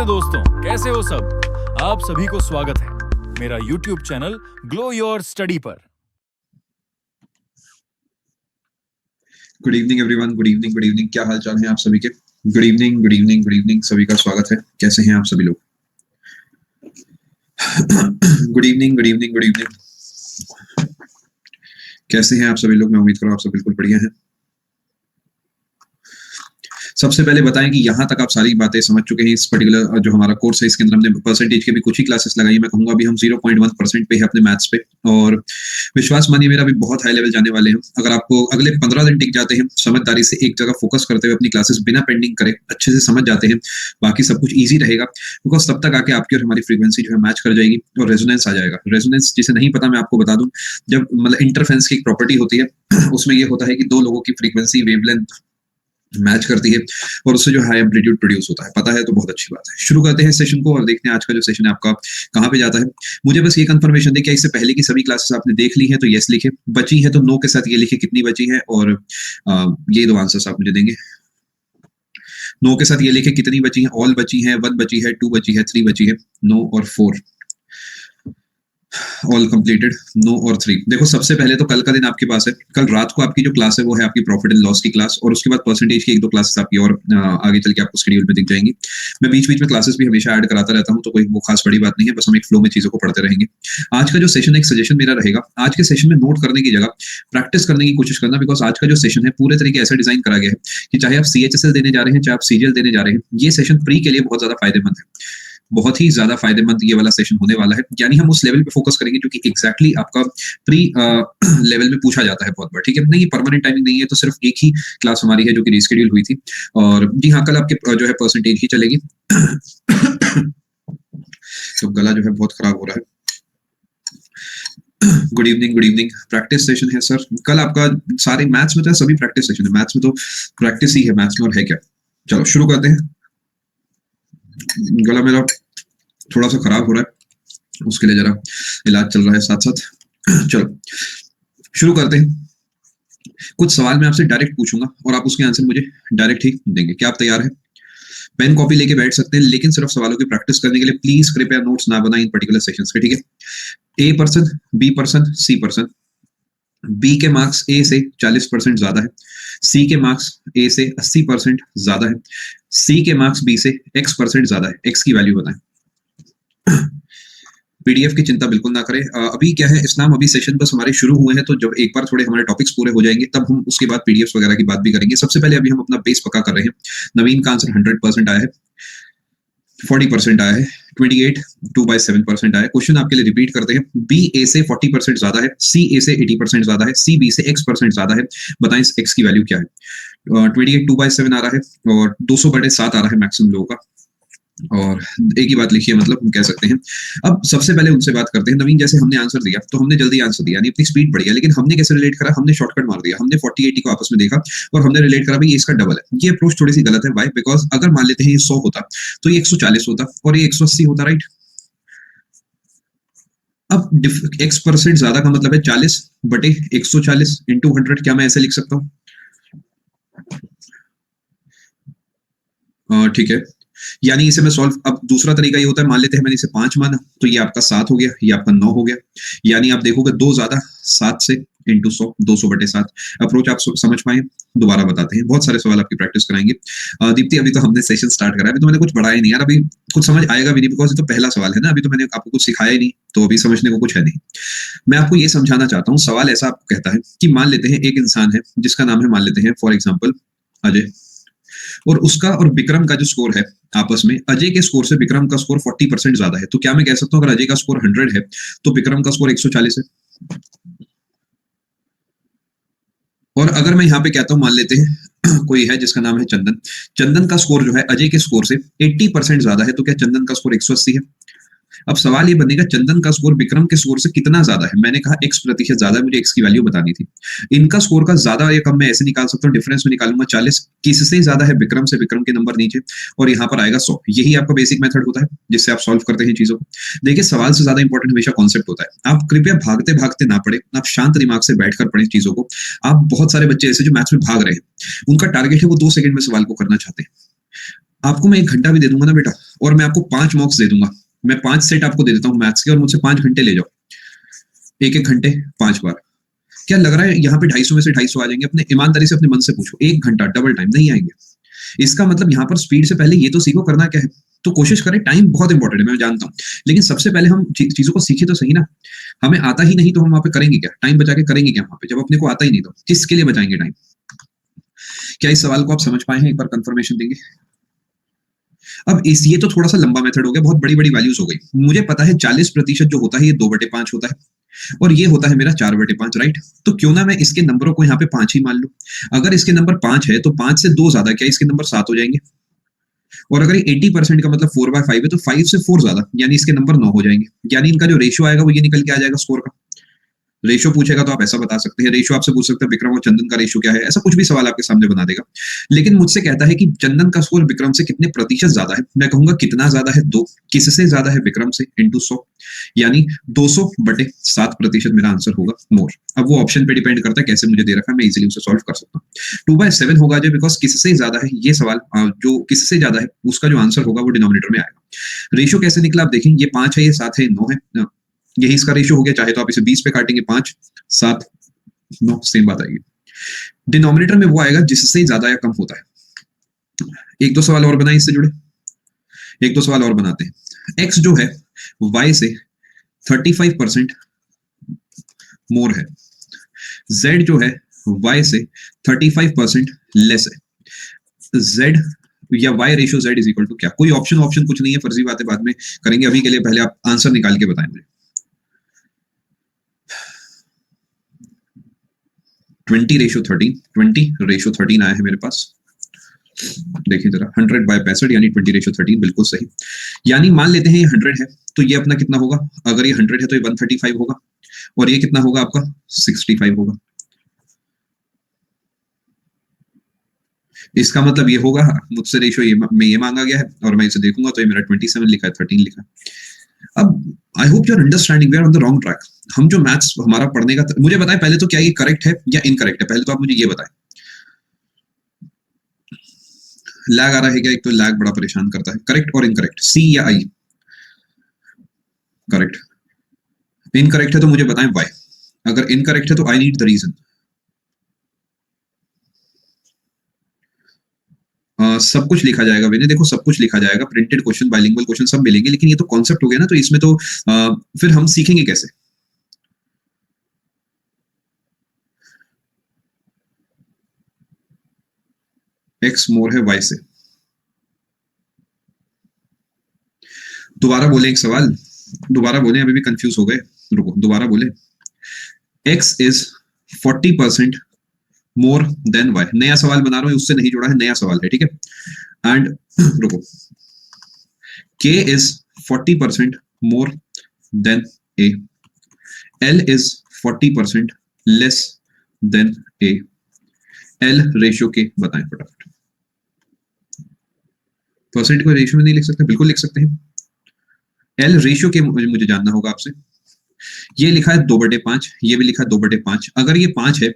नमस्ते दोस्तों, कैसे हो सब। आप सभी को स्वागत है मेरा YouTube channel glow your study पर। Good evening everyone, good evening, good evening. क्या हाल चाल है आप सभी के? Good evening, good evening, good evening, सभी का स्वागत है। कैसे हैं आप सभी लोग? Good evening, good evening, good evening. कैसे हैं आप सभी लोग? मैं उम्मीद कर रहा हूँ आप सब बिल्कुल बढ़िया हैं। सबसे पहले बताएं कि यहाँ तक आप सारी बातें समझ चुके हैं। इस पर्टिकुलर जो हमारा कोर्स है इसके अंदर हमने परसेंटेज के भी कुछ ही क्लासेस लगाई। मैं कहूँगा अभी हम 0.1% पे है अपने मैथ्स पे, और विश्वास मानिए मेरा भी बहुत हाई लेवल जाने वाले हैं। अगर आपको अगले 15 दिन टिक जाते हैं, समझदारी से एक जगह फोकस करते हुए अपनी क्लासेस बिना पेंडिंग करे अच्छे से समझ जाते हैं, बाकी सब कुछ ईजी रहेगा। बिकॉज तब तक आके आपकी और हमारी फ्रीक्वेंसी जो है मैच कर जाएगी और रेजोनेंस आ जाएगा। रेजोनेंस जिसे नहीं पता मैं आपको बता दूं, जब मतलब इंटरफेरेंस की एक प्रॉपर्टी होती है उसमें ये होता है कि दो लोगों की फ्रीक्वेंसी वेवलेंथ मैच करती है और उससे जो हाई एम्पलीट्यूड प्रोड्यूस होता है। पता है तो बहुत अच्छी बात है। शुरू करते हैं इस सेशन को और देखते हैं आज का जो सेशन है आपका कहाँ पे जाता है। मुझे बस ये कंफर्मेशन दे, क्या इससे पहले की सभी क्लासेस आपने देख ली हैं तो यस लिखे, बची है तो नो के साथ ये लिखे कितनी बची है, और ये दो आंसर्स आप मुझे देंगे। नो के साथ ये लिखे कितनी बची है। ऑल बची है, 1 बची है, 2 बची है, 3 बची है, नो और 4। ऑल कंप्लीटेड, नो और 3। देखो सबसे पहले तो कल का दिन आपके पास है। कल रात को आपकी जो क्लास है वो है आपकी प्रॉफिट एंड लॉस की क्लास, और उसके बाद परसेंटेज की एक दो क्लासेस आपकी और आगे चल के आपको शेड्यूल में दिख जाएंगी। मैं बीच बीच में क्लासेस भी हमेशा ऐड कराता रहता हूँ, तो कोई वो खास बड़ी बात नहीं है, बस हम एक फ्लो में चीजों को पढ़ते रहेंगे। आज का जो सेशन, एक सजेशन मेरा रहेगा, आज के सेशन में नोट करने की जगह प्रैक्टिस करने की कोशिश करना। बिकॉज आज का जो सेशन है पूरे तरीके ऐसा डिजाइन करा गया है कि चाहे आप CHSL देने जा रहे हैं, चाहे आप CGL देने जा रहे हैं, ये सेशन प्री के लिए बहुत ज्यादा फायदेमंद है। बहुत ही ज्यादा फायदेमंद ये वाला सेशन होने वाला है। यानी हम उस लेवल पे फोकस करेंगे जो कि एग्जैक्टली आपका प्री लेवल में पूछा जाता है बहुत बार। ठीक है, नहीं परमानेंट टाइमिंग नहीं है, तो सिर्फ एक ही क्लास हमारी है जो कि रिस्केड्यूल हुई थी। और जी हाँ, कल आपके जो है परसेंटेज ही चलेगी। तो गला जो है बहुत खराब हो रहा है। Good evening, good evening. Practice session है सर कल आपका। सारे मैथ्स में तो सभी प्रैक्टिस सेशन है, मैथ्स में तो प्रैक्टिस ही है, मैथ्स में और है क्या। चलो शुरू करते हैं। गला मेरा थोड़ा सा खराब हो रहा है, उसके लिए जरा इलाज चल रहा है साथ साथ। चलो शुरू करते हैं। कुछ सवाल मैं आपसे डायरेक्ट पूछूंगा और आप उसके आंसर मुझे डायरेक्ट ही देंगे। क्या आप तैयार हैं? पेन कॉपी लेके बैठ सकते हैं, लेकिन सिर्फ सवालों की प्रैक्टिस करने के लिए प्लीज कृपया नोट्स ना बनाएं इन पर्टिकुलर सेशंस के। ठीक है, A%, B%, C%। बी के मार्क्स ए से 40% ज्यादा है, सी के मार्क्स ए से 80% ज्यादा है, सी के मार्क्स बी से X% ज्यादा है। X की वैल्यू बताएं। PDF की चिंता बिल्कुल ना करें। अभी क्या है इस्लाम, अभी सेशन बस हमारे शुरू हुए हैं, तो जब एक बार थोड़े हमारे टॉपिक्स पूरे हो जाएंगे तब हम उसके बाद PDFs वगैरह की बात भी करेंगे। सबसे पहले अभी हम अपना बेस पक्का कर रहे हैं। नवीन का आंसर 100% आया है, 40% आया है, 28 2/7% आया। क्वेश्चन आपके लिए रिपीट करते हैं। बी ए से 40% ज्यादा है, सी ए से 80% ज्यादा है, सी बी से X% ज्यादा है। बताएं इस X की वैल्यू क्या है। 28 2/7 आ रहा है और 200/7 आ रहा है मैक्सिमम लोगों का, और एक ही बात लिखिए, मतलब हम कह सकते हैं। अब सबसे पहले उनसे बात करते हैं। नवीन, जैसे हमने आंसर दिया तो हमने जल्दी आंसर दिया, यानी अपनी स्पीड बढ़िया, लेकिन हमने कैसे रिलेट करा? हमने शॉर्टकट मार दिया। हमने 40-80 को आपस में देखा और हमने रिलेट करा भाई ये इसका डबल है। ये अप्रोच थोड़ी सी गलत है। वाई? बिकॉज अगर मान लेते हैं ये 100 होता तो ये 140 होता और ये 180 होता, राइट। अब X% ज्यादा का मतलब है 40/140 इंटू 100। क्या मैं ऐसे लिख सकता हूँ? ठीक है, यानी इसे मैं सॉल्व, अब दूसरा तरीका ये होता है, मान लेते हैं मैंने इसे 5 माना तो ये आपका 7 हो गया, ये आपका 9 हो गया। यानी आप देखोगे 2 ज्यादा 7 से इंटू 100, 200/7। अप्रोच आप समझ पाए? दोबारा बताते हैं, बहुत सारे सवाल आपकी प्रैक्टिस कराएंगे। दीप्ति, अभी तो हमने सेशन स्टार्ट करा है, अभी तो मैंने कुछ बढ़ाया नहीं यार, अभी कुछ समझ आएगा भी नहीं, बिकॉज ये तो पहला सवाल है ना, अभी तो मैंने आपको कुछ सिखाया ही नहीं, तो अभी समझने को कुछ है नहीं। मैं आपको ये समझाना चाहता हूँ। सवाल ऐसा आपको कहता है कि मान लेते हैं एक इंसान है जिसका नाम है, मान लेते हैं फॉर एग्जाम्पल अजय, और उसका और विक्रम का जो स्कोर है आपस में, अजय के स्कोर से विक्रम का स्कोर 40% ज्यादा है। तो क्या मैं कह सकता हूँ अगर अजय का स्कोर 100 है तो विक्रम का स्कोर 140 है? और अगर मैं यहाँ पे कहता हूँ, मान लेते हैं कोई है जिसका नाम है चंदन, चंदन का स्कोर जो है अजय के स्कोर से 80% ज्यादा है, तो क्या चंदन का स्कोर 180 है? अब सवाल ये बनेगा चंदन का स्कोर विक्रम के स्कोर से कितना ज्यादा है। मैंने कहा X% ज्यादा है, मुझे X की वैल्यू बतानी थी। इनका स्कोर का ज्यादा या कम मैं ऐसे निकाल सकता हूँ, डिफरेंस में निकालूंगा 40, किससे ज्यादा है विक्रम से, विक्रम के नंबर नीचे, और यहाँ पर आएगा 100। यही आपका बेसिक मेथड होता है जिससे आप सॉल्व करते हैं चीजों को। देखिए सवाल से ज्यादा इंपॉर्टेंट हमेशा कॉन्सेप्ट होता है। आप कृपया भागते भागते ना पढ़े, आप शांत दिमाग से बैठकर पढ़ें चीजों को। आप बहुत सारे बच्चे ऐसे जो मैथ्स में भाग रहे हैं, उनका टारगेट है वो 2 सेकंड में सवाल को करना चाहते हैं। आपको मैं 1 घंटा भी दे दूंगा ना बेटा, और मैं आपको 5 मॉक्स दे दूंगा, मैं 5 सेट आपको दे देता हूँ मैथ्स के, और मुझसे 5 घंटे ले जाओ, 1-1 घंटे 5 बार, क्या लग रहा है यहाँ पे 250 में से 250 आ जाएंगे? अपने ईमानदारी से अपने मन से पूछो, 1 घंटा डबल टाइम नहीं आएंगे। इसका मतलब यहाँ पर स्पीड से पहले ये तो सीखो करना क्या है, तो कोशिश करें, टाइम बहुत इंपॉर्टेंट है मैं जानता हूँ, लेकिन सबसे पहले हम चीजों को सीखे तो सही ना। हमें आता ही नहीं तो हम वहां पे करेंगे क्या, टाइम बचा के करेंगे क्या वहां पे, जब अपने को आता ही नहीं तो किसके लिए बचाएंगे टाइम? क्या इस सवाल को आप समझ पाए हैं? एक बार कंफर्मेशन देंगे। अब इस ये तो थोड़ा सा लंबा मेथड हो गया, बहुत बड़ी बड़ी वैल्यूज हो गई। मुझे पता है 40% जो होता है ये 2/5 होता है, और ये होता है मेरा 4/5, राइट? तो क्यों ना मैं इसके नंबरों को यहाँ पे 5 ही मान लूं। अगर इसके नंबर 5 है तो 5 से 2 ज्यादा, क्या इसके नंबर 7 हो जाएंगे? और अगर ये 80% का मतलब 4/5 है तो 5 से 4 ज्यादा, यानी इसके नंबर 9 हो जाएंगे। यानी इनका जो रेशियो आएगा वो ये निकल के आ जाएगा स्कोर का। रेशो पूछेगा तो आप ऐसा बता सकते हैं, रेशो आपसे पूछ सकते हैं विक्रम और चंदन का रेशो क्या है, ऐसा कुछ भी सवाल आपके सामने बना देगा। लेकिन मुझसे कहता है कि चंदन का स्कोर विक्रम से कितने प्रतिशत ज्यादा है, मैं कहूंगा कितना ज्यादा है, 2। किससे ज्यादा है? विक्रम से, इंटू 100, यानी 200/7% मेरा आंसर होगा मोर। अब वो ऑप्शन पे डिपेंड करता है कैसे मुझे दे रखा है, मैं इजिली उसे सॉल्व कर सकता हूँ। 2/7 होगा जो, बिकॉज किससे ज्यादा है ये सवाल, जो किससे ज्यादा है उसका जो आंसर होगा वो डिनोमिनेटर में आएगा। रेशो कैसे निकला आप देखें, ये 5 है, ये 7 है, 9 है, यही इसका रेशियो हो गया। चाहे तो आप इसे 20 पे काटेंगे, 5 7 9 सेम बात आएगी। डिनोमिनेटर में वो आएगा जिससे ज्यादा या कम होता है। एक दो सवाल और बनाए इससे जुड़े, एक दो सवाल और बनाते हैं। x जो है y से 35% मोर है, z जो है y से 35% लेस है। z या y ratio z is equal to क्या? कोई ऑप्शन कुछ नहीं है, फर्जी बातें बाद में करेंगे, अभी के लिए पहले आप आंसर निकाल के बताएं मुझे। 20:13 आया है मेरे पास, देखिए जरा, 100/65 यानी 20:13, बिल्कुल सही। यानी मान लेते हैं ये 100 है, तो ये अपना कितना होगा? अगर ये 100 है तो ये 135 होगा, और ये कितना होगा आपका? 65 होगा। इसका मतलब ये होगा, मुझसे रेशियो ये मांगा गया है, और मैं इसे देखूंगा तो ये मेरा 27 लिखा है, 13 लिखा है। अब I hope you are understanding, we are on the wrong track. हम जो मैथ्स हमारा पढ़ने का, मुझे बताएं पहले तो क्या ये करेक्ट है या इनकरेक्ट है, पहले तो आप मुझे ये बताएं। लैग आ रहा है क्या? एक तो लैग बड़ा परेशान करता है। करेक्ट और इनकरेक्ट, सी या आई? करेक्ट। इनकरेक्ट है तो मुझे बताएं वाई। अगर इनकरेक्ट है तो आई नीड द रीजन। सब कुछ लिखा जाएगा मैंने, देखो सब कुछ लिखा जाएगा, प्रिंटेड क्वेश्चन, बाइलिंगुअल क्वेश्चन सब मिलेंगे, लेकिन ये तो कॉन्सेप्ट हो गया ना, तो इसमें तो फिर हम सीखेंगे कैसे? एक्स मोर है वाई से। दोबारा बोले एक सवाल, दोबारा बोले, अभी भी कंफ्यूज हो गए, रुको दोबारा बोले। X is 40% more than Y. नया सवाल बना रहा हूं, उससे नहीं जुड़ा है, नया सवाल है, ठीक है। एंड रुको, k is 40% more than a, l is 40% less than a, l ratio के बताएं फटाफट। परसेंट को रेशियो में नहीं लिख सकते? बिल्कुल लिख सकते हैं। l रेशियो के मुझे जानना होगा आपसे। ये लिखा है 2/5, ये भी लिखा है 2/5। अगर ये 5 है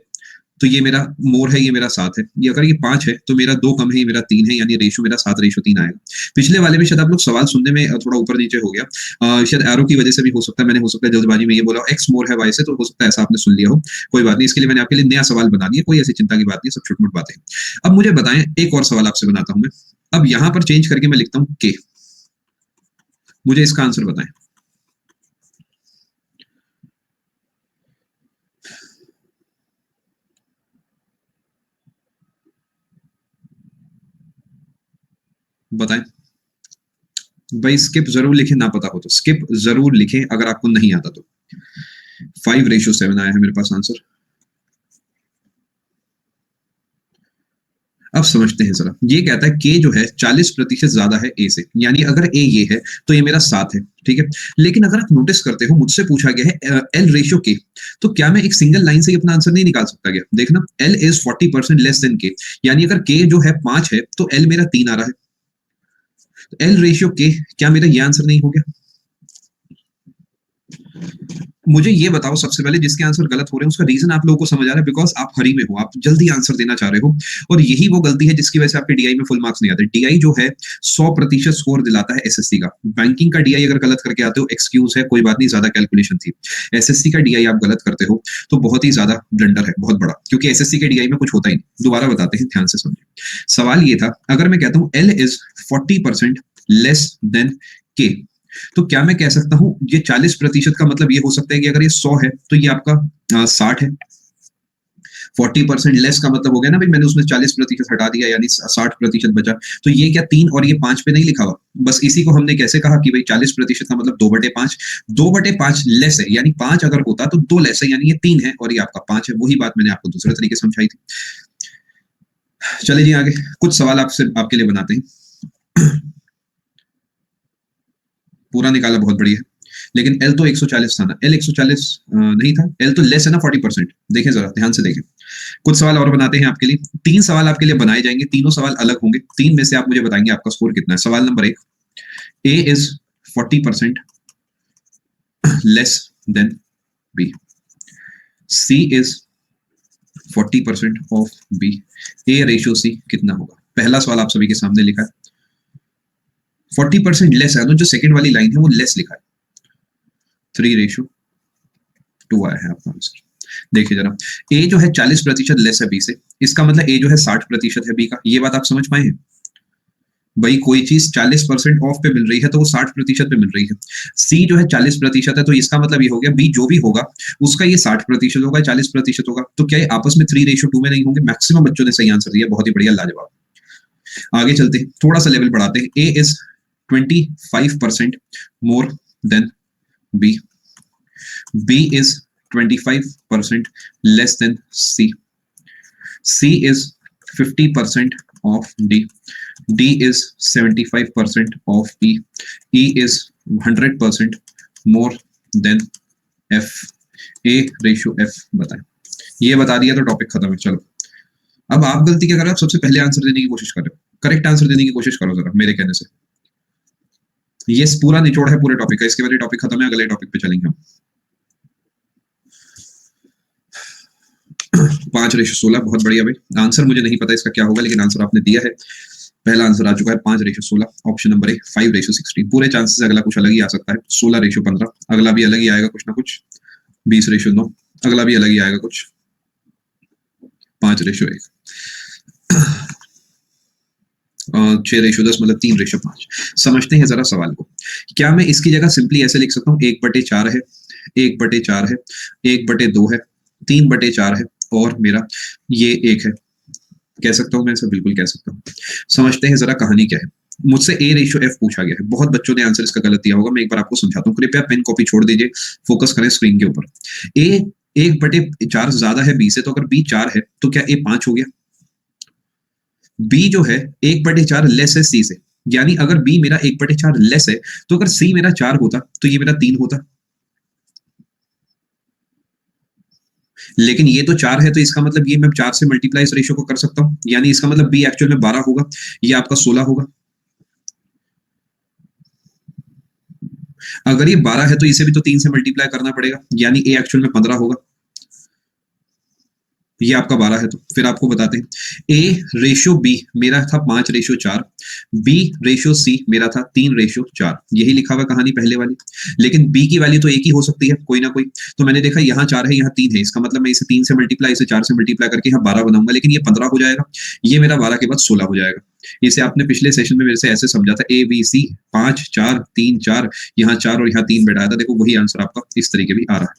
तो ये मेरा मोर है, ये मेरा 7 है। ये अगर ये 5 है तो मेरा 2 कम है, ये मेरा 3 है, यानी रेशियो मेरा 7:3 आएगा। पिछले वाले में शायद आप लोग सवाल सुनने में थोड़ा ऊपर नीचे हो गया, शायद एरो की वजह से भी हो सकता है, मैंने हो सकता है जल्दबाजी में ये बोला एक्स मोर है वाई से, तो हो सकता है ऐसा आपने सुन लिया हो। कोई बात नहीं, इसके लिए मैंने आपके लिए नया सवाल बना दिया, कोई ऐसी चिंता की बात नहीं, सब छोटी-मोटी बातें। अब मुझे बताएं, एक और सवाल आपसे बनाता हूं मैं। अब यहां पर चेंज करके मैं लिखता हूं के, मुझे इसका आंसर बताएं। बताएं भाई, स्किप जरूर लिखें, ना पता हो तो स्किप जरूर लिखें, अगर आपको नहीं आता तो। 5:7 आया है मेरे पास आंसर। अब समझते हैं जरा, ये कहता है के जो है 40% ज्यादा है ए से, यानी अगर ए ये है तो ये मेरा 7 है, ठीक है। लेकिन अगर आप नोटिस करते हो, मुझसे पूछा गया है एल रेशियो के, तो क्या मैं एक सिंगल लाइन से अपना आंसर नहीं निकाल सकता क्या? देखना, एल इज 40% लेस देन के, यानी अगर के जो है 5 है तो एल मेरा 3 आ रहा है, तो एल रेशियो के, क्या मेरा ये आंसर नहीं हो गया? मुझे ये बताओ सबसे पहले, जिसके आंसर गलत हो रहे हैं उसका रीजन आप लोगों को समझ आ रहा है, बिकॉज आप हरी में हो, आप जल्दी आंसर देना चाह रहे हो, और यही वो गलती है जिसकी वजह से आपके डीआई में फुल मार्क्स नहीं आते। डीआई जो है 100% स्कोर दिलाता है एसएससी का। बैंकिंग का डीआई अगर गलत करके आते हो, एक्सक्यूज है, कोई बात नहीं, ज्यादा कैलकुलेशन थी। एसएससी का डीआई आप गलत करते हो तो बहुत ही ज्यादा ब्लंडर है, बहुत बड़ा, क्योंकि एसएससी के डीआई में कुछ होता ही नहीं। दोबारा बताते हैं, ध्यान से समझिए। सवाल ये था, अगर मैं कहता हूं एल इज 40% लेस देन के, तो क्या मैं कह सकता हूं ये 40% का मतलब ये हो सकता है कि अगर ये 100 है तो ये आपका 60 है। 40% लेस का मतलब हो गया ना भाई, मैंने उसमें 40% हटा दिया, यानी 60% बचा। तो ये क्या 3 और ये 5 पे नहीं लिखा हुआ, बस इसी को हमने कैसे कहा कि भाई 40% का मतलब 2/5, 2/5 लेस है, यानी 5 अगर होता तो 2 लेस है, यानी ये 3 है और ये आपका 5 है। वही बात मैंने आपको दूसरे तरीके से समझाई थी। चले जी आगे, कुछ सवाल आपके लिए बनाते हैं। पूरा निकाला, बहुत बढ़िया, लेकिन एल तो 140 था ना, एल 140 नहीं था, एल तो लेस है ना 40%। देखें जरा ध्यान से देखें, कुछ सवाल और बनाते हैं आपके लिए। 3 सवाल आपके लिए बनाए जाएंगे, तीनों सवाल अलग होंगे। 3 में से आप मुझे बताएंगे आपका स्कोर कितना है। सवाल नंबर 1, A is 40% less than B, C is 40% of B, A ratio C कितना होगा? पहला सवाल आप सभी के सामने लिखा है, 40% लेस है, तो जो सेकंड वाली लाइन है वो लेस लिखा है, 3:2 आया है आपका आंसर। देखिए जरा, ए जो है 40% लेस है बी से, इसका मतलब ए जो है 60% है बी का। ये बात आप समझ पाए हैं भाई? कोई चीज 40% ऑफ पे मिल रही है तो वो 60% पे मिल रही है। सी जो है 40% है, तो इसका मतलब ये हो गया बी जो भी होगा उसका ये 60% होगा, 40% होगा। तो क्या ये आपस में 3:2 में नहीं होंगे? मैक्सिमम बच्चों ने सही आंसर दिया, बहुत ही बढ़िया, लाजवाब। आगे चलते हैं, थोड़ा सा लेवल बढ़ाते हैं। A is 25% more than B, B is 25% less than C, C is 50% of D, D is 75% of E, E is 100% more than F, A ratio F बताएं। ये बता दिया तो टॉपिक खत्म है। चलो, अब आप गलती क्या कर रहे हो, आप सबसे पहले आंसर देने की कोशिश कर रहे हो, करेक्ट आंसर देने की कोशिश करो जरा मेरे कहने से। ये पूरा निचोड़ है पूरे टॉपिक का, इसके बाद टॉपिक खत्म है, अगले टॉपिक पे चलेंगे हम। 5:16, बहुत बढ़िया भाई। आंसर मुझे नहीं पता इसका क्या होगा, लेकिन आंसर आपने दिया है। पहला आंसर आ चुका है 5:16, ऑप्शन नंबर ए। 5:16, पूरे चांसेस अगला कुछ अलग ही आ सकता है। 16:15, अगला भी अलग ही आएगा कुछ ना कुछ। 20:9, अगला भी अलग ही आएगा कुछ। 5:1, 6:10, मतलब 3:5। समझते हैं जरा सवाल को। क्या मैं इसकी जगह सिंपली ऐसे लिख सकता हूँ, 1/4 है, 1/4 है, 1/2 है, 3/4 है, और मेरा ये 1 है। कह सकता हूं मैं ऐसा? बिल्कुल कह सकता हूं। समझते हैं जरा कहानी क्या है। मुझसे ए रेशियो एफ पूछा गया है, बहुत बच्चों ने आंसर इसका गलत दिया होगा, मैं एक बार आपको समझाता हूँ। कृपया पेन कॉपी छोड़ दीजिए, फोकस करें स्क्रीन के ऊपर। ए 1/4 ज्यादा है बी से, तो अगर बी 4 है तो क्या ए 5 हो गया? बी जो है 1/4 लेस है सी से, यानी अगर बी मेरा 1/4 लेस है तो अगर सी मेरा 4 होता तो ये मेरा 3 होता। लेकिन ये तो 4 है, तो इसका मतलब ये मैं 4 से मल्टीप्लाई इस रेशियो को कर सकता हूं, यानी इसका मतलब बी एक्चुअल में 12 होगा, ये आपका 16 होगा। अगर ये 12 है तो इसे भी तो 3 से मल्टीप्लाई करना पड़ेगा, यानी ए एक्चुअल में 15 होगा। ये आपका 12 है, तो फिर आपको बताते हैं। ए रेशियो बी मेरा था 5:4, बी रेशियो सी मेरा था 3:4, यही लिखा हुआ कहानी पहले वाली। लेकिन बी की वैल्यू तो एक ही हो सकती है, कोई ना कोई। तो मैंने देखा यहाँ 4 है, यहाँ 3 है, इसका मतलब मैं इसे 3 से मल्टीप्लाई, इसे 4 से मल्टीप्लाई करके यहाँ 12 बनाऊंगा, लेकिन ये 15 हो जाएगा। ये मेरा 12 के बाद 16 हो जाएगा। इसे आपने पिछले सेशन में मेरे से ऐसे समझा था, ए बी सी 5 4 3 4, यहाँ 4 और यहाँ 3 बैठाया था। देखो वही आंसर आपका इस तरीके भी आ रहा है।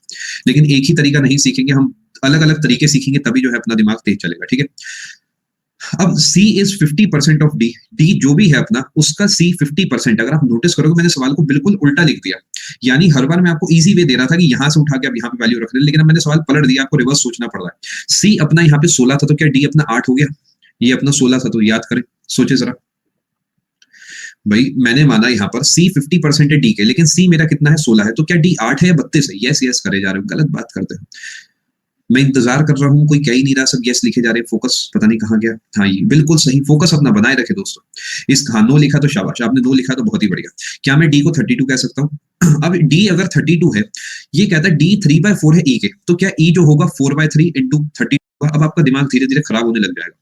लेकिन एक ही तरीका नहीं सीखेंगे हम, अलग अलग तरीके सीखेंगे, तभी जो है अपना दिमाग तेज चलेगा, ठीक है। अब C is 50% of D, D जो भी है अपना, उसका C 50%। अगर आप नोटिस करोगे मैंने सवाल को बिल्कुल उल्टा लिख दिया, यानी हर बार मैं आपको इजी वे दे रहा था कि यहां से उठा के आप यहाँ पे वैल्यू रख रहे हैं, लेकिन अब मैंने सवाल पलट दिया, आपको रिवर्स सोचना पड़ रहा है। C अपना यहाँ पे 16 था, तो क्या D अपना 8 हो गया? ये अपना 16 था, तो याद करें, सोचे जरा भाई। मैंने माना यहाँ पर C 50% है D के, लेकिन C मेरा कितना है? 16 है, तो क्या D 8 है या 32 है? यस यस करे जा रहे हो, गलत बात करते हैं। मैं इंतजार कर रहा हूँ, कोई कह ही नहीं रहा, सब यस लिखे जा रहे हैं, फोकस पता नहीं कहाँ गया। हाँ, ये बिल्कुल सही, फोकस अपना बनाए रखे दोस्तों। इस हाँ, नो लिखा तो शाबाश, आपने नो लिखा तो बहुत ही बढ़िया। क्या मैं डी को 32 कह सकता हूँ? अब डी अगर 32 है, ये कहता है डी 3/4 है ई के, तो क्या ई जो होगा 4/3 इंटू 32 होगा? अब आपका दिमाग धीरे धीरे खराब होने लग जाएगा,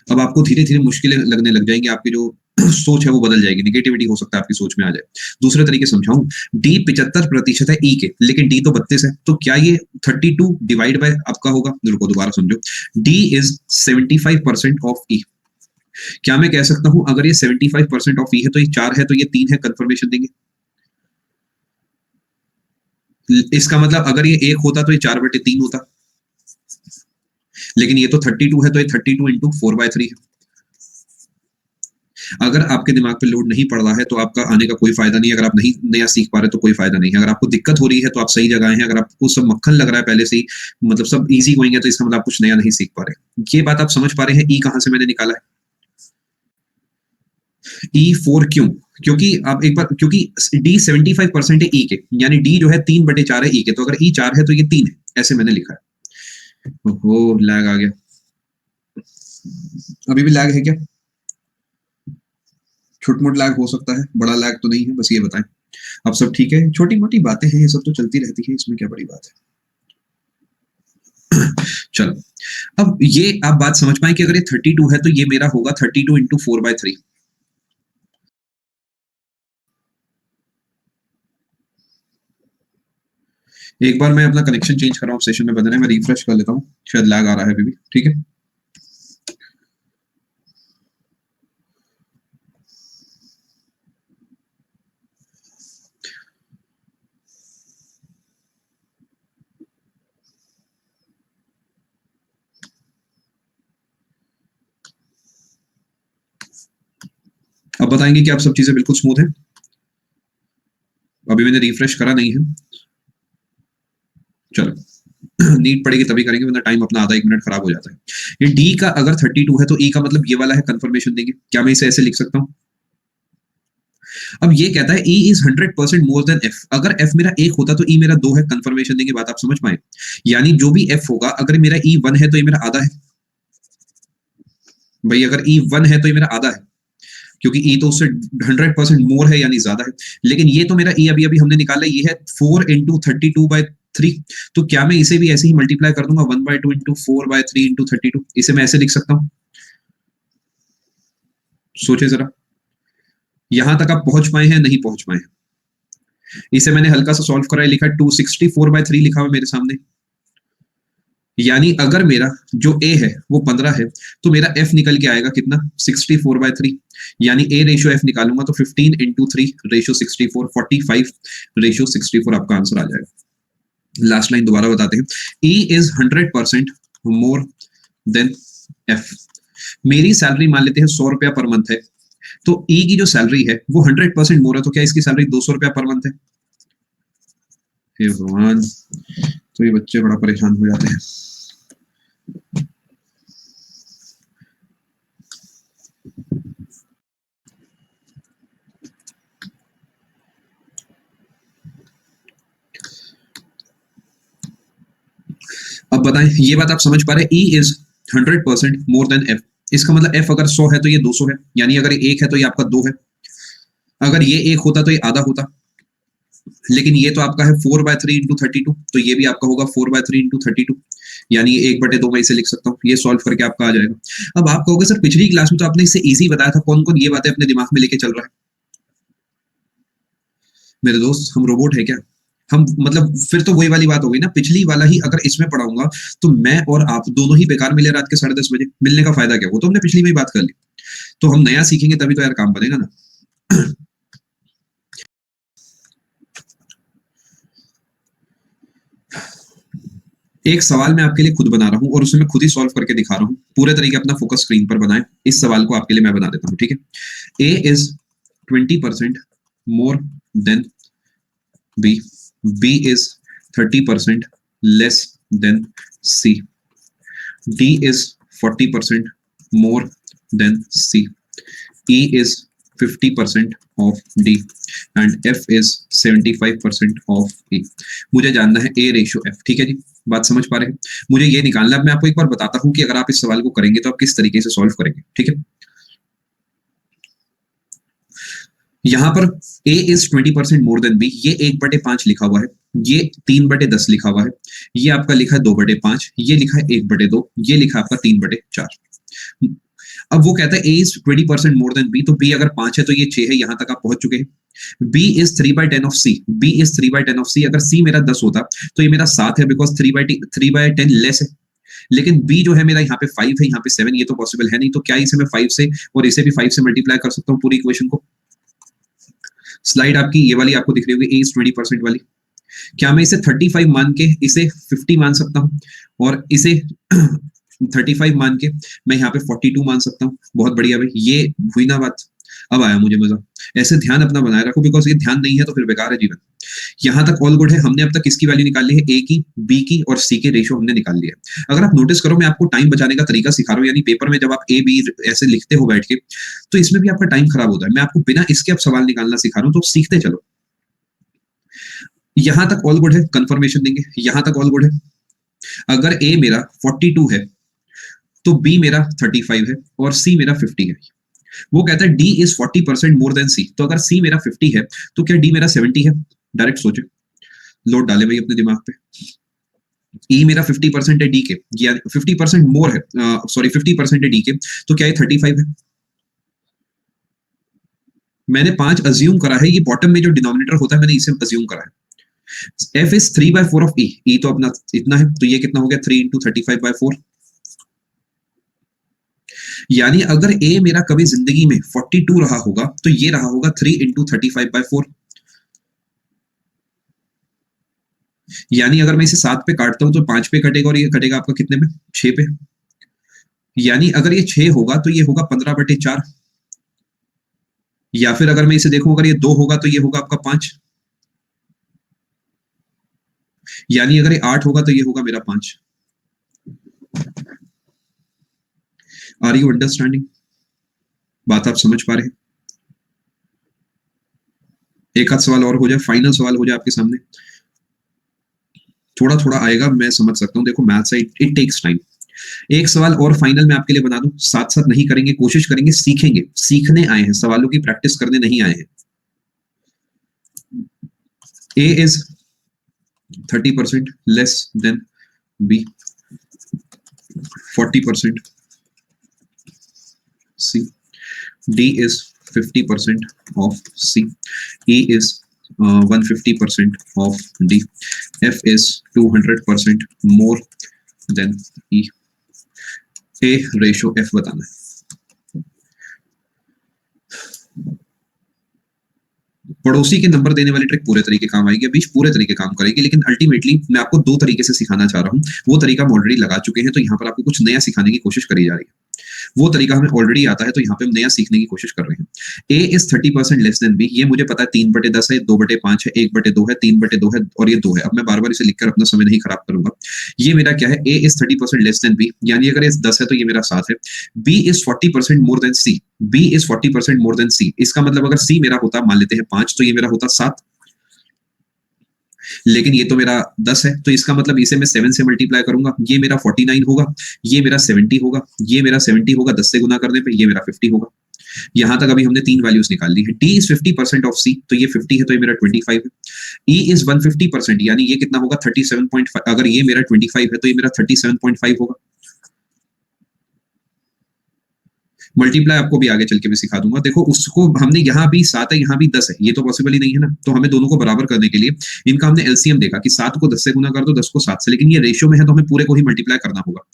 अब आपको धीरे धीरे मुश्किलें लगने लग जाएंगी, आपकी जो सोच है वो बदल जाएगी, निगेटिविटी हो सकता है आपकी सोच में आ जाए। दूसरे तरीके समझाऊं, डी 75% है ई के, लेकिन डी तो 32 है, तो क्या ये 32 डिवाइड बाय आपका होगा? रुको दोबारा समझो, डी इज 75% ऑफ ई। क्या मैं कह सकता हूं अगर ये 75% ऑफ ई है तो ये 4 है, तो ये 3 है, कंफर्मेशन देंगे। इसका मतलब अगर ये 1 होता तो ये 4/3 होता, लेकिन ये तो 32 है, तो ये 32 इंटू 4/3 है। अगर आपके दिमाग पे लोड नहीं पड़ रहा है तो आपका आने का कोई फायदा नहीं, अगर आप नहीं नया सीख पा रहे तो कोई फायदा नहीं है। अगर आपको दिक्कत हो रही है तो आप सही जगह हैं, अगर आपको सब मक्खन लग रहा है पहले से ही, मतलब सब इजी गोइंग है, तो इसका मतलब आप कुछ नया नहीं सीख पा रहे। ये बात आप समझ पा रहे हैं, ई कहां से मैंने निकाला है? E4 क्यों? क्योंकि आप एक बार, क्योंकि डी 75% है ई के, यानी डी जो है 3/4 है ई के, तो अगर ई 4 है तो ये 3 है, ऐसे मैंने लिखा है। ओहो, लैग आ गया, अभी भी लैग है क्या? छोट मोट लैग हो सकता है, बड़ा लैग तो नहीं है, बस ये बताएं। अब सब ठीक है, छोटी मोटी बातें हैं, ये सब तो चलती रहती है, इसमें क्या बड़ी बात है। चलो, अब ये आप बात समझ पाए कि अगर ये 32 है तो ये मेरा होगा 32 इंटू 4/3। एक बार मैं अपना कनेक्शन चेंज कर रहा हूँ, सेशन में बंद है, मैं रिफ्रेश कर लेता हूँ, शायद लैग आ रहा है अभी भी। ठीक है, अब बताएंगे कि आप सब चीजें बिल्कुल स्मूथ है? अभी मैंने रिफ्रेश करा नहीं है, चलो नीड पड़ेगी तभी करेंगे, वरना टाइम अपना आधा 1 मिनट खराब हो जाता है। ये डी का अगर 32 है तो ई का मतलब ये वाला है, कंफर्मेशन देंगे। क्या मैं इसे ऐसे लिख सकता हूँ? अब ये कहता है E is 100% more than F, अगर F मेरा 1 होता तो E मेरा 2 है, कंफर्मेशन देंगे। बात आप समझ पाए? यानी जो भी F होगा, अगर मेरा E 1 है तो ये मेरा आधा है भाई, अगर E 1 है तो ये मेरा आधा है, क्योंकि E तो उससे 100% मोर है, यानी ज्यादा है। लेकिन ये तो मेरा E अभी अभी हमने निकाला, ये है 4 इंटू 32/3, तो क्या मैं इसे भी ऐसे ही मल्टीप्लाई कर दूंगा, 1/2 इंटू 4/3 इंटू 32, इसे मैं ऐसे लिख सकता हूँ? सोचे जरा, यहां तक आप पहुंच पाए हैं, नहीं पहुंच पाए हैं? इसे मैंने हल्का सा सॉल्व करा है, लिखा 264/3 लिखा हुआ मेरे सामने। यानी अगर मेरा जो a है वो 15 है, तो मेरा f निकल के आएगा कितना? 64/3, यानी a रेशियो f निकालूंगा तो 15 इंटू 3 रेशियो 64, 45 रेशियो 64 आपका आंसर आ जाएगा। लास्ट लाइन दोबारा बताते हैं, e is 100% more than f। मेरी सैलरी मान लेते हैं 100 रुपया पर मंथ है, तो E की जो सैलरी है वो 100% मोर है, तो क्या इसकी सैलरी 200 रुपया पर मंथ है? हे भगवान, तो ये बच्चे बड़ा परेशान हो जाते हैं। अब बताएं, ये बात आप समझ पा रहे हैं? E is 100% more than F, इसका मतलब F अगर 100 है तो ये 200 है, यानी अगर ये 1 है तो ये आपका 2 है, अगर ये 1 होता तो ये आधा होता, लेकिन ये तो आपका है 4/3 इंटू 32, तो ये भी आपका होगा 4/3 इंटू 32, यानी 1/2 मैं इसे लिख सकता हूँ। ये सॉल्व करके आपका आ जाएगा। अब आप कहोगे सर पिछली क्लास में तो आपने इसे इजी बताया था, कौन कौन ये बातें अपने दिमाग में लेके चल रहा है? मेरे दोस्त, हम रोबोट है क्या? हम मतलब फिर तो वही वाली बात हो गई ना, पिछली वाला ही अगर इसमें पढ़ाऊंगा तो मैं और आप दोनों ही बेकार मिले रात के 10:30 बजे, मिलने का फायदा क्या? वो तो हमने पिछली में ही बात कर ली। तो हम नया सीखेंगे तभी तो यार काम बनेगा ना। एक सवाल मैं आपके लिए खुद बना रहा हूं और उसे मैं खुद ही सॉल्व करके दिखा रहा हूं, पूरे तरीके अपना फोकस स्क्रीन पर बनाएं। इस सवाल को आपके लिए मैं बना देता हूं, ठीक है? A is 20% more than B, B is 30% less than C, D is 40% more than C, E is 50% of D and F is 75% of E. मुझे जानना है A रेशियो F, ठीक है जी, बात समझ पा रहे हैं? मुझे ये निकालना है। मैं आपको एक बार बताता हूँ कि अगर आप इस सवाल को करेंगे तो आप किस तरीके से सॉल्व करेंगे, ठीक है? यहाँ पर A is 20% more than B, ये 1/5 लिखा हुआ है, ये 3/10 लिखा हुआ है, ये आपका लिखा है 2/5, ये लिखा है 1/2, ये लिखा है आपका 3/4। अब वो कहता है A is 20% more than B, तो B अगर 5 है तो ये 6 है, यहां तक आप पहुंच चुके हैं। B is 3/10 of C, B is 3/10 of C, अगर C मेरा 10 होता तो ये मेरा 7 है, बिकॉज 3/10 लेस है। लेकिन B जो है मेरा यहाँ पे 5 है, यहाँ पे 7, ये तो पॉसिबल है नहीं, तो क्या इसे मैं 5 से और इसे भी 5 से मल्टीप्लाई कर सकता हूँ पूरी इक्वेशन को? स्लाइड आपकी ये वाली आपको दिख रही होगी, A is 20% वाली। क्या मैं इसे 35 मान के इसे 50 मान सकता हूँ, और इसे 35 मान के मैं यहाँ पे 42 मान सकता हूँ? बहुत बढ़िया भाई, ये हुई ना बात। अब आया मुझे मजा। ऐसे ध्यान अपना बनाए रखो, बिकॉज ये ध्यान नहीं है तो फिर बेकार है जीवन। यहाँ तक ऑल गुड है। हमने अब तक किसकी वैल्यू निकाल ली है? A की, B की और C के रेशियो हमने निकाल लिया है। अगर आप नोटिस करो, मैं आपको टाइम बचाने का तरीका सिखा रहा हूँ, यानी पेपर में जब आप A B ऐसे लिखते हो बैठ के, तो इसमें भी आपका टाइम खराब होता है। मैं आपको बिना इसके अब सवाल निकालना सिखा रहा हूँ, तो सीखते चलो। यहां तक ऑल गुड है, कंफर्मेशन देंगे। यहां तक ऑल गुड है। अगर A मेरा 42 है तो B मेरा 35 है और C मेरा 50 है। वो कहता है D is 40% more then C, तो अगर C मेरा 50 है तो क्या D मेरा 70 है? डायरेक्ट सोचे, लोड डाले भाई अपने दिमाग पे। E मेरा 50% है D के, या 50% मोर है, सॉरी 50% है D के, तो क्या ये 35 है? मैंने 5 अज्यूम करा है, ये बॉटम में जो डिनोमिनेटर होता है मैंने इसे अज्यूम करा है। F is 3/4 of E, E तो अपना इतना है, तो ये कितना हो गया? 3 into 35/4। यानी अगर A मेरा कभी जिंदगी में 42 रहा होगा तो ये रहा होगा 3 into 35/4। यानी अगर मैं इसे 7 पे काटता हूं तो 5 पे कटेगा, और ये कटेगा आपका कितने पे? 6 पे। यानी अगर ये 6 होगा तो ये होगा 15/4, या फिर अगर मैं इसे देखूं अगर ये 2 होगा तो ये होगा आपका 5, यानी अगर ये 8 होगा तो ये होगा मेरा 5। Are you understanding? बात आप समझ पा रहे हैं? एक आध सवाल और हो जाए, फाइनल सवाल हो जाए आपके सामने। थोड़ा थोड़ा आएगा, मैं समझ सकता हूँ। देखो मैथ्स है, इट टेक्स टाइम। एक सवाल और फाइनल मैं आपके लिए बना दूं, साथ साथ नहीं करेंगे, कोशिश करेंगे, सीखेंगे। सीखने आए हैं, सवालों की प्रैक्टिस करने नहीं आए हैं। A is 30% less than B, 40% C, D is 50% of C, E is 150% of D, F is 200% more than E. A ratio F बताना है। पड़ोसी के नंबर देने वाली ट्रिक पूरे तरीके काम आएगी, अभी पूरे तरीके काम करेगी, लेकिन अल्टीमेटली मैं आपको 2 तरीके से सिखाना चाह रहा हूँ। वो तरीका हम ऑलरेडी लगा चुके हैं, तो यहाँ पर आपको कुछ नया सिखाने की कोशिश करी जा रही है। वो तरीका हमें ऑलरेडी आता है, तो यहाँ पे हम नया सीखने की कोशिश कर रहे हैं। A is 30% less than B, ये मुझे पता है 3/10 है, 2/5 है, 1/2 है, 3/2 है और ये 2 है। अब मैं बार बार इसे लिखकर अपना समय नहीं खराब करूंगा। ये मेरा क्या है? A is 30% less than B, यानी अगर ये 10 है तो ये मेरा 7 है। B is 40% more then C, B is 40% more then C, इसका मतलब अगर C मेरा होता, मान लेते हैं 5, तो ये मेरा होता 7, लेकिन ये तो मेरा 10 है, तो इसका मतलब इसे मैं 7 से मल्टीप्लाई करूंगा, ये मेरा 49 होगा, ये मेरा 70 होगा, ये मेरा 70 होगा, 10 से गुना करने पे ये मेरा 50 होगा। यहां तक अभी हमने 3 वैल्यूज निकाल ली है। D is 50% ऑफ C, तो ये 50 है तो ये मेरा 25 है। E is 150%, यानी ये कितना होगा? 37.5, अगर ये मेरा 25 है तो ये मेरा 37.5 होगा। मल्टीप्लाई आपको भी आगे चल के भी सिखा दूंगा। देखो उसको हमने यहाँ भी 7 है, यहाँ भी 10 है, ये तो पॉसिबल ही नहीं है ना, तो हमें दोनों को बराबर करने के लिए इनका हमने एलसीएम देखा कि 7 को 10 से गुना कर दो, 10 को 7 से, लेकिन ये रेशियो में है तो हमें पूरे को ही मल्टीप्लाई करना होगा।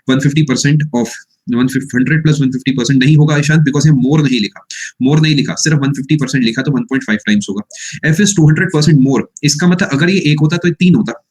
150% ऑफ 100 प्लस 150% नहीं होगा ईशांत, बिकॉज ये मोर नहीं लिखा, मोर नहीं लिखा, सिर्फ 150% लिखा, तो 1.5 टाइम्स होगा। F is 200% मोर, इसका मतलब अगर ये 1 होता तो ये 3 होता,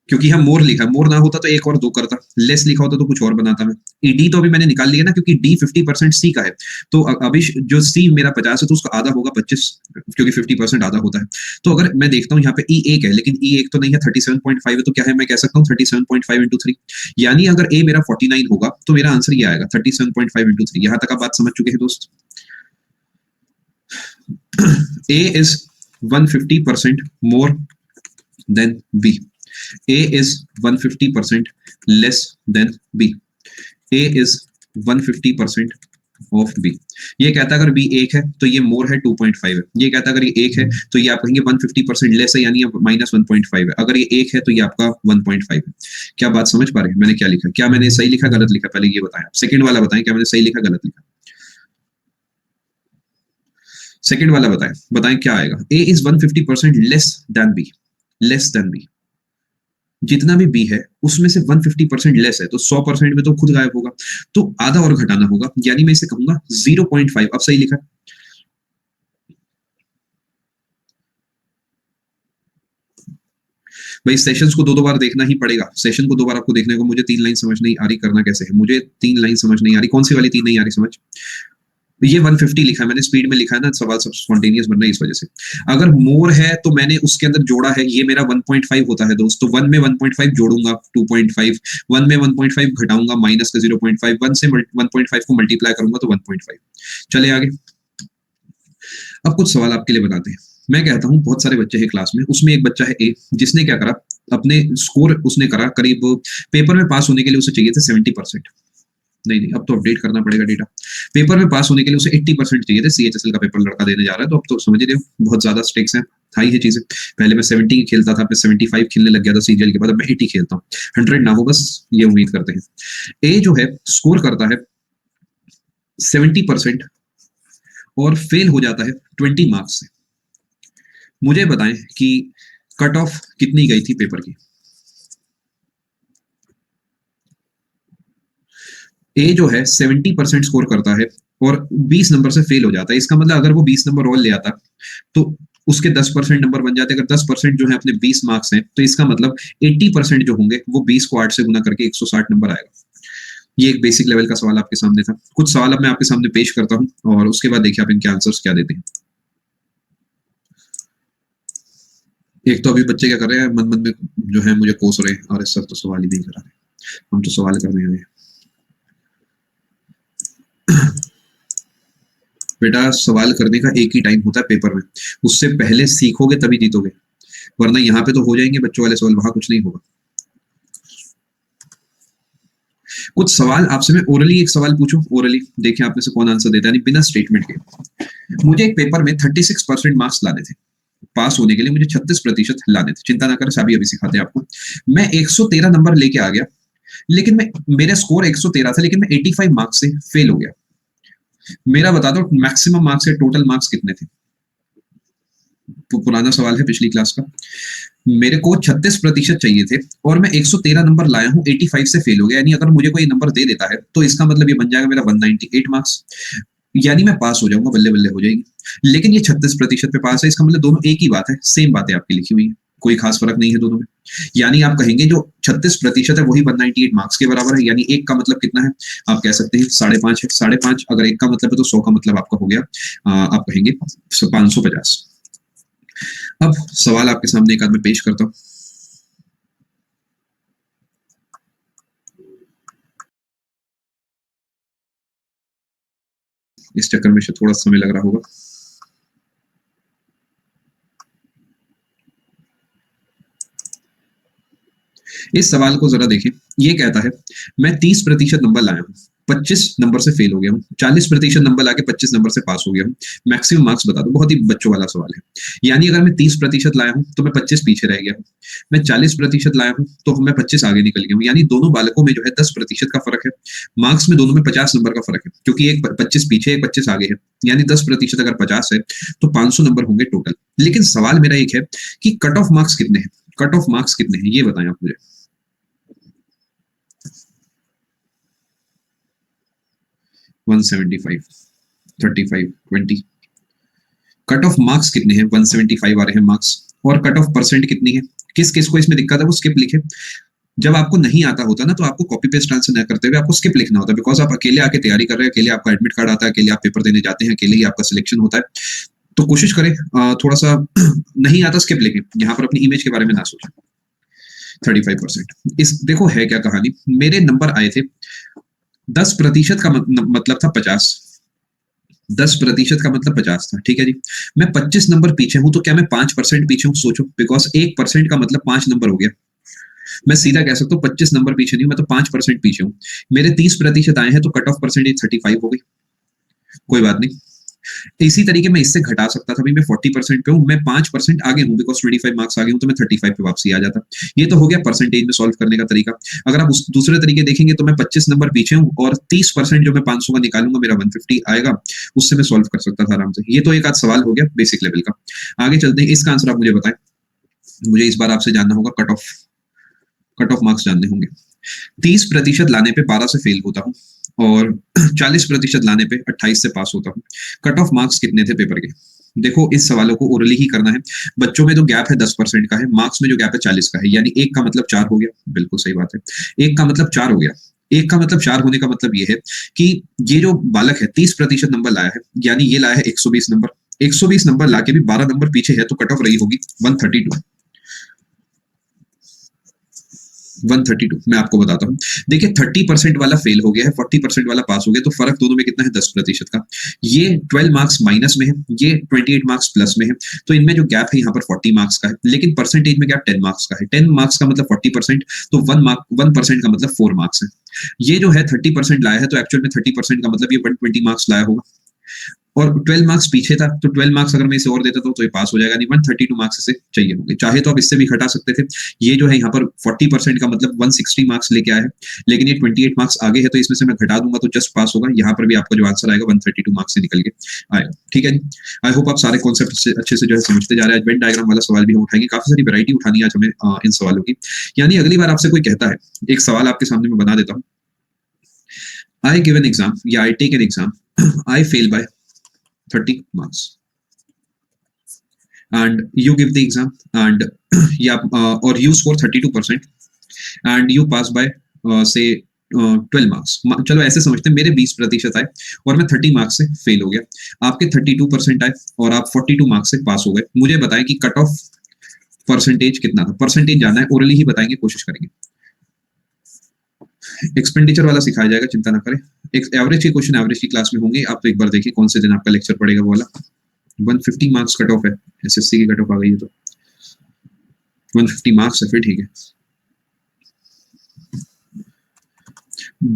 क्योंकि हम मोर लिखा, मोर ना होता तो 1 और 2 करता, लेस लिखा होता तो कुछ और बनाता मैं। डी तो अभी मैंने निकाल लिया ना, क्योंकि D 50% C का है, तो अभी जो C मेरा 50 है तो उसका आधा होगा 25, क्योंकि 50% आधा होता है। तो अगर मैं देखता हूँ यहाँ पे E 1 है, लेकिन E 1 तो नहीं है, 37.5 है, तो क्या है? मैं कह सकता हूँ 37.5 into 3, यानी अगर A मेरा 49 होगा तो मेरा आंसर ये आएगा 37.5 into 3। यहाँ तक आप बात समझ चुके हैं दोस्त? A is 150% more than B. A is 150% less than B. A is 150% of B. ये कहता है अगर B 1 है तो ये मोर है 2.5 है। ये कहता है अगर ये 1 है तो ये आप कहेंगे 150% लेस है, यानी -1.5 है। अगर ये 1 है तो ये आपका 1.5 है। क्या बात समझ पा रहे हैं मैंने क्या लिखा? क्या मैंने सही लिखा गलत लिखा? पहले ये बताएं। सेकंड वाला बताएं, क्या मैंने सही लिखा गलत लिखा? सेकंड वाला बताएं क्या आएगा? A is 150% less than B। Less than B, जितना भी B है उसमें से 150% लेस है, तो 100% में तो खुद गायब होगा, तो आधा और घटाना होगा, यानी मैं इसे कहूंगा 0.5। अब सही लिखा? भाई सेशंस को दो बार देखना ही पड़ेगा। सेशन को 2 बार आपको देखने को। मुझे 3 लाइन समझ नहीं आ रही, करना कैसे है? मुझे 3 लाइन समझ नहीं आ रही। कौन सी वाली 3 नहीं आ रही समझ? ये 150 लिखा है मैंने, स्पीड में लिखा है ना, सवाल सब स्पॉन्टेनियस बन रहा है इस वजह से। अगर मोर है तो मैंने उसके अंदर जोड़ा है, ये मेरा 1.5 होता है दोस्त, तो 1 में 1.5 जोड़ूंगा 2.5, 1 में 1.5 घटाऊंगा माइनस का 0.5, 1 से 1.5 को मल्टीप्लाई करूंगा तो 1.5। चले आगे। अब कुछ सवाल आपके लिए बनाते हैं। मैं कहता हूं बहुत सारे बच्चे हैं क्लास में, उसमें एक बच्चा है ए, जिसने क्या करा, अपने स्कोर उसने करा करीब, पेपर में पास होने के लिए उसे चाहिए थे 70%। नहीं, अब तो अपडेट करना पड़ेगा डेटा। पेपर में पास होने के लिए उसे 80% चाहिए थे। CHSL का पेपर लड़का देने जा रहा है, तो अब तो समझ ही रहे हो बहुत ज्यादा स्टेक्स हैं, हाई है चीजें। पहले मैं 70 खेलता था, फिर 75 खेलने लग गया था CGL के बाद, अब मैं 80 खेलता हूँ। 100 ना हो बस, ये उम्मीद करते हैं। ए जो है स्कोर करता है 70% और फेल हो जाता है 20 मार्क्स से। मुझे बताएं कि कट ऑफ कितनी गई थी पेपर की? ए जो है 70% स्कोर करता है और 20 नंबर से फेल हो जाता है। इसका मतलब अगर वो 20 नंबर और ले आता तो उसके 10% नंबर बन जाते। अगर 10% जो है अपने 20 मार्क्स हैं, तो इसका मतलब 80% जो होंगे वो 20 को 8 से गुना करके 160 नंबर आएगा। ये एक बेसिक लेवल का सवाल आपके सामने था। कुछ सवाल अब मैं आपके सामने पेश करता हूं और उसके बाद देखिए आप इनके आंसर्स क्या देते हैं। एक तो अभी बच्चे क्या कर रहे हैं, मन मन में जो है मुझे कोस रहे हैं, अरे सर तो सवाल ही नहीं करा रहे, हम तो सवाल करने आए। बेटा सवाल करने का एक ही टाइम होता है पेपर में, उससे पहले सीखोगे तभी जीतोगे, वरना यहाँ पे तो हो जाएंगे बच्चों वाले सवाल, वहां कुछ नहीं होगा। कुछ सवाल आपसे मैं ओरली एक सवाल पूछूं, ओरली देखिए आप में से कौन आंसर देता है, बिना स्टेटमेंट के। मुझे एक पेपर में 36% मार्क्स लाने थे, पास होने के लिए मुझे 36% लाने थे। चिंता ना करें, सभी अभी सिखाते हैं आपको। मैं 113 नंबर लेके आ गया, लेकिन मेरा स्कोर 113 था, लेकिन मैं 85 मार्क्स से फेल हो गया। मेरा बता दो मैक्सिमम मार्क्स या टोटल मार्क्स कितने थे? पुराना सवाल है पिछली क्लास का। मेरे को 36% चाहिए थे और मैं 113 नंबर लाया हूं, 85 से फेल हो गया। यानी अगर मुझे कोई नंबर दे देता है तो इसका मतलब ये बन जाएगा मेरा 198 मार्क्स, यानी मैं पास हो जाऊंगा, बल्ले बल्ले हो जाएगी। लेकिन ये 36% पे पास है, इसका मतलब दोनों एक ही बात है, सेम बातें आपकी लिखी हुई है, कोई खास फर्क नहीं है दोनों में। यानी आप कहेंगे जो 36% है वही 198 मार्क्स के बराबर है। यानी एक का मतलब कितना है? आप कह सकते हैं 5.5 है। 5.5 अगर एक का मतलब है तो 100 का मतलब आपका हो गया, आप कहेंगे 550। अब सवाल आपके सामने एक आध में पेश करता हूं। इस चक्कर में थोड़ा समय लग रहा होगा। इस सवाल को जरा देखिए। ये कहता है मैं 30% नंबर लाया हूं, 25 नंबर से फेल हो गया हूं, 40% नंबर लाके 25 नंबर से पास हो गया हूं, मैक्सिमम मार्क्स बता दो। बहुत ही बच्चों वाला सवाल है। यानी अगर मैं 30% लाया हूं तो मैं 25 पीछे रह गया हूं, मैं 40% लाया हूं तो मैं 25 आगे निकल गया हूं। यानी दोनों बालकों में जो है 10% का फर्क है, मार्क्स में दोनों में 50 नंबर का फर्क है, क्योंकि एक 25 पीछे एक 25 आगे है। यानी 10% अगर 50 है तो 500 नंबर होंगे टोटल। लेकिन सवाल मेरा एक है कि कट ऑफ मार्क्स कितने हैं? कट ऑफ मार्क्स कितने हैं ये बताएं आप मुझे। 175, 35, 20। कट ऑफ मार्क्स कितने हैं? 175 आ रहे हैं मार्क्स। और कट ऑफ परसेंट कितनी है? किस किस को इसमें दिक्कत है वो स्किप लिखे। जब आपको नहीं आता होता ना तो आपको कॉपी पेस्ट आंसर न करते हुए आपको स्किप लिखना होता है, बिकॉज आप अकेले आके तैयारी कर रहे हैं, अकेले आपका एडमिट कार्ड आता है, अकेले आप पेपर देने जाते हैं, अकेले ही आपका सिलेक्शन होता है। तो कोशिश करें थोड़ा सा नहीं आता स्किप लिखें, यहाँ पर अपनी इमेज के बारे में ना सोचें। 35%। इस देखो है क्या कहानी, मेरे नंबर आए थे 10% का मतलब था 50, 10% का मतलब 50 था, ठीक है जी। मैं 25 नंबर पीछे हूं तो क्या मैं 5% पीछे हूं? सोचो, बिकॉज 1% का मतलब 5 नंबर हो गया। मैं सीधा कह सकता हूँ 25 नंबर पीछे नहीं हूं, मैं तो 5% पीछे हूँ। मेरे 30% आए हैं तो कट ऑफ परसेंटेज 35 हो गई। कोई बात नहीं, इसी तरीके मैं इससे घटा सकता था। भाई मैं 40% पे हूँ, मैं 5% आगे हूँ, बिकॉज 25 मार्क्स आगे हूँ, तो मैं 35 पे वापसी आ जाता। ये तो हो गया परसेंटेज में सॉल्व करने का तरीका। अगर आप उस दूसरे तरीके देखेंगे तो मैं 25 नंबर पीछे हूँ और 30% जो मैं 500 का निकालूंगा मेरा 150 आएगा, उससे मैं सॉल्व कर सकता था आराम से। ये तो एक आध सवाल हो गया बेसिक लेवल का। आगे चलते हैं, इसका आंसर आप मुझे बताएं। मुझे इस बार आपसे जानना होगा कट ऑफ मार्क्स जानने होंगे। 30% लाने पे 12 से फेल होता हूँ और 40% लाने पे 28 से पास होता हूँ। कट ऑफ मार्क्स कितने थे पेपर के? देखो, इस सवालों को ओरली ही करना है। बच्चों में जो गैप है 10% का है, मार्क्स में जो गैप है 40 का है, यानी एक का मतलब 4 हो गया। बिल्कुल सही बात है, एक का मतलब 4 हो गया। एक का मतलब 4 होने का मतलब ये है कि ये जो बालक है 30% नंबर लाया है, यानी ये लाया है 120 नंबर। 120 नंबर लाके भी 12 नंबर पीछे है, तो कट ऑफ रही होगी 132। 132 मैं आपको बताता हूँ। देखिए, 30% वाला फेल हो गया है, 40% वाला पास हो गया, तो फर्क दोनों में कितना है? 10% का। ये 12 मार्क्स माइनस में है, ये 28 मार्क्स प्लस में है, तो इनमें जो गैप है यहाँ पर 40 मार्क्स का है, लेकिन परसेंटेज में गैप 10 मार्क्स का है। 10 मार्क्स का मतलब 40%, तो 1% का मतलब 4 मार्क्स है। ये जो है 30% लाया है, तो एक्चुअल में 30% का मतलब ये 120 मार्क्स लाया होगा, और 12 मार्क्स पीछे था, तो 12 मार्क्स अगर मैं इसे और देता तो ये पास हो जाएगा। नहीं, 132 मार्क्स इसे चाहिए होंगे। चाहे तो आप इससे भी घटा सकते थे। ये जो है यहाँ पर 40% का मतलब 160 मार्क्स लेके आया है, लेकिन ये 28 मार्क्स आगे है, तो इसमें से मैं घटा दूंगा तो जस्ट पास होगा। यहाँ पर भी आपका जो आंसर आएगा 132 मार्क्स से निकल के आएगा। ठीक है जी, आई होप आप सारे कॉन्सेप्ट अच्छे से जो है समझते जा रहे हैं। वेन डायग्राम वाला सवाल भी हम उठाएंगे, काफी सारी वैरायटी उठानी है आज हमें इन सवालों की। यानी अगली बार आपसे कोई कहता है, एक सवाल आपके सामने मैं बना देता हूँ, आई गिव एन एग्जाम या I take an exam, I fail by 30 marks and you give the exam and or you score 32% and you pass by say 12 marks. चलो ऐसे समझते हैं, मेरे 20% आए और मैं 30 मार्क्स से फेल हो गया, आपके 32% आए और आप 42 मार्क्स से पास हो गए। मुझे बताएं कि कट ऑफ परसेंटेज कितना था? परसेंटेज जानना है, ओरली ही बताएंगे, कोशिश करेंगे। एक्सपेंडिचर वाला सिखाया जाएगा, चिंता ना करें। एक एवरेज के क्वेश्चन एवरेज की क्लास में होंगे, आप तो एक बार देखिए कौन से दिन आपका लेक्चर पड़ेगा वो वाला। 150 मार्क्स कट ऑफ है, एसएससी की कट ऑफ आ गई है, तो 150 मार्क्स है, फिर ठीक है।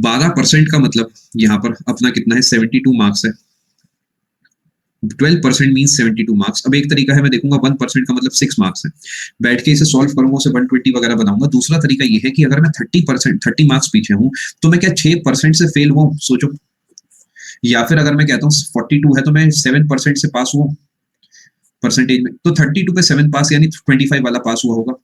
12% का मतलब यहाँ पर अपना कितना है? 72 मार्क्स है। 12% मीन 72 मार्क्स। अब एक तरीका है, मैं देखूंगा 1% का मतलब 6 मार्क्स है, बैठ के इसे सॉल्व करूंगा, उसे 120 वगैरह बनाऊंगा। दूसरा तरीका ये है कि अगर मैं 30 मार्क्स पीछे हूं तो मैं क्या 6% से फेल हुआ? सोचो। या फिर अगर मैं कहता हूँ 42 है तो मैं 7% से पास हुआ परसेंटेज में, तो 32 पे 7 पास यानी 25 वाला पास हुआ होगा।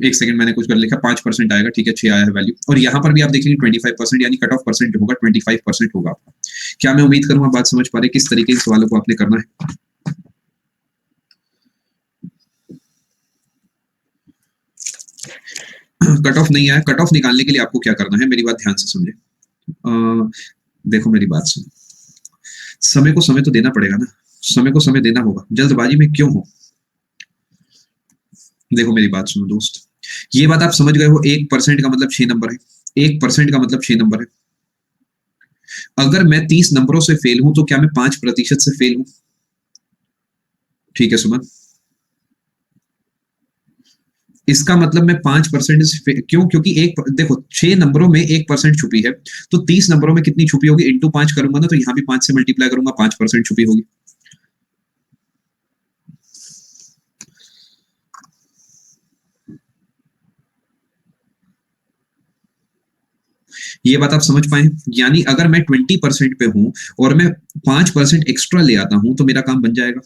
एक सेकंड, मैंने कुछ कर लिखा, 5% आएगा, ठीक है, 6 आया है वैल्यू। और यहाँ पर भी आप देखेंगे 25%, यानी कट ऑफ परसेंट होगा 25% होगा आपका। क्या मैं उम्मीद करूंगा बात समझ पा रहे किस तरीके के सवालों को आपने करना है। कट ऑफ नहीं आया, कट ऑफ निकालने के लिए आपको क्या करना है, मेरी बात ध्यान से समझे। देखो मेरी बात सुनो, समय को समय तो देना पड़ेगा ना, समय को समय देना होगा, जल्दबाजी में क्यों हो? देखो मेरी बात सुनो दोस्त, ये बात आप समझ गए हो, 1% का मतलब 6 नंबर है, 1% का मतलब 6 नंबर है। अगर मैं 30 नंबरों से फेल हूं तो क्या मैं 5% से फेल हूं? ठीक है सुमन, इसका मतलब मैं 5% से क्यों? क्योंकि एक देखो 6 नंबरों में 1% छुपी है, तो 30 नंबरों में कितनी छुपी होगी? इंटू 5 करूंगा ना, तो यहां भी 5 से मल्टीप्लाई करूंगा, 5% छुपी होगी। ये बात आप समझ पाए? यानी अगर मैं 20% पे हूं और मैं 5% एक्स्ट्रा ले आता हूं तो मेरा काम बन जाएगा,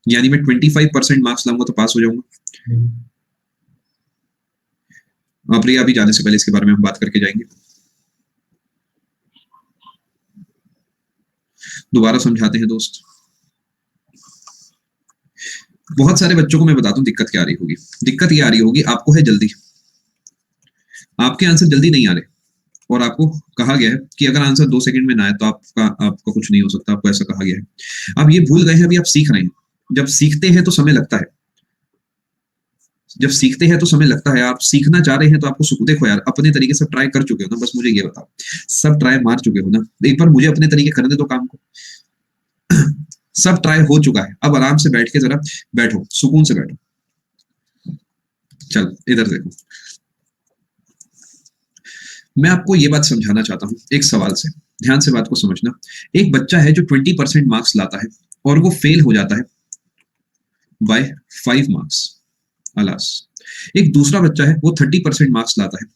यानी मैं 25% मार्क्स लाऊंगा तो पास हो जाऊंगा। प्रिया, अभी जाने से पहले इसके बारे में हम बात करके जाएंगे, दोबारा समझाते हैं दोस्त। बहुत सारे बच्चों को मैं बताता हूं दिक्कत क्या आ रही होगी। दिक्कत ये आ रही होगी, आपको है जल्दी, आपके आंसर जल्दी नहीं आ रहे, और आपको कहा गया है कि अगर आंसर 2 सेकंड में ना आए तो आपका कुछ नहीं हो सकता, आपको ऐसा कहा गया है। अब ये भूल गए हैं, अभी आप सीख रहे हैं। जब सीखते हैं तो समय लगता है, जब सीखते हैं तो समय लगता है। आप सीखना चाह रहे हैं तो आपको देखो यार, अपने तरीके से ट्राई कर चुके हो ना, बस मुझे ये बताओ, सब ट्राई मार चुके हो ना? एक बार मुझे अपने तरीके करने दो काम को। सब ट्राई हो चुका है, अब आराम से बैठ के जरा बैठो, सुकून से बैठो। चल इधर देखो, मैं आपको ये बात समझाना चाहता हूँ एक सवाल से, ध्यान से बात को समझना। एक बच्चा है जो 20% मार्क्स लाता है और वो फेल हो जाता है बाय 5 मार्क्स, अलास। एक दूसरा बच्चा है वो 30% मार्क्स लाता है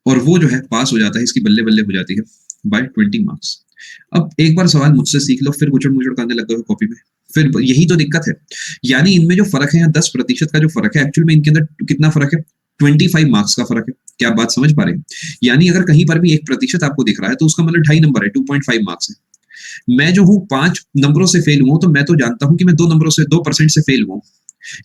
और वो जो है पास हो जाता है, इसकी बल्ले बल्ले हो जाती है बाय 20 मार्क्स। अब एक बार सवाल मुझसे सीख लो, फिर गुचड़ मुचड़ करने लग गए हो कॉपी में, फिर यही तो दिक्कत है। यानी इनमें जो फर्क है, यहाँ 10% का जो फर्क है, एक्चुअल में इनके अंदर कितना फर्क है, 25 मार्क्स का फर्क है। क्या आप बात समझ पा रहे हैं? यानी अगर कहीं पर भी 1% आपको दिख रहा है तो उसका मतलब 2.5 नंबर है, 2.5 मार्क्स है। मैं जो हूँ 5 नंबरों से फेल हुआ, तो मैं तो जानता हूं कि मैं 2% से फेल हुआ।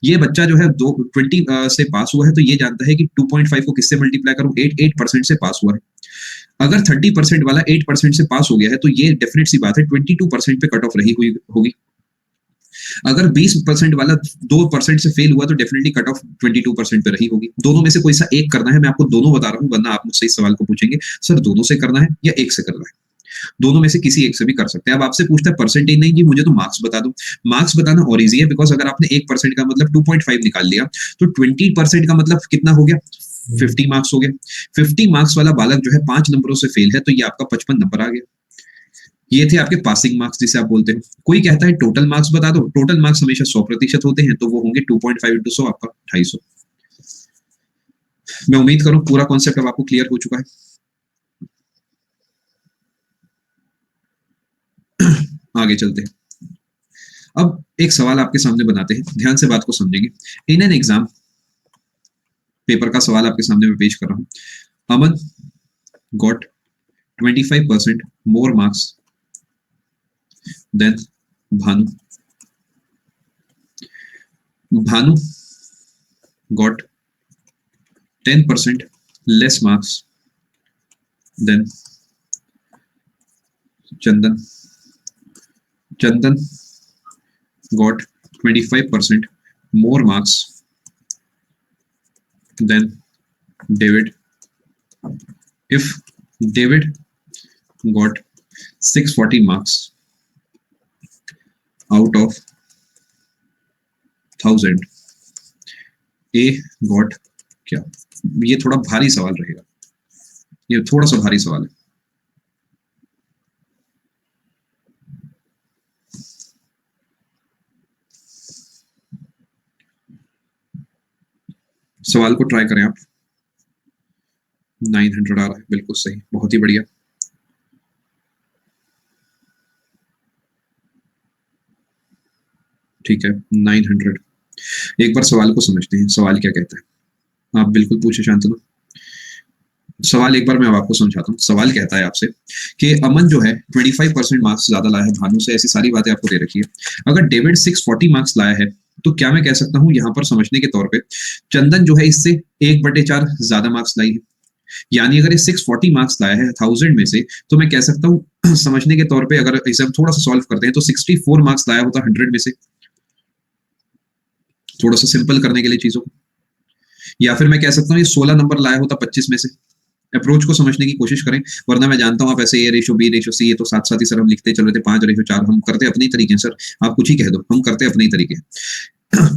ये बच्चा जो है 20 से पास हुआ है, तो ये जानता है कि 2.5 को किससे मल्टीप्लाई करूं, 8% से पास हुआ है। अगर 30% वाला 8% से पास हो गया है, तो ये डेफिनेट सी बात है 22% पे कट ऑफ रही हुई होगी। अगर 20% वाला 2% से फेल हुआ तो डेफिनेटली कट ऑफ 22% पे रही होगी। दोनों में से कोई सा एक करना है, मैं आपको दोनों बता रहा हूँ, वरना आप मुझसे इस सवाल को पूछेंगे सर दोनों से करना है या एक से करना है। दोनों में से किसी एक से भी कर सकते हैं। अब आपसे पूछता है परसेंटेज, नहीं जी मुझे तो मार्क्स बता दो। मार्क्स बताना और इजी है, बिकॉज अगर आपने 1% का मतलब 2.5 निकाल लिया तो 20% का मतलब कितना हो गया, 50 मार्क्स हो गया। 50 मार्क्स वाला बालक जो है 5 नंबरों से फेल है, तो ये आपका 55 नंबर आ गया। ये थे आपके पासिंग मार्क्स जिसे आप बोलते हैं। कोई कहता है टोटल मार्क्स बता दो, टोटल मार्क्स हमेशा 100% होते हैं, तो वो होंगे 2.5 into 100 आपका 250। मैं उम्मीद करूं पूरा कॉन्सेप्ट अब आपको क्लियर हो चुका है। आगे चलते हैं। अब एक सवाल आपके सामने बनाते हैं, ध्यान से बात को समझेंगे। इन एन एग्जाम, पेपर का सवाल आपके सामने मैं पेश कर रहा हूं। अमन got 25% more marks than Bhanu. Bhanu got 10% less marks than Chandan. Chandan got 25% more marks than David. If David got 640 marks out of 1000, A got क्या? ये थोड़ा भारी सवाल रहेगा, ये थोड़ा सा भारी सवाल है। सवाल को ट्राई करें आप। 900 आ रहा है, बिल्कुल सही, बहुत ही बढ़िया। ठीक है 900। एक बार सवाल को समझते हैं, सवाल क्या कहता है। आप बिल्कुल पूछे शांतनु। सवाल एक बार मैं आपको समझाता हूँ। सवाल कहता है आपसे कि अमन जो है 25% मार्क्स ज्यादा लाया है भानु से, ऐसी सारी बातें आपको दे रखी है। अगर डेविड 640 मार्क्स लाया है, तो क्या मैं कह सकता हूँ यहाँ पर समझने के तौर पे चंदन जो है इससे 1/4 ज्यादा मार्क्स लाई है। यानी अगर ये 640 मार्क्स लाया है 1000 में से, तो मैं कह सकता हूँ समझने के तौर पे, अगर इसे हम थोड़ा सा सॉल्व करते हैं तो 64 मार्क्स लाया होता 100 में से, थोड़ा सा सिंपल करने के लिए चीजों को। या फिर मैं कह सकता हूँ ये 16 नंबर लाया होता 25 में से। अप्रोच को समझने की कोशिश करें, वरना मैं जानता हूं आप ऐसे ए रेशो बी रेशो सी, ये तो साथ साथ ही सर हम लिखते चल रहे थे, 5:4 हम करते अपने ही तरीके सर, आप कुछ ही कह दो, हम करते अपने ही तरीके।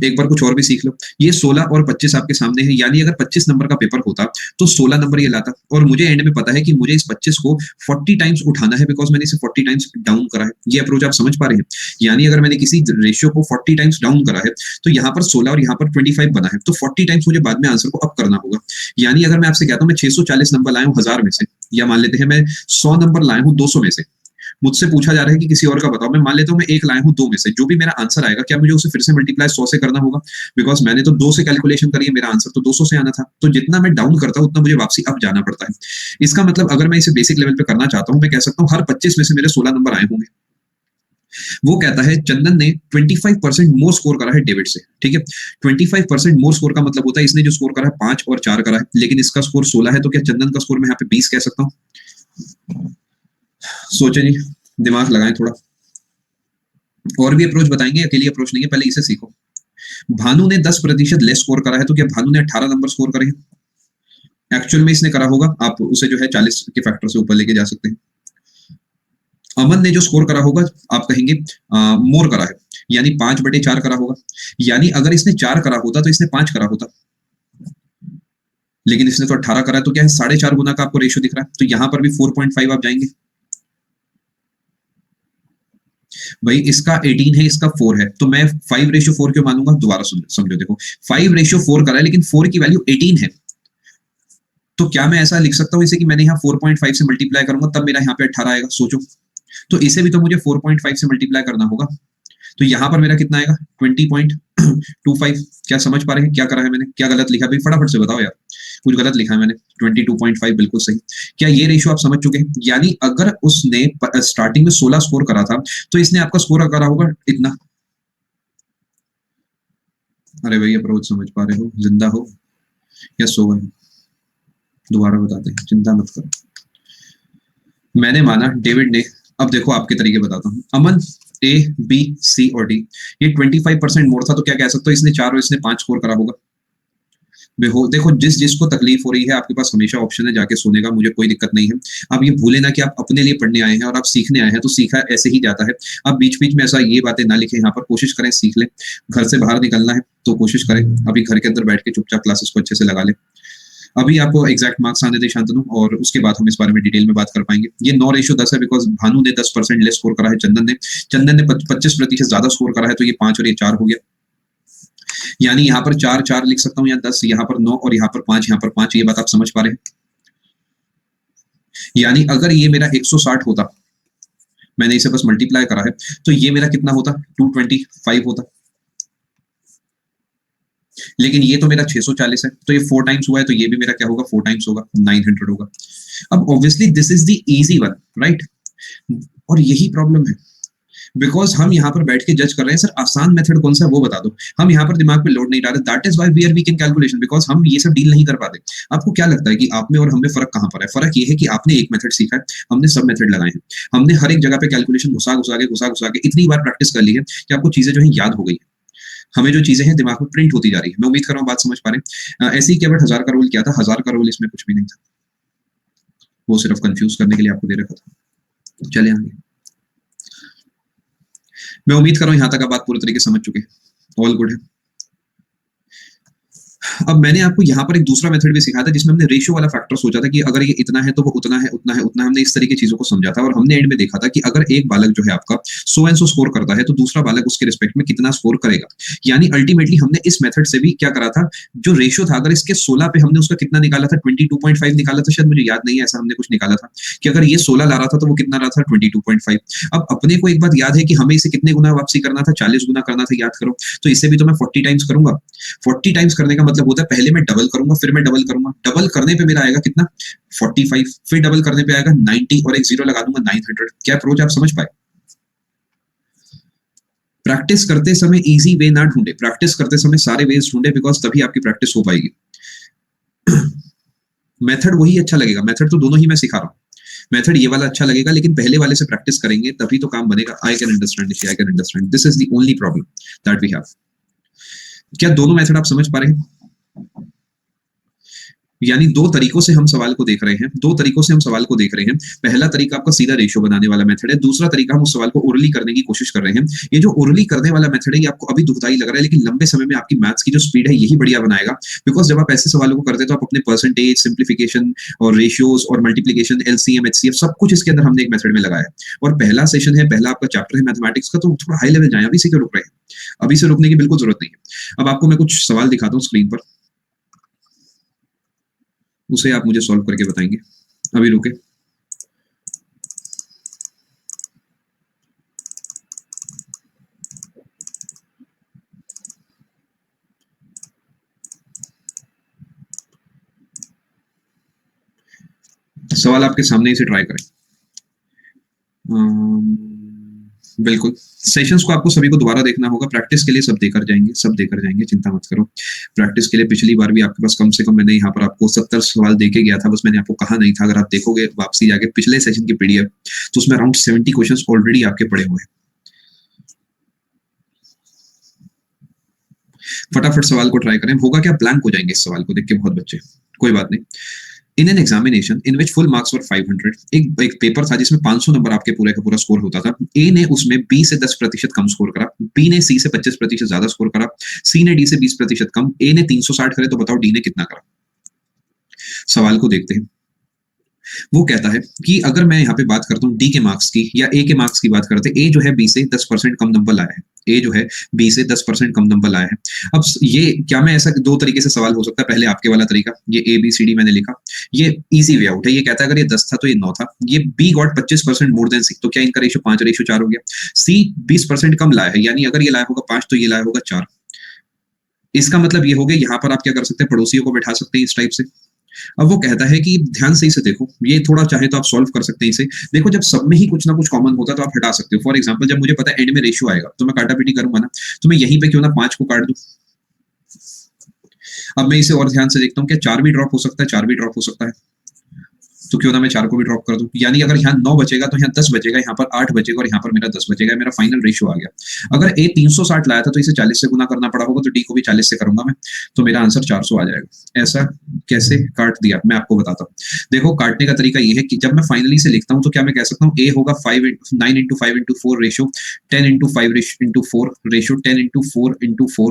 एक बार कुछ और भी सीख लो। ये 16 और 25 आपके सामने है, यानी अगर 25 नंबर का पेपर होता तो 16 नंबर ये लाता, और मुझे एंड में पता है कि मुझे इस 25 को 40 टाइम्स उठाना है, बिकॉज मैंने इसे 40 टाइम्स डाउन करा है। ये अप्रोच आप समझ पा रहे हैं? यानी अगर मैंने किसी रेशियो को 40 टाइम्स डाउन करा है, तो यहाँ पर 16 और यहाँ पर 25 बना है, तो 40 टाइम्स मुझे बाद में आंसर को अप करना होगा। यानी अगर मैं आपसे कहता हूँ मैं 640 नंबर लाया हूँ 1000 में से, या मान लेते हैं मैं 100 नंबर लाया हूँ 200 में से, मुझसे पूछा जा रहा है कि किसी और का बताओ, मैं मान लेता हूं मैं 1 लाया हूं 2 में से, जो भी मेरा आंसर आएगा क्या मुझे उसे फिर से मल्टीप्लाई 100 से करना होगा? बिकॉज मैंने तो 2 से कैलकुलेशन करी है, मेरा आंसर तो 200 से आना था, तो जितना मैं डाउन करता हूं उतना मुझे वापसी अप जाना पड़ता है। इसका मतलब अगर मैं इसे बेसिक लेवल पे करना चाहता हूं, मैं कह सकता हूं हर 25 में से मेरे 16 नंबर आए होंगे। वो कहता है चंदन ने 25% मोर स्कोर करा है डेविड से, ठीक है। 25% मोर स्कोर का मतलब होता है इसने जो स्कोर करा है 5 और 4 करा है, लेकिन इसका स्कोर 16 है, तो क्या चंदन का स्कोर मैं यहाँ पे 20 कह सकता हूँ? सोचे जी, दिमाग लगाएं थोड़ा। और भी अप्रोच बताएंगे, अकेली अप्रोच नहीं है, पहले इसे सीखो। भानु ने 10% लेस स्कोर करा है, तो क्या भानु ने 18 नंबर स्कोर करे हैं? एक्चुअल में इसने करा होगा, आप उसे जो है 40 के फैक्टर से ऊपर लेके जा सकते हैं। अमन ने जो स्कोर करा होगा आप कहेंगे मोर करा है, यानी 5/4 करा होगा। यानी अगर इसने 4 करा होता तो इसने 5 करा होता, लेकिन इसने तो 18 करा है, तो क्या है 4.5 गुना का आपको रेशियो दिख रहा है। तो यहां पर भी 4.5 आप जाएंगे। भाई इसका 18 है, इसका 4 है, तो मैं 5/4 क्यों मानूंगा? दोबारा समझो, देखो 5/4 करा है, लेकिन 4 की वैल्यू 18 है। तो क्या मैं ऐसा लिख सकता हूं इसे कि मैंने यहाँ 4.5 से मल्टीप्लाई करूंगा तब मेरा यहाँ पे 18 आएगा? सोचो, तो इसे भी तो मुझे 4.5 से मल्टीप्लाई करना होगा। तो यहाँ पर मेरा कितना आएगा? 20.25। क्या समझ पा रहे हैं क्या करा है मैंने? क्या गलत लिखा? भाई फटाफट से बताओ यार, कुछ गलत लिखा है मैंने? 22.5 बिल्कुल सही। क्या ये रेशियो आप समझ चुके हैं? यानी अगर उसने स्टार्टिंग में 16 स्कोर करा था तो इसने आपका स्कोर करा होगा इतना। अरे भैया अप्रोच समझ पा रहे हो? जिंदा हो या सो गए? दोबारा बताते हैं, चिंता मत करो। मैंने माना, डेविड ने। अब देखो आपके तरीके बताता हूँ। अमन ए बी सी और डी, ये 25% मोर था, तो क्या कह सकते हो इसने 4 और इसने 5 स्कोर करा होगा। देखो जिसको तकलीफ हो रही है, आपके पास हमेशा ऑप्शन है जाके सोने का, मुझे कोई दिक्कत नहीं है। अब ये भूले ना कि आप अपने लिए पढ़ने आए हैं और आप सीखने आए हैं, तो सीखा ऐसे ही जाता है। अब बीच बीच में ऐसा ये बातें ना लिखें, यहाँ पर कोशिश करें सीख लें। घर से बाहर निकलना है तो कोशिश करें अभी घर के अंदर बैठ के चुपचाप क्लासेस को अच्छे से लगा लें। अभी आपको एग्जैक्ट मार्क्स आने दे शांतनु, और उसके बाद हम इस बारे में डिटेल में बात कर पाएंगे। ये 9/10 है, बिकॉज भानु ने 10% लेस स्कोर करा है, चंदन ने 25% ज्यादा स्कोर करा है, तो ये 5 और ये 4 हो गया। यानी यहाँ पर 4 लिख सकता हूँ, या 10, यहाँ पर 9 और यहाँ पर 5, यहाँ पर 5। ये बात आप समझ पा रहे हैं? यानी अगर ये मेरा 160 होता, मैंने इसे बस मल्टीप्लाई करा है, तो ये मेरा कितना होता? 225 होता। लेकिन ये तो मेरा 640 है, तो ये 4 टाइम्स हुआ है, तो ये भी मेरा क्या होगा? 4 टाइम्स होगा, 900 होगा। अब obviously this is the easy one, right? और यही प्रॉब्लम है, बिकॉज हम यहाँ पर बैठ के जज कर रहे हैं सर आसान मेथड कौन सा है वो बता दो। हम यहाँ पर दिमाग पे लोड नहीं डाल रहे। That is why we are weak in calculation, because हम ये सब डील नहीं कर पाते। आपको क्या लगता है कि आप में और हम में फर्क कहाँ पर है? फर्क ये है कि आपने एक मेथड सीखा है, हमने सब मेथड लगाए हैं। हमने हर एक जगह पे कैलकुलेशन घुसा घुसा के इतनी बार प्रैक्टिस कर ली है कि आपको चीजें जो है याद हो गई है। हमें जो चीजें हैं दिमाग में प्रिंट होती जा रही है। मैं उम्मीद कर रहा हूँ बात समझ पा रहे हैं। ऐसे ही केवल 1000 का रूल क्या था? 1000 का रूल इसमें कुछ भी नहीं था, वो सिर्फ कंफ्यूज करने के लिए आपको दे रखा था। चले आगे। मैं उम्मीद कर रहा हूँ यहाँ तक आप बात पूरी तरीके से समझ चुके हैं। ऑल गुड है। अब मैंने आपको यहाँ पर एक दूसरा मेथड भी सिखाया था, जिसमें हमने रेशियो वाला फैक्टर सोचा था कि अगर ये इतना है तो वो उतना है, उतना है, उतना है। हमने इस तरीके चीजों को समझा था, और हमने एंड में देखा था कि अगर एक बालक जो है आपका 100 एंड 100 स्कोर करता है, तो दूसरा बालक उसके रिस्पेक्ट में कितना स्कोर करेगा। यानी अल्टीमेटली हमने इस मेथड से भी क्या करा था, जो रेशियो था, अगर इसके 16 पे हमने उसका कितना निकाला था? 22.5 निकाला था, शायद मुझे याद नहीं है, ऐसा हमने कुछ निकाला था कि अगर ये 16 ला रहा था तो वो कितना रहा था? 22.5। अब अपने को एक बात याद है कि हमें इसे कितने गुना वापसी करना था? 40 गुना करना था, याद करो। तो इसे भी तो मैं 40 टाइम्स करूंगा। 40 टाइम्स करने का मतलब होता है पहले मैं डबल करूंगा, फिर मैं डबल करूंगा। डबल करने पे मेरा आएगा कितना? 45। फिर डबल करने पे आएगा 90 और एक 0 लगा दूंगा 900। क्या अप्रोच आप समझ पाए? प्रैक्टिस करते समय इजी वे ना ढूंढे, प्रैक्टिस करते समय सारे वेज ढूंढे, बिकॉज तभी आपकी प्रैक्टिस हो पाएगी। मेथड वही अच्छा लगेगा, मेथड तो दोनों ही मैं सिखा रहा हूँ। मेथड ये वाला अच्छा लगेगा, लेकिन पहले वाले से प्रैक्टिस करेंगे तभी तो काम बनेगा। I can understand, I can understand, this is the only problem that we have. क्या दोनों मेथड आप समझ पा रहे हैं? यानी दो तरीकों से हम सवाल को देख रहे हैं, दो तरीकों से हम सवाल को देख रहे हैं। पहला तरीका आपका सीधा रेशियो बनाने वाला मेथड है, दूसरा तरीका हम उस सवाल को ओरली करने की कोशिश कर रहे हैं। ये जो ओरली करने वाला मेथड है, ये आपको अभी दुखदाई लग रहा है, लेकिन लंबे समय में आपकी मैथ्स की जो स्पीड है यही बढ़िया बनाएगा। बिकॉज जब आप ऐसे सवालों को करते हैं तो आप अपने परसेंटेज, सिंप्लीफिकेशन और रेशियोज और मल्टीप्लीकेशन, एलसीएम, एचसीएफ सब कुछ इसके अंदर हमने एक मेथड में लगाया है। और पहला सेशन है, पहला आपका चैप्टर है मैथमेटिक्स का, तो थोड़ा हाई लेवल जाए। अभी से क्यों रुक रहे हैं? अभी से रुकने की बिल्कुल जरूरत नहीं है। अब आपको मैं कुछ सवाल दिखाता हूँ स्क्रीन पर, उसे आप मुझे सॉल्व करके बताएंगे। अभी रुके। सवाल आपके सामने ही से ट्राई करें। बिल्कुल, सेशंस को आपको सभी को दोबारा देखना होगा। प्रैक्टिस के लिए सब देकर जाएंगे, सब देकर जाएंगे, चिंता मत करो। प्रैक्टिस के लिए पिछली बार भी आपके पास कम से कम मैंने यहाँ पर आपको 70 सवाल देके गया था, बस मैंने आपको कहा नहीं था। अगर आप देखोगे वापसी जाके पिछले सेशन की पीडीएफ, तो उसमें अराउंड 70 क्वेश्चंस ऑलरेडी आपके पड़े हुए हैं। फटाफट सवाल को ट्राई करें। होगा क्या, ब्लैंक हो जाएंगे इस सवाल को देख के बहुत बच्चे। कोई बात नहीं, in an examination in which full marks वर 500, एक पेपर था जिसमें 500 नंबर आपके पूरे का पूरा स्कोर होता था। ए ने उसमें बी से 10% कम स्कोर करा, बी ने सी से 25% ज्यादा स्कोर करा, सी ने डी से 20% कम, ए ने 360 करे, तो बताओ डी ने कितना करा। सवाल को देखते हैं। वो कहता है कि अगर मैं यहाँ पे बात करता हूँ डी के मार्क्स की या ए के मार्क्स की बात करते हैं, ए जो है बी से 10% कम नंबर लाया है, ए जो है बी से 10% कम नंबर लाया है। अब ये क्या, मैं ऐसा दो तरीके से सवाल हो सकता है। पहले आपके वाला तरीका, ये ए बी सी डी मैंने लिखा, ये इजी वे आउट है। ये कहता है अगर ये 10 था तो ये 9 था, ये बी गॉट 25% मोर देन सी, तो क्या इनका रेशो 5:4 हो गया। सी 20% कम लाया है, यानी अगर ये लाया होगा 5 तो ये लाया होगा 4। इसका मतलब ये हो गया, यहाँ पर आप क्या कर सकते हैं, पड़ोसियों को बैठा सकते हैं इस टाइप से। अब वो कहता है कि ध्यान से इसे देखो, ये थोड़ा चाहे तो आप सॉल्व कर सकते हैं इसे। देखो जब सब में ही कुछ ना कुछ कॉमन होता है तो आप हटा सकते हो। फॉर एग्जांपल जब मुझे पता है एंड में रेशियो आएगा तो मैं काटापीटी करूंगा ना, तो मैं यहीं पे क्यों ना 5 को काट दूं। अब मैं इसे और ध्यान से देखता हूँ, क्या 4 भी ड्रॉप हो सकता है, 4 भी ड्रॉप हो सकता है, तो क्यों ना मैं 4 को भी ड्रॉप कर दूं। यानी अगर यहाँ 9 बचेगा तो यहाँ 10 बचेगा, यहाँ पर 8 बचेगा और यहाँ पर मेरा 10 बचेगा, मेरा फाइनल रेशियो आ गया। अगर ए 360 लाया था तो इसे 40 से गुना करना पड़ा होगा, तो डी को भी 40 से करूंगा मैं, तो मेरा आंसर 400 आ जाएगा। ऐसा कैसे काट दिया मैं आपको बताता हूँ। देखो काटने का तरीका ये है कि जब मैं फाइनली से लिखता हूँ तो क्या मैं कह सकता हूँ, ए होगा 9 into 5 into 4 ratio 10 into 5 into 4 ratio 10 into 4 into 4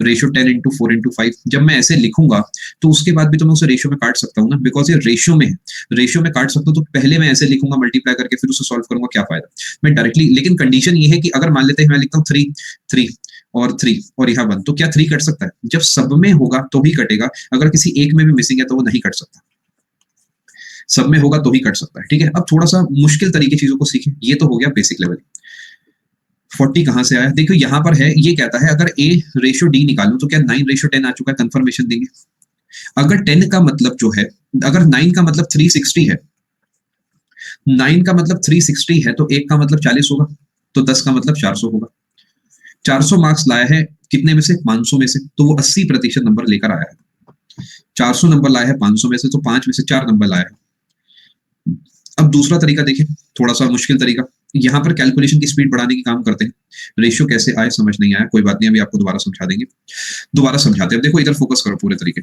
ratio 10 into 4 into 5। जब मैं ऐसे लिखूंगा तो उसके बाद भी तो मैं उसे रेशियो में काट सकता हूँ ना, बिकॉज ये रेशियो में है, रेशियो में काट सकता हूँ। तो पहले मैं ऐसे लिखूंगा मल्टीप्लाई करके, फिर उसे सॉल्व करूंगा, क्या फायदा मैं डायरेक्टली। लेकिन कंडीशन ये है कि अगर मान लेते हैं मैं लिखता हूँ 3 3 और 3 और यहाँ 1, तो क्या 3 कट सकता है? जब सब में होगा तो भी कटेगा, अगर किसी एक में भी मिसिंग है तो वो नहीं कट सकता, सब में होगा तो ही कट सकता है। ठीक है, अब थोड़ा सा मुश्किल तरीके चीजों को सीखें। ये तो हो गया बेसिक लेवल। 40 कहां से आया, देखो यहाँ पर है, ये कहता है अगर a रेशियो d निकालूं तो क्या 9:10 आ चुका है, कंफर्मेशन देंगे। अगर 10 का मतलब जो है, अगर 9 का मतलब 360 है, 9 का मतलब 360 है, तो 1 का मतलब 40 होगा, तो 10 का मतलब 400 होगा। 400 मार्क्स लाया है कितने में से, 500 में से, तो वो 80% नंबर लेकर आया है। 400 नंबर लाया है 500 में से, तो 5 में से 4 नंबर लाया है। अब दूसरा तरीका देखें, थोड़ा सा मुश्किल तरीका। यहाँ पर कैलकुलेशन की स्पीड बढ़ाने की काम करते हैं। रेशियो कैसे आए समझ नहीं आया, कोई बात नहीं, अभी आपको दोबारा समझा देंगे, दोबारा समझाते हैं। देखो इधर फोकस करो पूरे तरीके।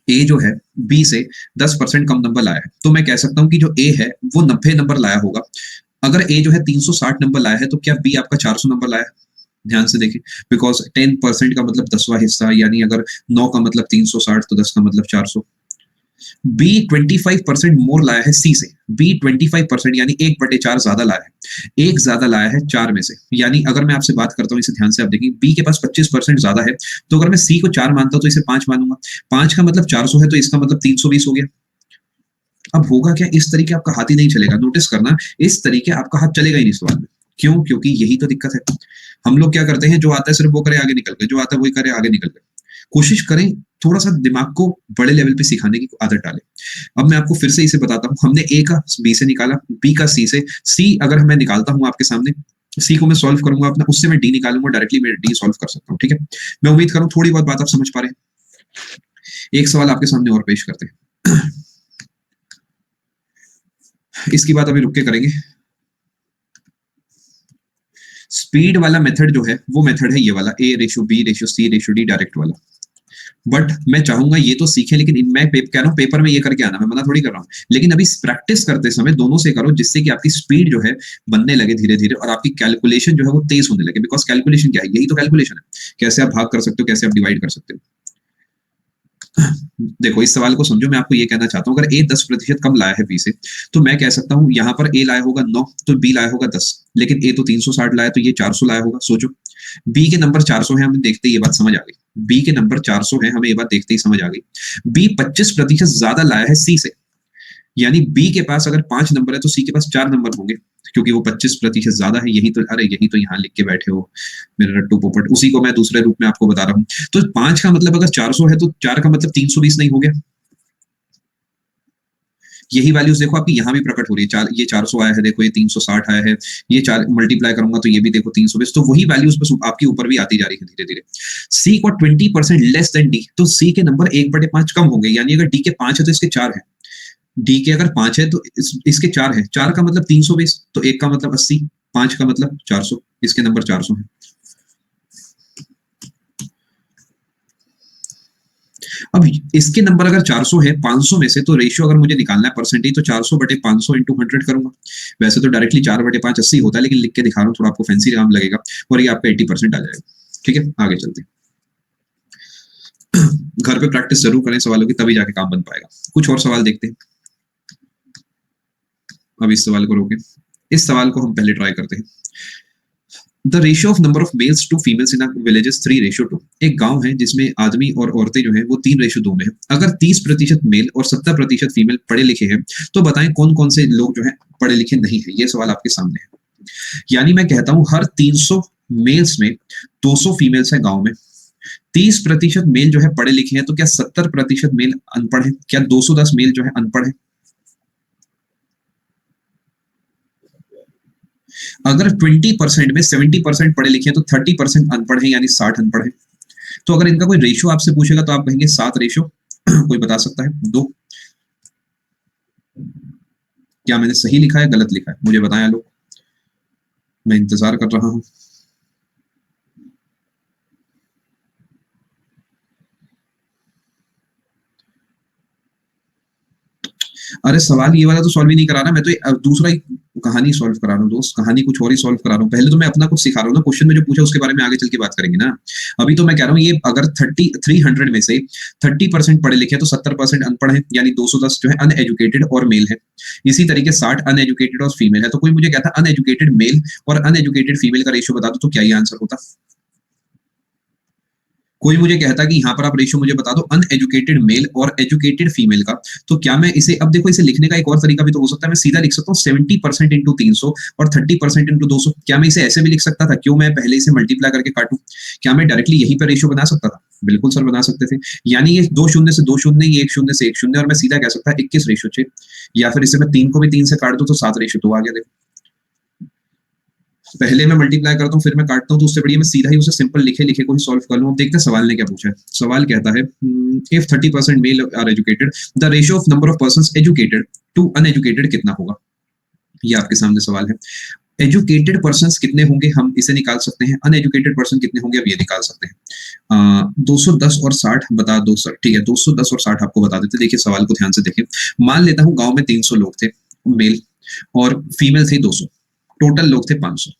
ए जो है बी से 10% कम नंबर लाया है, तो मैं कह सकता हूं कि जो ए है वो 90 नंबर लाया होगा। अगर ए जो है 360 नंबर लाया है, तो क्या बी आपका 400 नंबर लाया है? ध्यान से देखें, बिकॉज 10% का मतलब 10वां हिस्सा, यानी अगर 9 का मतलब 360 तो 10 का मतलब 400। बी 25% मोर लाया है सी से, बी 25% यानी 1/4 ज्यादा लाया है, एक ज्यादा लाया है 4 में से। यानी अगर मैं आपसे बात करता हूं, इसे ध्यान से आप देखिए, बी के पास 25% ज्यादा है, तो अगर मैं सी को 4 मानता हूं तो इसे 5 मानूंगा। 5 का मतलब 400 है, तो इसका मतलब 320 हो गया। अब होगा क्या, इस तरीके आपका हाथ ही नहीं चलेगा। नोटिस करना, इस तरीके आपका हाथ चलेगा ही नहीं सवाल में। क्यों? क्योंकि यही तो दिक्कत है। हम लोग क्या करते हैं, जो आता है सिर्फ वो करे, आगे निकल गए, जो आता है वही करे, आगे निकल गए। कोशिश करें थोड़ा सा दिमाग को बड़े लेवल पे सिखाने की आदत डालें। अब मैं आपको फिर से इसे बताता हूँ, हमने ए का बी से निकाला, बी का सी से, सी अगर मैं निकालता हूँ आपके सामने, सी को मैं सॉल्व करूंगा अपना, उससे मैं डी निकालूंगा, डायरेक्टली मैं डी सॉल्व कर सकता हूँ। ठीक है, मैं उम्मीद करूँ थोड़ी बहुत बात आप समझ पा रहे हैं। एक सवाल आपके सामने और पेश करते हैं, इसकी बात अभी रुक के करेंगे। स्पीड वाला मेथड जो है वो मेथड है ये वाला, A ratio B ratio C ratio D direct वाला। बट मैं चाहूंगा ये तो सीखें, लेकिन मैं कह रहा हूँ पेपर में ये करके आना, मैं मना थोड़ी कर रहा हूँ, लेकिन अभी प्रैक्टिस करते समय दोनों से करो, जिससे कि आपकी स्पीड जो है बनने लगे धीरे धीरे, और आपकी कैलकुलेशन जो है वो तेज होने लगे। बिकॉज कैलकुलेशन क्या है, यही तो कैलकुलेशन है, कैसे आप भाग कर सकते हो, कैसे आप डिवाइड कर सकते हो। देखो इस सवाल को समझो, मैं आपको ये कहना चाहता हूँ, अगर ए 10% कम लाया है बी से, तो मैं कह सकता हूँ यहाँ पर ए लाया होगा 9, तो बी लाया होगा 10, लेकिन ए तो 360 लाया, तो ये 400 लाया होगा। सोचो, बी के नंबर 400 है, हमें देखते ही ये बात समझ आ गई। बी के नंबर 400 है, हमें ये बात देखते ही समझ आ गई। बी 25% ज्यादा लाया है सी से, यानी बी के पास अगर 5 नंबर है तो सी के पास 4 नंबर होंगे, क्योंकि वो 25% ज्यादा है। यही तो, अरे यही तो यहाँ लिख के बैठे हो मेरे रट्टू पोपट, उसी को मैं दूसरे रूप में आपको बता रहा हूँ। तो 5 का मतलब अगर 400 है, तो 4 का मतलब 320 नहीं हो गया? यही वैल्यूज देखो आपकी यहाँ भी प्रकट हो रही है। ये 400 आया है, देखो ये 360 आया है, ये 4 मल्टीप्लाई करूंगा तो ये भी देखो 320, तो वही वैल्यूज बस आपकी ऊपर भी आती जा रही है धीरे धीरे। सी को 20% लेस देन डी, तो सी के नंबर 1/5 कम होंगे, यानी अगर डी के 5 है तो इसके 4 है, डी के अगर 5 है तो इसके 4 है, 4 का मतलब 320, तो 1 का मतलब 80, 5 का मतलब 400, इसके नंबर 400 है। अब इसके नंबर अगर 400 है 500 में से, तो रेशियो अगर मुझे निकालना है परसेंटेज, तो 400 बटे 500 इंटू 100 करूंगा। वैसे तो डायरेक्टली 4 बटे 5 80 होता है, लेकिन लिख के दिखा रहा हूँ, थोड़ा आपको फैंसी काम लगेगा, और ये आपका 80% आ जाएगा। ठीक है, आगे चलते हैं। घर पे प्रैक्टिस जरूर करें सवालों की, तभी जाके काम बन पाएगा। कुछ और सवाल देखते हैं। अब इस सवाल को रोकें, इस सवाल को हम पहले ट्राई करते हैं। The ratio of number of males to females in village is 3:2। एक गांव है जिसमें आदमी और औरतें जो है वो 3:2 में है। अगर 30% मेल और 70% फीमेल पढ़े लिखे हैं, तो बताएं कौन कौन से लोग जो है पढ़े लिखे नहीं है। ये सवाल आपके सामने है। यानी मैं कहता हूं हर 300 मेल्स में 200 फीमेल्स है गांव में। 30% मेल जो है पढ़े लिखे हैं, तो क्या 70% मेल अनपढ़ है? क्या 210 मेल जो है अनपढ़ है? अगर 20% में 70% पढ़े लिखे हैं, तो 30% अनपढ़ है, यानी 60 अनपढ़ है। तो अगर इनका कोई रेशियो आपसे पूछेगा, तो आप कहेंगे 7:। कोई बता सकता है? 2। क्या मैंने सही लिखा है, गलत लिखा है? मुझे बताएं लोग, मैं इंतजार कर रहा हूं। अरे सवाल ये वाला तो सॉल्व ही नहीं करा रहा, मैं तो दूसरा ही कहानी सॉल्व करा रहा हूँ दोस्त, कहानी कुछ और ही सॉल्व करा रहा हूँ। पहले तो मैं अपना कुछ सिखा रहा हूँ ना, क्वेश्चन में जो पूछा उसके बारे में आगे चल के बात करेंगे ना। अभी तो मैं कह रहा हूँ ये अगर 300 में से 30% पढ़े लिखे हैं, तो 70% अनपढ़ है, यानी 210 जो है अनएजुकेटेड और मेल है। इसी तरीके 60 अनएजुकेटेड और फीमेल है। तो कोई मुझे कहता अनएजुकेटेड मेल और अनएजुकेटेड फीमेल का रेशियो बता दो, तो क्या ये आंसर होता? कोई मुझे कहता कि यहाँ पर आप रेशियो मुझे बता दो अनएजुकेटेड मेल और एजुकेटेड फीमेल का, तो क्या मैं इसे, अब देखो इसे लिखने का एक और तरीका भी तो हो सकता है। मैं सीधा लिख सकता हूँ 70% इंटू 300 और 30% इंटू 200। क्या मैं इसे ऐसे भी लिख सकता था? क्यों मैं पहले इसे मल्टीप्लाई करके काटूं? क्या मैं डायरेक्टली यहीं पर रेशियो बना सकता था? बिल्कुल सर बना सकते थे। यानी ये 2 शून्य से 2 शून्य, ये 1 शून्य से 1 शून्य, और मैं सीधा कह सकता 21:6। या फिर इसे मैं 3 को भी 3 से काट दूं, तो 7:2 आ गया। देखो पहले मैं मल्टीप्लाई करता हूँ, फिर मैं काटता हूँ, तो उससे बढ़िया मैं सीधा ही उसे सिंपल लिखे लिखे को ही सॉल्व कर लूँ। अब देखते हैं सवाल ने क्या पूछा है। सवाल कहता है if 30% male are educated, the ratio of number of persons educated to uneducated कितना होगा? ये आपके सामने सवाल है। एजुकेटेड पर्संस कितने होंगे, हम इसे निकाल सकते हैं। अनएजुकेटेड पर्सन कितने होंगे, अब ये निकाल सकते हैं। 210 और 60 बता दो सर। ठीक है, 210 और 60 आपको बता देते। देखिए सवाल को ध्यान से देखें। मान लेता हूँ गांव में 300 लोग थे मेल, और फीमेल थे 200, टोटल लोग थे 500।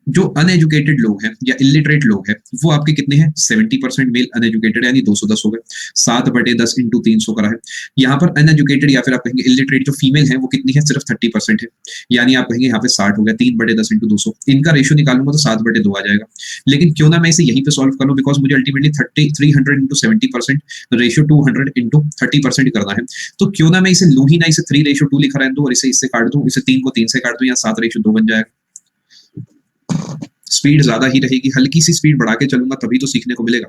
जो अनएजुकेटेड लोग हैं या इलिटरेट लोग हैं, वो आपके कितने हैं? 70% मेल अनएजुकेटेड, यानी 210 हो गए। 7/10 इंटू 300 करा है। यहाँ पर अनएजुकेटेड या फिर आप कहेंगे इलिटरेट जो फीमेल है, वो कितनी है? सिर्फ 30% है, यानी आप कहेंगे यहाँ पे 60 हो गया। 3/10 इंटू 200, इनका रेशियो निकालूंगा तो 7/2 आ जाएगा। लेकिन क्यों ना मैं इसे यहीं पे सॉल्व कर लूं, बिकॉज मुझे अल्टीमेटली 300 इंटू 70% रेशियो 200 इंटू 30% करना है। तो क्यों ना मैं इसे लू ही ना, इसे 3:2 लिखा रहने दो, और इसे इससे काट दूं, इसे 3 को 3 से काट दूं, या 7:2 बन जाएगा। स्पीड ज्यादा ही रहेगी, हल्की सी स्पीड बढ़ा के चलूंगा, तभी तो सीखने को मिलेगा।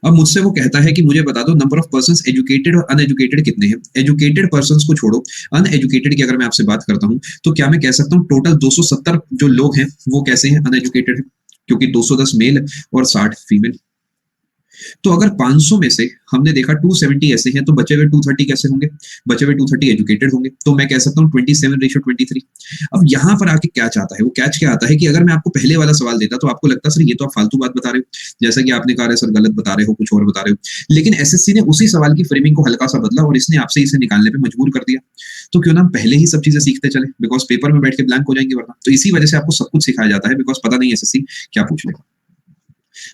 अब मुझसे वो कहता है कि मुझे बता दो नंबर ऑफ पर्संस एजुकेटेड और अनएजुकेटेड कितने हैं। एजुकेटेड पर्संस को छोड़ो, अनएजुकेटेड की अगर मैं आपसे बात करता हूं, तो क्या मैं कह सकता हूं टोटल 270 जो लोग हैं वो कैसे हैं? अनएजुकेटेड है, क्योंकि 210 मेल और 60 फीमेल। तो अगर 500 में से हमने देखा 270 ऐसे हैं, तो बचे हुए 230 कैसे होंगे? बचे हुए 230 एजुकेटेड होंगे। तो मैं कह सकता हूँ 27:23। अब यहाँ पर आके क्या चाहता है वो, कैच क्या आता है कि अगर मैं आपको पहले वाला सवाल देता, तो आपको लगता सर ये तो आप फालतू बात बता रहे हो, जैसा कि आपने कहा सर गलत बता रहे हो, कुछ और बता रहे हो। लेकिन एसएससी ने उसी सवाल की फ्रेमिंग को हल्का सा बदला, और इसने आपसे इसे निकालने पर मजबूर कर दिया। तो क्यों ना हम पहले ही सब चीजें सीखते चले, बिकॉज पेपर में बैठ के ब्लैंक हो जाएंगे वरना। तो इसी वजह से आपको सब कुछ सिखाया जाता है, बिकॉज पता नहीं एसएससी क्या पूछ लेगा।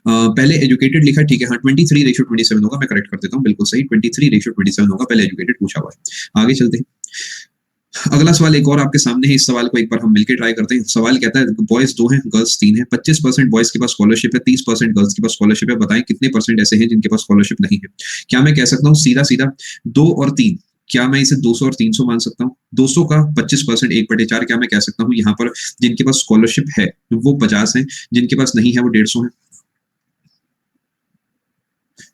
पहले एजुकेटेड लिखा, ठीक है, हाँ 23:27 होगा, मैं करेक्ट कर देता हूँ, बिल्कुल सही 23:27 होगा, पहले एजुकेटेड पूछा हुआ है। आगे चलते हैं। अगला सवाल एक और आपके सामने है, इस सवाल को एक बार हम मिलकर ट्राई करते हैं। सवाल कहता है बॉयज 2 हैं, गर्ल्स 3 हैं। 25% बॉयज के पास स्कॉलरशिप है, 30% गर्ल्स के पास स्कॉलरशिप है। बताएं कितने परसेंट ऐसे हैं जिनके पास स्कॉलरशिप नहीं है? क्या मैं कह सकता हूँ सीधा सीधा 2 और 3, क्या मैं इसे 200 और 300 मान सकता हूँ? 200 का 25% 1/4, क्या मैं कह सकता हूँ यहाँ पर जिनके पास स्कॉलरशिप है वो 50 है, जिनके पास नहीं है वो 150 है।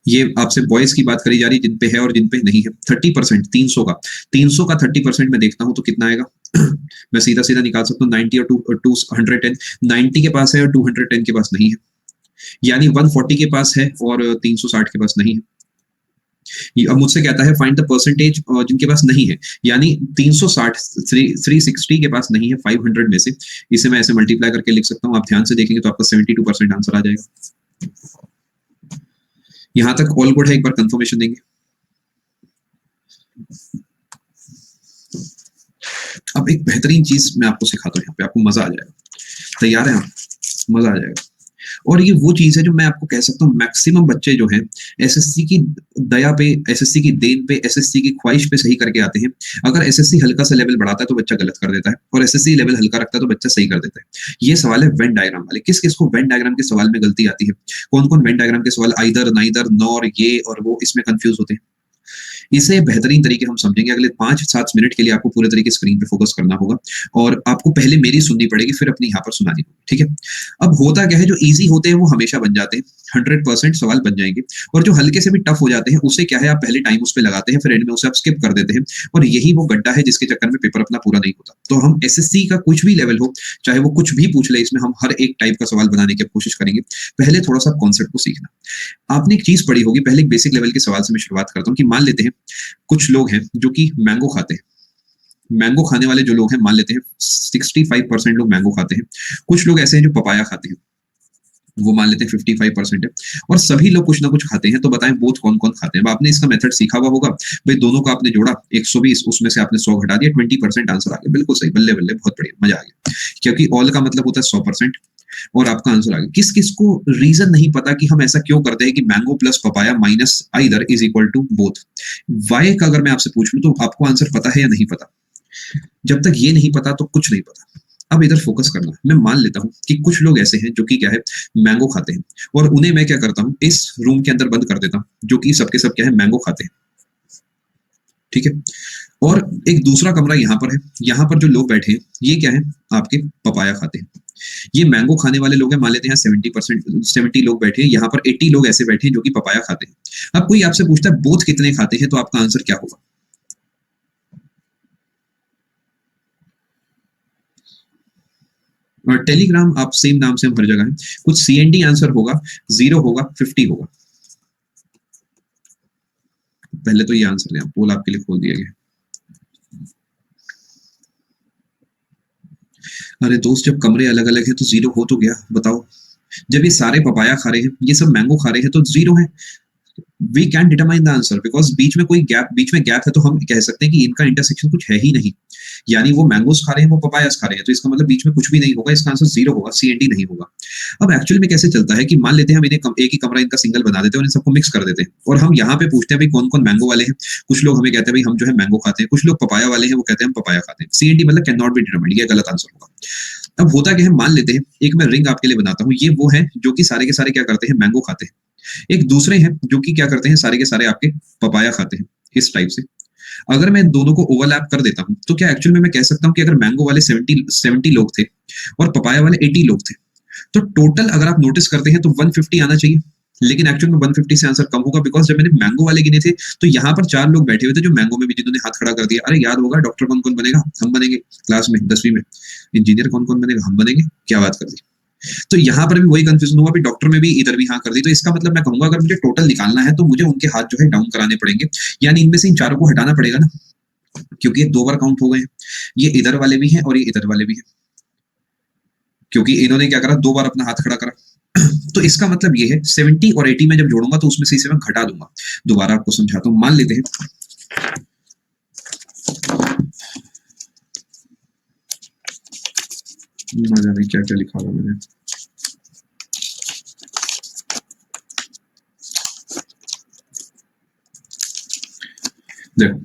ये आपसे बॉयज की बात करी जा रही, जिन पे है और जिन पे नहीं है। 30%, 300 का 30% में देखता हूं तो कितना आएगा? मैं सीधा सीधा निकाल सकता हूँ 90 और 210। 90 के पास है और 210 के पास नहीं है, यानी 140 के पास है और 360 के पास नहीं है। अब मुझसे कहता है फाइंड द परसेंटेज जिनके पास नहीं है, यानी 360 360 के पास नहीं है 500 में से। इसे मैं ऐसे मल्टीप्लाई करके लिख सकता हूँ, आप ध्यान से देखेंगे तो आपका 72% आंसर आ जाएगा। यहां तक ऑल गुड है, एक बार कंफर्मेशन देंगे। अब एक बेहतरीन चीज मैं आपको सिखाता हूँ, यहाँ पे आपको मजा आ जाएगा। तैयार है आप? मजा आ जाएगा। और ये वो चीज है जो मैं आपको कह सकता हूँ, मैक्सिमम बच्चे जो हैं एसएससी की दया पे, एसएससी की देन पे, एसएससी की ख्वाहिश पे सही करके आते हैं। अगर एसएससी हल्का सा लेवल बढ़ाता है तो बच्चा गलत कर देता है, और एसएससी लेवल हल्का रखता है तो बच्चा सही कर देता है। ये सवाल है वेन डायग्राम वाले। किस किस को वेन डायग्राम के सवाल में गलती आती है? कौन कौन वेन डायग्राम के सवाल आइदर, नाइदर, नॉर, ये और वो, इसमें कंफ्यूज होते हैं? इसे बेहतरीन तरीके हम समझेंगे। अगले 5-7 मिनट के लिए आपको पूरे तरीके स्क्रीन पे फोकस करना होगा, और आपको पहले मेरी सुननी पड़ेगी, फिर अपनी यहाँ पर सुनानी होगी, ठीक है? अब होता क्या है, जो इजी होते हैं वो हमेशा बन जाते हैं, 100% सवाल बन जाएंगे, और जो हल्के से भी टफ हो जाते हैं उसे क्या है, आप पहले टाइम उस पर लगाते हैं, फिर एंड में उसे आप स्किप कर देते हैं, और यही वो गड्ढा है जिसके चक्कर में पेपर अपना पूरा नहीं होता। तो हम एसएससी का कुछ भी लेवल हो, चाहे वो कुछ भी पूछ ले, इसमें हम हर एक टाइप का सवाल बनाने की कोशिश करेंगे। पहले थोड़ा सा कॉन्सेप्ट को सीखना। आपने एक चीज पढ़ी होगी, पहले एक बेसिक लेवल के सवाल से मैं शुरुआत करता हूँ कि मान लेते हैं कुछ लोग हैं जो कि मैंगो खाते हैं। मैंगो खाने वाले जो लोग हैं, मान लेते हैं 65% लोग मैंगो खाते हैं। कुछ लोग ऐसे हैं जो पपाया खाते हैं, वो मान लेते हैं 55% है, और सभी लोग कुछ ना कुछ खाते हैं। तो बताएं बोथ कौन कौन खाते हैं? अब आपने इसका मेथड सीखा हुआ होगा भाई, दोनों का आपने जोड़ा 120, उसमें से आपने 100 घटा दिया, 20% आंसर आ गया। बिल्कुल सही, बल्ले बल्ले, बहुत बढ़िया, मजा आ गया। क्योंकि ऑल का मतलब होता है 100%, और आपका आंसर आ गया। किस किस को रीजन नहीं पता कि हम ऐसा क्यों करते हैं कि mango plus papaya minus either is equal to both? Y का अगर मैं आपसे पूछ लूं तो आपको आंसर पता है या नहीं पता? जब तक ये नहीं पता तो कुछ नहीं पता। अब इधर फोकस करना। मैं मान लेता हूं कि कुछ लोग ऐसे हैं जो कि क्या है, मैंगो खाते हैं, और उन्हें मैं क्या करता हूं, इस रूम के अंदर बंद कर देता हूं, जो कि सबके सब क्या है, मैंगो खाते हैं, ठीक है? और एक दूसरा कमरा यहाँ पर है, यहाँ पर जो लोग बैठे हैं ये क्या है, आपके पपाया खाते हैं। ये मैंगो खाने वाले लोग हैं, मान लेते हैं 70 लोग बैठे हैं, यहाँ पर 80 लोग ऐसे बैठे हैं जो कि पपाया खाते हैं। अब कोई आपसे पूछता है बोथ कितने खाते हैं, तो आपका आंसर क्या होगा? और टेलीग्राम आप सेम नाम से हम हर जगह है, कुछ CND आंसर होगा, 0 होगा, 50 होगा। पहले तो ये आंसर दें, पोल आपके लिए खोल दिया गया। अरे दोस्त, जब कमरे अलग अलग है तो 0 हो तो गया, बताओ। जब ये सारे पपाया खा रहे हैं, ये सब मैंगो खा रहे हैं, तो 0 है। We can determine the answer, because बीच में गैप है, तो हम कह सकते हैं कि इनका इंटरसेक्शन कुछ है ही नहीं। यानी वो मैंगोस खा रहे हैं, वो पपायास खा रहे हैं, तो इसका मतलब बीच में कुछ भी नहीं होगा, इसका आंसर 0 होगा, CND नहीं होगा। अब एक्चुअली में कैसे चलता है कि मान लेते हैं हम इन्हें एक ही कमरा इनका सिंगल बना देते हैं और इन सबको मिक्स कर देते हैं, और हम यहाँ पे पूछते हैं भाई कौन कौन मैंगो वाले हैं। कुछ लोग हमें कहते हैं भाई हम जो है मैंगो खाते हैं, कुछ लोग पपाया वाले हैं, वो कहते हैं हम पपाया खाते हैं। CND मतलब कैन नॉट बी डिटरमाइंड, ये गलत आंसर होगा। अब होता क्या है, मान लेते हैं एक मैं रिंग आपके लिए बनाता हूँ, ये वो है जो कि सारे के सारे क्या करते हैं, मैंगो खाते हैं। एक दूसरे हैं जो कि क्या करते हैं, सारे के सारे आपके पपाया खाते हैं, इस टाइप से। अगर मैं दोनों को ओवरलैप कर देता हूं तो क्या एक्चुअल में मैं कह सकता हूं कि अगर मैंगो वाले 70 लोग थे और पपाया वाले 80 लोग थे, तो टोटल अगर आप नोटिस करते हैं तो 150 आना चाहिए। लेकिन एक्चुअल में 150 से आंसर कम होगा, बिकॉज जब मैंने मैंगो वाले गिने थे तो यहाँ पर 4 लोग बैठे हुए थे जो मैंगो में भी, जिन्होंने हाथ खड़ा कर दिया। अरे याद होगा डॉक्टर कौन कौन बनेगा, हम बनेंगे क्लास में 10वीं में। इंजीनियर कौन कौन बनेगा, हम बनेंगे। क्या बात कर दी। तो यहाँ पर भी वही कंफ्यूजन हुआ, डॉक्टर में भी इधर भी हाँ कर दी। तो इसका मतलब मैं कहूंगा अगर मुझे टोटल निकालना है तो मुझे उनके हाथ जो है डाउन कराने पड़ेंगे, यानी इनमें से इन चारों को हटाना पड़ेगा ना, क्योंकि ये 2 बार काउंट हो गए हैं। ये इधर वाले भी हैं और ये इधर वाले भी हैं, क्योंकि इन्होंने क्या करा, 2 बार अपना हाथ खड़ा करा। तो इसका मतलब ये है 70 और 80 में जब जोड़ूंगा तो उसमें से इसे मैं घटा दूंगा। दोबारा आपको समझाता हूं। मान लेते हैं ना जाने क्या क्या लिखा हुआ मैंने, देखो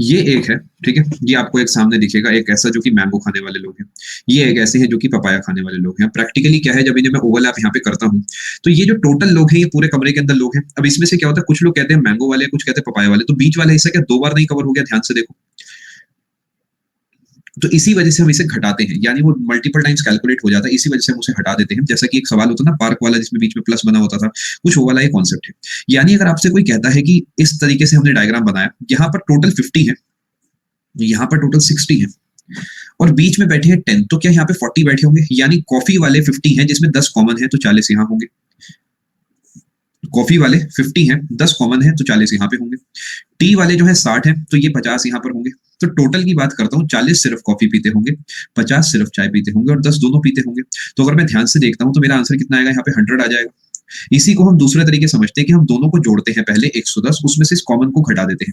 ये एक है, ठीक है, ये आपको एक सामने दिखेगा, एक ऐसा जो कि मैंगो खाने वाले लोग हैं, ये एक ऐसे हैं जो कि पपाया खाने वाले लोग हैं। प्रैक्टिकली क्या है, जब इन्हें मैं ओवरलैप यहाँ पे करता हूँ तो ये जो टोटल लोग हैं, ये पूरे कमरे के अंदर लोग हैं। अब इसमें से क्या होता है, कुछ लोग कहते हैं मैंगो वाले, कुछ कहते हैं पपाया वाले, तो बीच वाला हिस्सा क्या 2 बार नहीं कवर हो गया, ध्यान से देखो। तो इसी वजह से हम इसे घटाते हैं, यानी वो मल्टीपल टाइम्स कैलकुलेट हो जाता है, इसी वजह से हम उसे हटा देते हैं। जैसा कि एक सवाल होता है ना पार्क वाला, जिसमें बीच में प्लस बना होता था, कुछ वो वाला ये कॉन्सेप्ट है। यानी अगर आपसे कोई कहता है कि इस तरीके से हमने डायग्राम बनाया, यहाँ पर टोटल 50 है, यहाँ पर टोटल 60 है, और बीच में बैठे हैं 10, तो क्या यहाँ पे 40 बैठे होंगे, यानी कॉफी वाले 50 हैं जिसमें 10 कॉमन है, तो 40 यहाँ होंगे। कॉफी वाले 50 हैं, 10 कॉमन है तो 40 यहाँ पे होंगे। टी वाले जो है 60 है तो ये 50 यहाँ पर होंगे। तो टोटल की बात करता हूँ, 40 सिर्फ कॉफी पीते होंगे, 50 सिर्फ चाय पीते होंगे और 10 दोनों पीते होंगे। तो अगर मैं ध्यान से देखता हूँ तो मेरा आंसर कितना आएगा, यहाँ पे 100 आ जाएगा। इसी को हम दूसरे तरीके समझते हैं कि हम दोनों को जोड़ते हैं, पहले 110 उसमें से इस कॉमन को घटा देते हैं।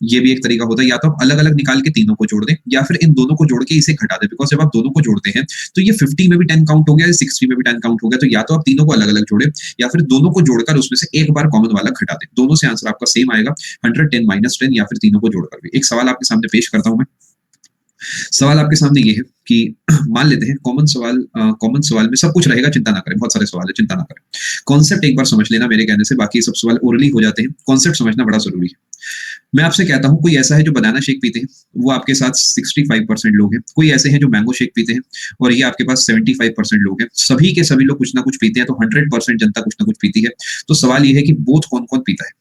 ये भी एक तरीका होता है, या तो आप अलग अलग निकाल के तीनों को जोड़ दें या फिर इन दोनों को जोड़ के इसे घटा दें। बिकॉज जब आप दोनों को जोड़ते हैं तो ये 50 में भी 10 काउंट हो गया, 60 में भी 10 काउंट हो गया। तो या तो आप तीनों को अलग अलग जोड़े या फिर दोनों को जोड़कर उसमें से एक बार कॉमन वाला घटा दें। दोनों से आंसर आपका सेम आएगा, 110 माइनस 10, या फिर तीनों को जोड़कर भी। एक सवाल आपके सामने पेश करता हूं मैं। सवाल आपके सामने ये है कि मान लेते हैं कॉमन सवाल में सब कुछ रहेगा, चिंता ना करें, बहुत सारे सवाल है, चिंता ना करें। कॉन्सेप्ट एक बार समझ लेना मेरे कहने से, बाकी सब सवाल ओरली हो जाते हैं, कॉन्सेप्ट समझना बड़ा जरूरी है। मैं आपसे कहता हूं कोई ऐसा है जो बनाना शेक पीते हैं, वो आपके साथ 65% लोग हैं। कोई ऐसे हैं जो मैंगो शेक पीते हैं और ये आपके पास 75% लोग हैं। सभी के सभी लोग कुछ ना कुछ पीते हैं, तो 100% जनता कुछ ना कुछ पीती है। तो सवाल ये है कि बोथ कौन कौन पीता है।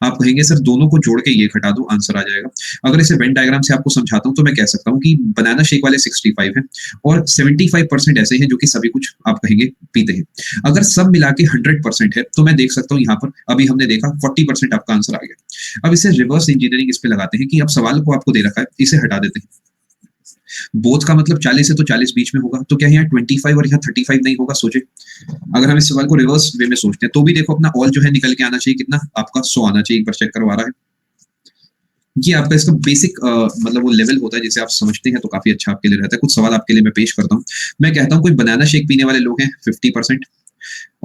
आप कहेंगे सर दोनों को जोड़ के ये घटा दो, आंसर आ जाएगा। अगर इसे वेन डायग्राम से आपको समझाता हूं तो मैं कह सकता हूं कि बनाना शेक वाले 65 हैं और 75% ऐसे हैं जो कि सभी कुछ आप कहेंगे पीते हैं। अगर सब मिला के 100% है तो मैं देख सकता हूं यहाँ पर अभी हमने देखा 40% आपका आंसर आ गया। अब इसे रिवर्स इंजीनियरिंग इस पे लगाते हैं कि अब सवाल को आपको दे रखा है, इसे हटा देते हैं। बोथ का मतलब 40 है तो 40 बीच में होगा, तो क्या यहाँ 25 और यहाँ 35 नहीं होगा? सोचे, अगर हम इस सवाल को रिवर्स वे में सोचते हैं तो भी देखो अपना ऑल जो है निकल के आना चाहिए, कितना आपका 100 आना चाहिए। एक बार चेक करवा रहा है, ये आपका इसका बेसिक मतलब वो लेवल होता है जिसे आप समझते हैं तो काफी अच्छा आपके लिए रहता है। कुछ सवाल आपके लिए मैं पेश करता हूँ। मैं कहता हूँ कोई बनाना शेक पीने वाले लोग हैं 50%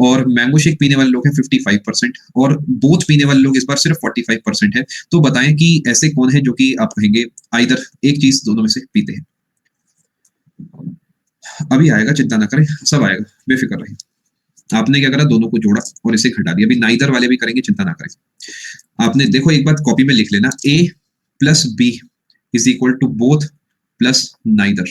और मैंगो शेक पीने वाले लोग हैं 55% और बोथ पीने वाले लोग इस बार सिर्फ 45% है। तो बताएं कि ऐसे कौन है जो कि आप कहेंगे आइदर एक चीज दोनों में से पीते हैं। अभी आएगा, चिंता ना करें, सब आएगा, बेफिक्र रहिए। आपने क्या करा, दोनों को जोड़ा और इसे घटा दिया। अभी नाइदर वाले भी करेंगे, चिंता ना करें। आपने देखो एक बात कॉपी में लिख लेना, a plus B is equal to both plus neither.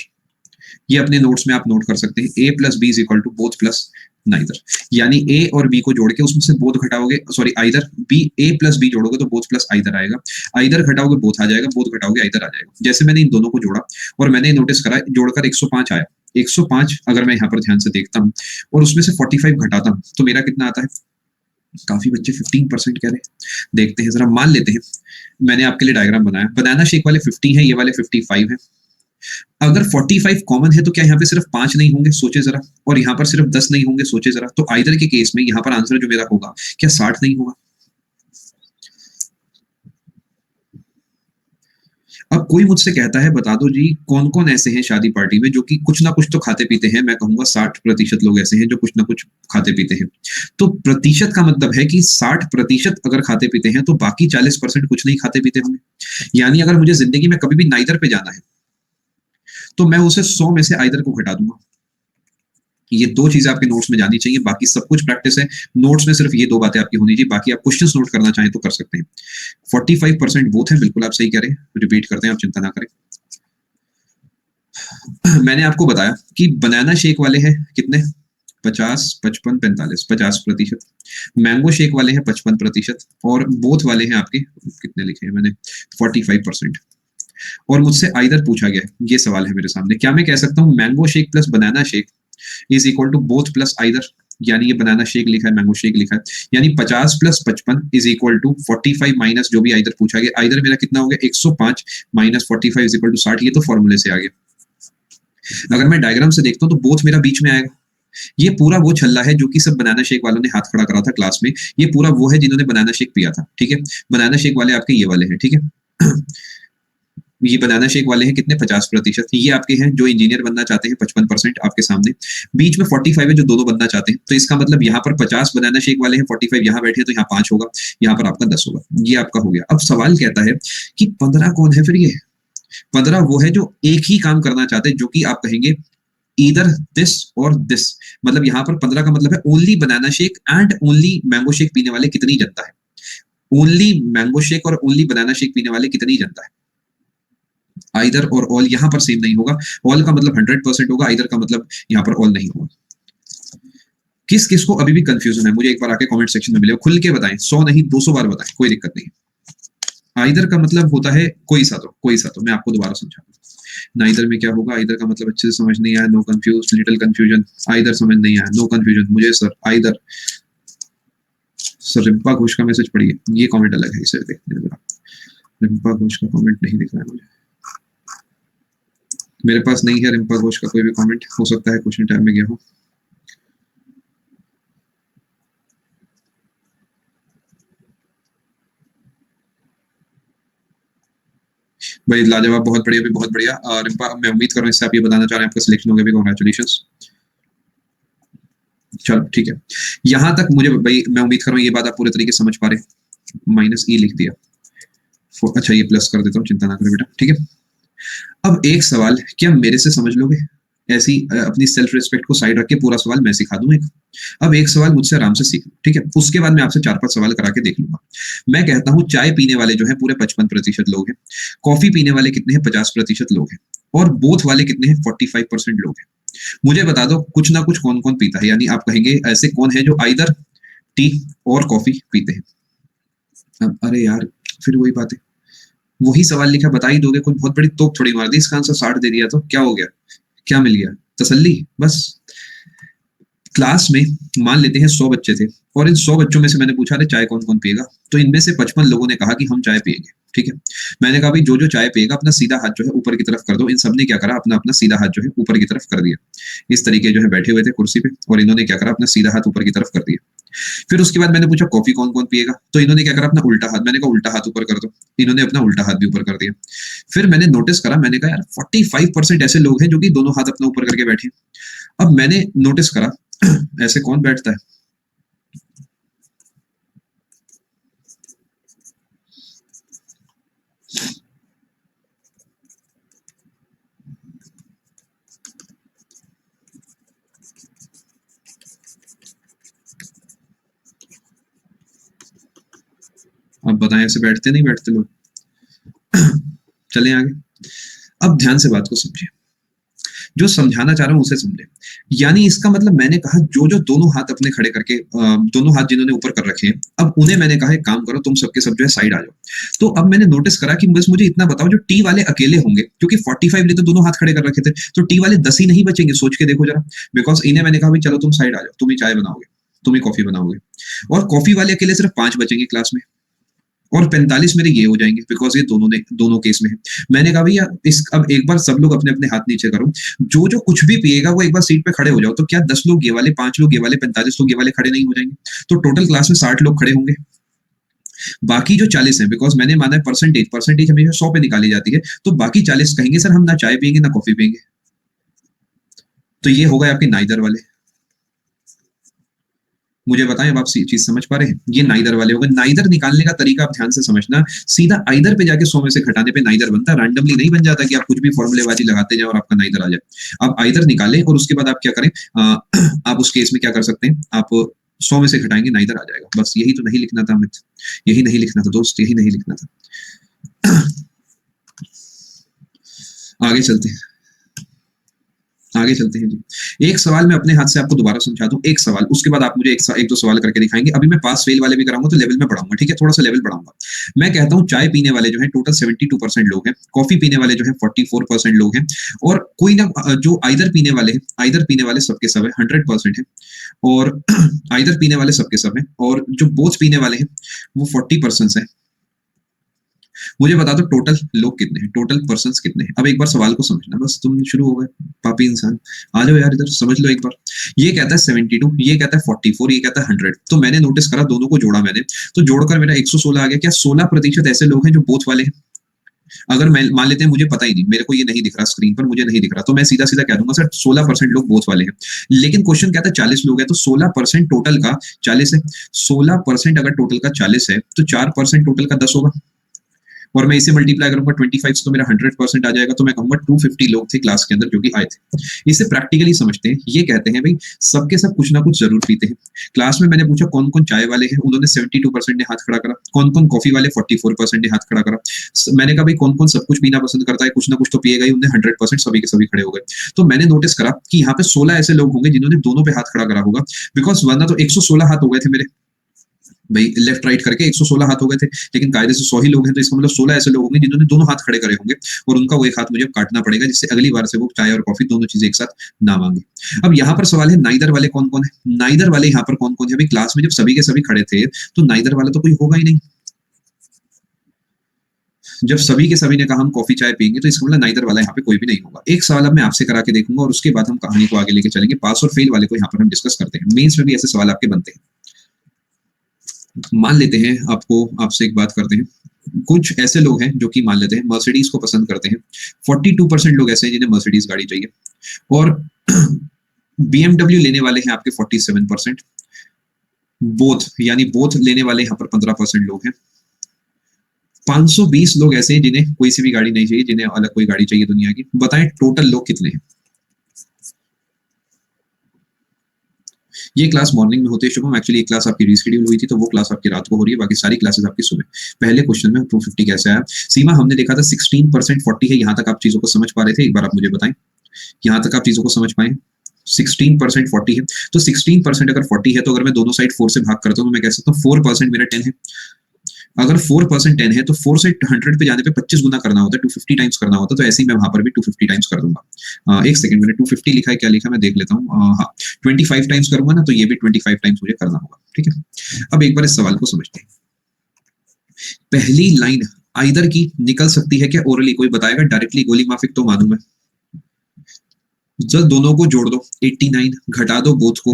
ये अपने नोट्स में आप नोट कर सकते हैं, a plus B is equal to both plus neither. यानी a और b को जोड़ के उसमें से बोथ घटाओगे, sorry either, b a plus b जोड़ोगे तो बोथ प्लस आइदर आएगा, आइदर घटाओगे बोथ आ जाएगा, बोथ घटाओगे आइदर आ जाएगा। जैसे मैंने इन दोनों को जोड़ा और मैंने नोटिस करा जोड़कर 105 आया। 105 अगर मैं यहाँ पर ध्यान से देखता हूँ और उसमें से 45 घटाता हूँ तो मेरा कितना आता है? काफी बच्चे 15% कह रहे हैं। देखते हैं जरा, मान लेते हैं मैंने आपके लिए डायग्राम बनाया, बनाना शेक वाले 50 है, ये वाले 55 है। अगर 45 कॉमन है तो क्या यहाँ पे सिर्फ 5 नहीं होंगे? सोचे जरा। और यहाँ पर सिर्फ 10 नहीं होंगे? सोचे जरा। तो आइदर के केस में यहाँ पर आंसर जो मेरा होगा क्या 60 नहीं होगा? अब कोई मुझसे कहता है बता दो जी कौन कौन ऐसे हैं शादी पार्टी में जो कि कुछ ना कुछ तो खाते पीते हैं। मैं कहूंगा 60% लोग ऐसे हैं जो कुछ ना कुछ खाते पीते हैं। तो प्रतिशत का मतलब है कि 60% अगर खाते पीते हैं तो बाकी 40% कुछ नहीं खाते पीते होंगे। यानी अगर मुझे जिंदगी में कभी भी नाइदर पे जाना है तो मैं उसे 100 में से आइदर को घटा दूंगा। ये दो चीजें आपके नोट्स में जानी चाहिए, बाकी सब कुछ प्रैक्टिस है। नोट्स में सिर्फ ये दो बातें आपकी होनी चाहिए, बाकी आप क्वेश्चंस नोट करना चाहें तो कर सकते हैं। 45% बोथ है, बिल्कुल आप सही कह रहे हैं, रिपीट करते हैं, आप चिंता ना करें। मैंने आपको बताया कि बनाना शेक वाले हैं कितने? 50, 55, 45, 50%। मैंगो शेक वाले हैं 55% और बोथ वाले हैं आपके कितने लिखे हैं मैंने? 45%। और मुझसे आइदर पूछा गया, ये सवाल है मेरे सामने, क्या मैं कह सकता हूँ mango shake plus banana shake is equal to both plus either? यानी ये बनाना शेक लिखा है, मैंगो शेक लिखा है, यानी 50 plus 55 is equal to 45 minus जो भी आइदर पूछा गया। आइदर मेरा कितना हो गया? 105 माइनस 45 इज इक्वल टू 60। ये तो फॉर्मूले से आ गया। अगर मैं डायग्राम से देखता हूँ तो बोथ मेरा बीच में आएगा। ये पूरा वो छल्ला है जो कि सब बनाना शेक वालों ने हाथ खड़ा करा था क्लास में। ये पूरा वो है जिन्होंने बनाना शेक पिया था, ठीक है। बनाना शेक वाले आपके ये वाले हैं, ठीक है। ये बनाना शेक वाले हैं कितने? 50%। ये आपके हैं जो इंजीनियर बनना चाहते हैं, 55% आपके सामने। बीच में 45 है जो दोनों बनना चाहते हैं। तो इसका मतलब यहाँ पर 50 बनाना शेक वाले हैं, 45 यहाँ बैठे, तो यहाँ 5 होगा, यहाँ पर आपका 10 होगा। ये आपका हो गया। अब सवाल कहता है कि 15 कौन है? फिर ये 15 वो है जो एक ही काम करना चाहते हैं, जो कि आप कहेंगे ईदर दिस और दिस। मतलब यहाँ पर 15 का मतलब है only banana shake and only mango shake पीने वाले कितनी जनता है? ओनली मैंगो शेक और ओनली बनाना शेक पीने वाले कितनी जनता है? आइदर और ऑल यहाँ पर सेम नहीं होगा। ऑल का मतलब 100% होगा, आइदर का मतलब यहाँ पर ऑल नहीं होगा। किस किस को अभी भी कंफ्यूजन है मुझे एक बार आके कमेंट सेक्शन में मिले, खुल के बताएं, 100 नहीं 200 बार बताएं, कोई दिक्कत नहीं। आइदर का मतलब होता है कोई सा तो मैं आपको दोबारा समझाऊंगा। नाइदर में क्या होगा? आइदर का मतलब अच्छे से समझ नहीं आया, know confuse, little confusion. Either समझ नहीं आया, नो कंफ्यूजन। मुझे sir either sir Rimpa Ghosh का मैसेज पढ़िए, ये कमेंट अलग है, इसे देखने जरा। रिम्पा घोष का कमेंट नहीं दिख रहा है मुझे, मेरे पास नहीं है रिम्पा घोष का कोई भी कमेंट, हो सकता है कुछ टाइम में गया हो। भाई लाजवाब, बहुत बढ़िया, भी बहुत बढ़िया। रिम्पा, मैं उम्मीद कर रहा हूँ इससे आप ये बताना चाह रहे हैं आपका सिलेक्शन हो गया भी, कॉन्ग्रेचुलेशंस। चलो ठीक है, यहाँ तक मुझे भाई मैं उम्मीद कर रहा हूँ ये बात आप पूरे तरीके से समझ पा रहे। -E लिख दिया, अच्छा ये प्लस कर देता हूँ, चिंता ना करें बेटा, ठीक है। अब एक सवाल क्या मेरे से समझ लोगे? ऐसी अपनी सेल्फ रिस्पेक्ट को साइड रख के पूरा सवाल मैं सिखा दूं एक। अब एक सवाल मुझसे आराम से सीख लो, ठीक है। उसके बाद मैं आपसे 4-5 सवाल करा के देख लूंगा। मैं कहता हूं चाय पीने वाले जो है पूरे 55% लोग हैं, कॉफी पीने वाले कितने हैं? 50% लोग हैं, और बोथ वाले कितने हैं? 45% लोग हैं। मुझे बता दो कुछ ना कुछ कौन कौन पीता है, यानी आप कहेंगे ऐसे कौन है जो आइदर टी और कॉफी पीते हैं। अब अरे यार फिर वही बात है, वही सवाल लिखा, बता ही दोगे, कोई बहुत बड़ी तोप थोड़ी मार दी, इसका आंसर 60 दे दिया तो क्या हो गया, क्या मिल गया? तसल्ली बस। क्लास में मान लेते हैं 100 बच्चे थे, और इन 100 बच्चों में से मैंने पूछा चाय कौन कौन पिएगा, तो इनमें से 55 लोगों ने कहा कि हम चाय पिएंगे, ठीक है। मैंने कहा भाई जो जो चाय पिएगा अपना सीधा हाथ जो है ऊपर की तरफ कर दो। इन सब ने क्या करा, अपना अपना सीधा हाथ जो है ऊपर की तरफ कर दिया। इस तरीके जो है बैठे हुए थे कुर्सी पे, और इन्होंने क्या करा, अपना सीधा हाथ ऊपर की तरफ कर दिया। फिर उसके बाद मैंने पूछा कॉफी कौन कौन पिएगा, तो इन्होंने क्या करा, अपना उल्टा हाथ, मैंने कहा उल्टा हाथ ऊपर कर दो, इन्होंने अपना उल्टा हाथ भी ऊपर कर दिया। फिर मैंने नोटिस करा, मैंने कहा यार 45% ऐसे लोग हैं जो कि दोनों हाथ अपना ऊपर करके बैठे। अब मैंने नोटिस करा ऐसे कौन बैठता है? अब बताएं ऐसे बैठते नहीं बैठते लोग? चलें आगे। अब ध्यान से बात को समझिए, जो समझाना चाह रहा हूं उसे समझे। यानी इसका मतलब मैंने कहा जो जो दोनों हाथ अपने खड़े करके, दोनों हाथ जिन्होंने ऊपर कर रखे हैं, अब उन्हें मैंने कहा एक काम करो, तुम सबके सब जो है साइड आ जाओ। तो अब मैंने नोटिस करा कि बस मुझे इतना बताओ, जो टी वाले अकेले होंगे, क्योंकि 45 ने तो दोनों हाथ खड़े कर रखे थे, तो टी वाले 10 ही नहीं बचेंगे, सोच के देखो जरा। बिकॉज इन्हें मैंने कहा भाई चलो तुम साइड आ जाओ, तुम ही चाय बनाओगे, तुम ही कॉफी बनाओगे, और कॉफी वाले अकेले सिर्फ 5 बचेंगे क्लास में, और 45 मेरे ये हो जाएंगे, बिकॉज ये दोनों केस में है। मैंने कहा भैया अब एक बार सब लोग अपने अपने हाथ नीचे करो, जो जो कुछ भी पिएगा वो एक बार सीट पे खड़े हो जाओ। तो क्या 10 लोग ये वाले, 5 लोग ये वाले, 45 लोग ये वाले खड़े नहीं हो जाएंगे? तो टोटल क्लास में 60 लोग खड़े होंगे, बाकी जो 40 है, बिकॉज मैंने माना है परसेंटेज हमेशा 100 पे निकाली जाती है, तो बाकी 40 कहेंगे सर हम ना चाय पियेंगे ना कॉफी पियेंगे। तो ये हो गए आपके नाइदर वाले। मुझे बताएं अब आप चीज समझ पा रहे हैं? ये नाइदर वाले हो गए। नाइदर निकालने का तरीका आप ध्यान से समझना, सीधा आइदर पे जाके 100 में से घटाने पे नाइदर बनता है, रैंडमली नहीं बन जाता कि आप कुछ भी फॉर्मूलेबाजी लगाते जाओ और आपका नाइदर आ जाए। आप आइदर निकालें और उसके बाद आप क्या करें, आप उस केस में क्या कर सकते हैं, आप 100 में से घटाएंगे नाइदर आ जाएगा। बस यही तो नहीं लिखना था अमित, यही नहीं लिखना था दोस्त, यही नहीं लिखना था। आगे चलते हैं, आगे चलते हैं जी। एक सवाल मैं अपने हाथ से आपको दोबारा समझा दूं, एक सवाल, उसके बाद आप मुझे एक दो सवाल करके दिखाएंगे। अभी मैं पास फेल वाले भी कराऊंगा तो लेवल में बढ़ाऊंगा, ठीक है, थोड़ा सा लेवल बढ़ाऊंगा। मैं कहता हूं चाय पीने वाले जो है टोटल 72% लोग हैं, कॉफी पीने वाले जो है 44% लोग हैं, और कोई ना जो आइदर पीने वाले हैं, आइदर पीने वाले सबके सब है 100% है, और आइदर पीने वाले सबके सब है, और जो बोथ पीने वाले हैं वो 40% है। मुझे बता दो टोटल लोग कितने हैं, टोटल पर्सन्स कितने हैं? अब एक बार सवाल को समझना, बस तुम शुरू हो गए पापी इंसान, आ जाओ यार इधर, समझ लो एक बार। ये कहता है 72, ये कहता है 44, ये कहता है 100। तो मैंने नोटिस करा, दोनों को जोड़ा मैंने, तो जोड़कर मेरा 116 आ गया। क्या 16% ऐसे लोग हैं जो बोथ वाले हैं? अगर मैं मान लेते हैं मुझे पता ही नहीं, मेरे को ये नहीं दिख रहा स्क्रीन पर, मुझे नहीं दिख रहा, तो मैं सीधा सीधा कह दूंगा सर 16% लोग बोथ वाले हैं। लेकिन क्वेश्चन कहता है 40 लोग हैं, तो 16% टोटल का 40 है, 16% अगर टोटल का 40 है तो 4% टोटल का 10 होगा, और मैं इसे मल्टीप्लाई करूंगा 25 से तो मेरा 100% आ जाएगा। तो मैं कहूंगा 250 लोग थे क्लास के अंदर जो कि आए थे। इसे प्रैक्टिकली समझते हैं, ये कहते हैं भाई सबके सब कुछ ना कुछ जरूर पीते हैं। क्लास में मैंने पूछा कौन कौन चाय वाले हैं, उन्होंने 72% ने हाथ खड़ा करा। कौन कौन कॉफी वाले, 44% ने हाथ खड़ा करा। मैंने कहा भाई कौन कौन सब कुछ पीना पसंद करता है, कुछ ना कुछ तो पिएगा ही, उन्हें 100% सभी के सभी खड़े हो गए। तो मैंने नोटिस करा कि यहाँ पे 16 ऐसे लोग होंगे जिन्होंने दोनों पे हाथ खड़ा करा होगा, बिकॉज वरना तो 116 हाथ हो गए थे मेरे, भाई लेफ्ट राइट करके 116 हाथ हो गए थे, लेकिन कायदे से 100 ही लोग हैं, तो इसका मतलब 16 ऐसे लोग होंगे जिन्होंने दोनों हाथ खड़े करे होंगे, और उनका वो एक हाथ मुझे काटना पड़ेगा, जिससे अगली बार से वो चाय और कॉफी दोनों चीजें एक साथ ना मांगे। अब यहाँ पर सवाल है नाइदर वाले कौन कौन है। नाइदर वाले यहाँ पर कौन कौन है? अभी क्लास में जब सभी के सभी खड़े थे तो नाइदर वाला तो कोई होगा ही नहीं। जब सभी के सभी ने कहा हम कॉफी चाय पियेंगे, तो इसका मतलब नाइदर वाला यहाँ पे कोई भी नहीं होगा। एक सवाल अब मैं आपसे करा के देखूंगा और उसके बाद हम कहानी को आगे लेके चलेंगे। पास और फेल वाले को यहाँ पर हम डिस्कस करते हैं। मेंस में भी ऐसे सवाल आपके बनते हैं। मान लेते हैं आपसे एक बात करते हैं। कुछ ऐसे लोग हैं जो कि मान लेते हैं मर्सिडीज को पसंद करते हैं। 42% लोग ऐसे हैं जिन्हें मर्सिडीज गाड़ी चाहिए, और BMW लेने वाले हैं आपके 47%। बोथ लेने वाले यहाँ पर 15% लोग हैं। 520 लोग ऐसे हैं जिन्हें कोई सी भी गाड़ी नहीं चाहिए, जिन्हें अलग कोई गाड़ी चाहिए दुनिया की। बताएं टोटल लोग कितने हैं? ये क्लास मॉर्निंग में होती है शुभम, एक्चुअली एक क्लास आपकी रीशेड्यूल हुई थी, तो वो क्लास आपकी रात को हो रही है, बाकी सारी क्लासेस आपकी सुबह। पहले क्वेश्चन में 250 कैसे आया? सीमा, हमने देखा था 16% 40 है। यहाँ तक आप चीजों को समझ पा रहे थे? एक बार आप मुझे बताएं, यहाँ तक आप चीजों को समझ पाए? 16% 40 है, तो 16% अगर 40 है, तो अगर मैं दोनों साइड 4 से भाग करता हूँ तो मैं कह सकता हूँ 4% मेरा 10 है। अगर 4% 10 है, तो 4 से 100 पे जाने पे 25 गुना करना होता है, 250 टाइम्स करना होता है, तो ऐसे ही मैं वहां पर भी 250 टाइम्स कर दूंगा। एक सेकंड, मैंने 250 लिखा है, क्या लिखा मैं देख लेता हूँ। हाँ, 25 टाइम्स करूंगा ना, तो ये भी 25 टाइम्स मुझे करना होगा। ठीक है, अब एक बार इस सवाल को समझते हैं। पहली लाइन आइदर की निकल सकती है क्या ओरली? कोई बताएगा? डायरेक्टली गोली माफिक तो मानू मैं। जब दोनों को जोड़ दो 89, घटा दो बोथ को,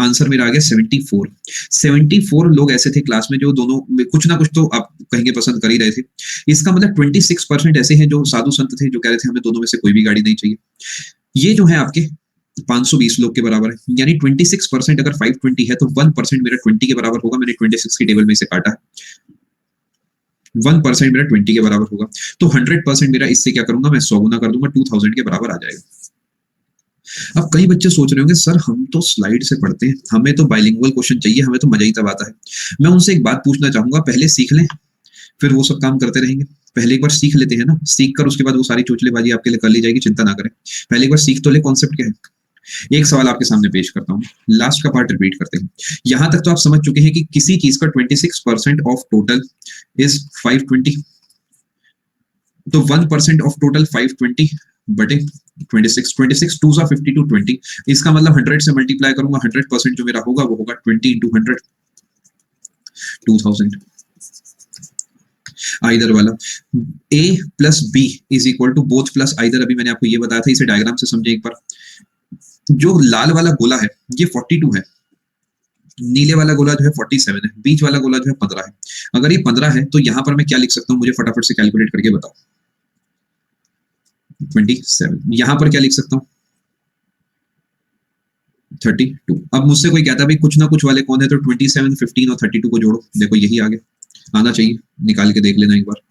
आंसर मेरा आ गया 74। 74 लोग ऐसे थे क्लास में जो दोनों में कुछ ना कुछ तो आप कहेंगे पसंद कर ही रहे थे। इसका मतलब 26% ऐसे हैं जो साधु संत थे, जो कह रहे थे हमें दोनों में से कोई भी गाड़ी नहीं चाहिए। ये जो है आपके 520 लोग के बराबर है, यानी 26% अगर 520 है तो 1% मेरा 20 के बराबर होगा। मैंने 26 की टेबल में इसे काटा है, 1% मेरा 20 के बराबर होगा, तो 100% मेरा इससे क्या करूंगा, मैं 100 गुना कर दूंगा, 2000 के बराबर आ जाएगा। अब कई बच्चे सोच रहे होंगे सर हम तो स्लाइड से पढ़ते हैं, हमें तो बाइलिंगुअल क्वेश्चन चाहिए, हमें तो मजा ही तब आता है। मैं उनसे एक बात पूछना चाहूंगा, पहले सीख लें फिर वो सब काम करते रहेंगे। पहले एक बार सीख लेते हैं ना, सीख कर उसके बाद वो सारी चोचलेबाजी आपके लिए कर ली जाएगी, चिंता ना करें। पहले एक बार सीख तो ले कॉन्सेप्ट क्या है। एक सवाल आपके सामने पेश करता हूँ, लास्ट का पार्ट रिपीट करते हैं। यहां तक तो आप समझ चुके हैं कि किसी चीज का 26% ऑफ टोटल इज 520, तो 1% ऑफ टोटल 520 बटे 26 2 52 20। इसका मतलब 100 से मल्टीप्लाई करूंगा, 100% जो मेरा होगा वो होगा 20 into 100, 2000। आइदर वाला a plus b is equal to both plus either, अभी मैंने आपको ये बताया था, इसे डायग्राम से समझे एक बार। जो लाल वाला गोला है ये 42 है, नीले वाला गोला जो है 47 है, बीच वाला गोला जो है 15 है। अगर ये 15 है तो यहां पर मैं क्या लिख सकता हूं, मुझे फटाफट से कैलकुलेट करके बताओ। 27, यहां पर क्या लिख सकता हूं, 32। अब मुझसे कोई कहता है भाई कुछ ना कुछ वाले कौन है, तो 27, 15 और 32 को जोड़ो, देखो यही आगे आना चाहिए, निकाल के देख लेना एक बार।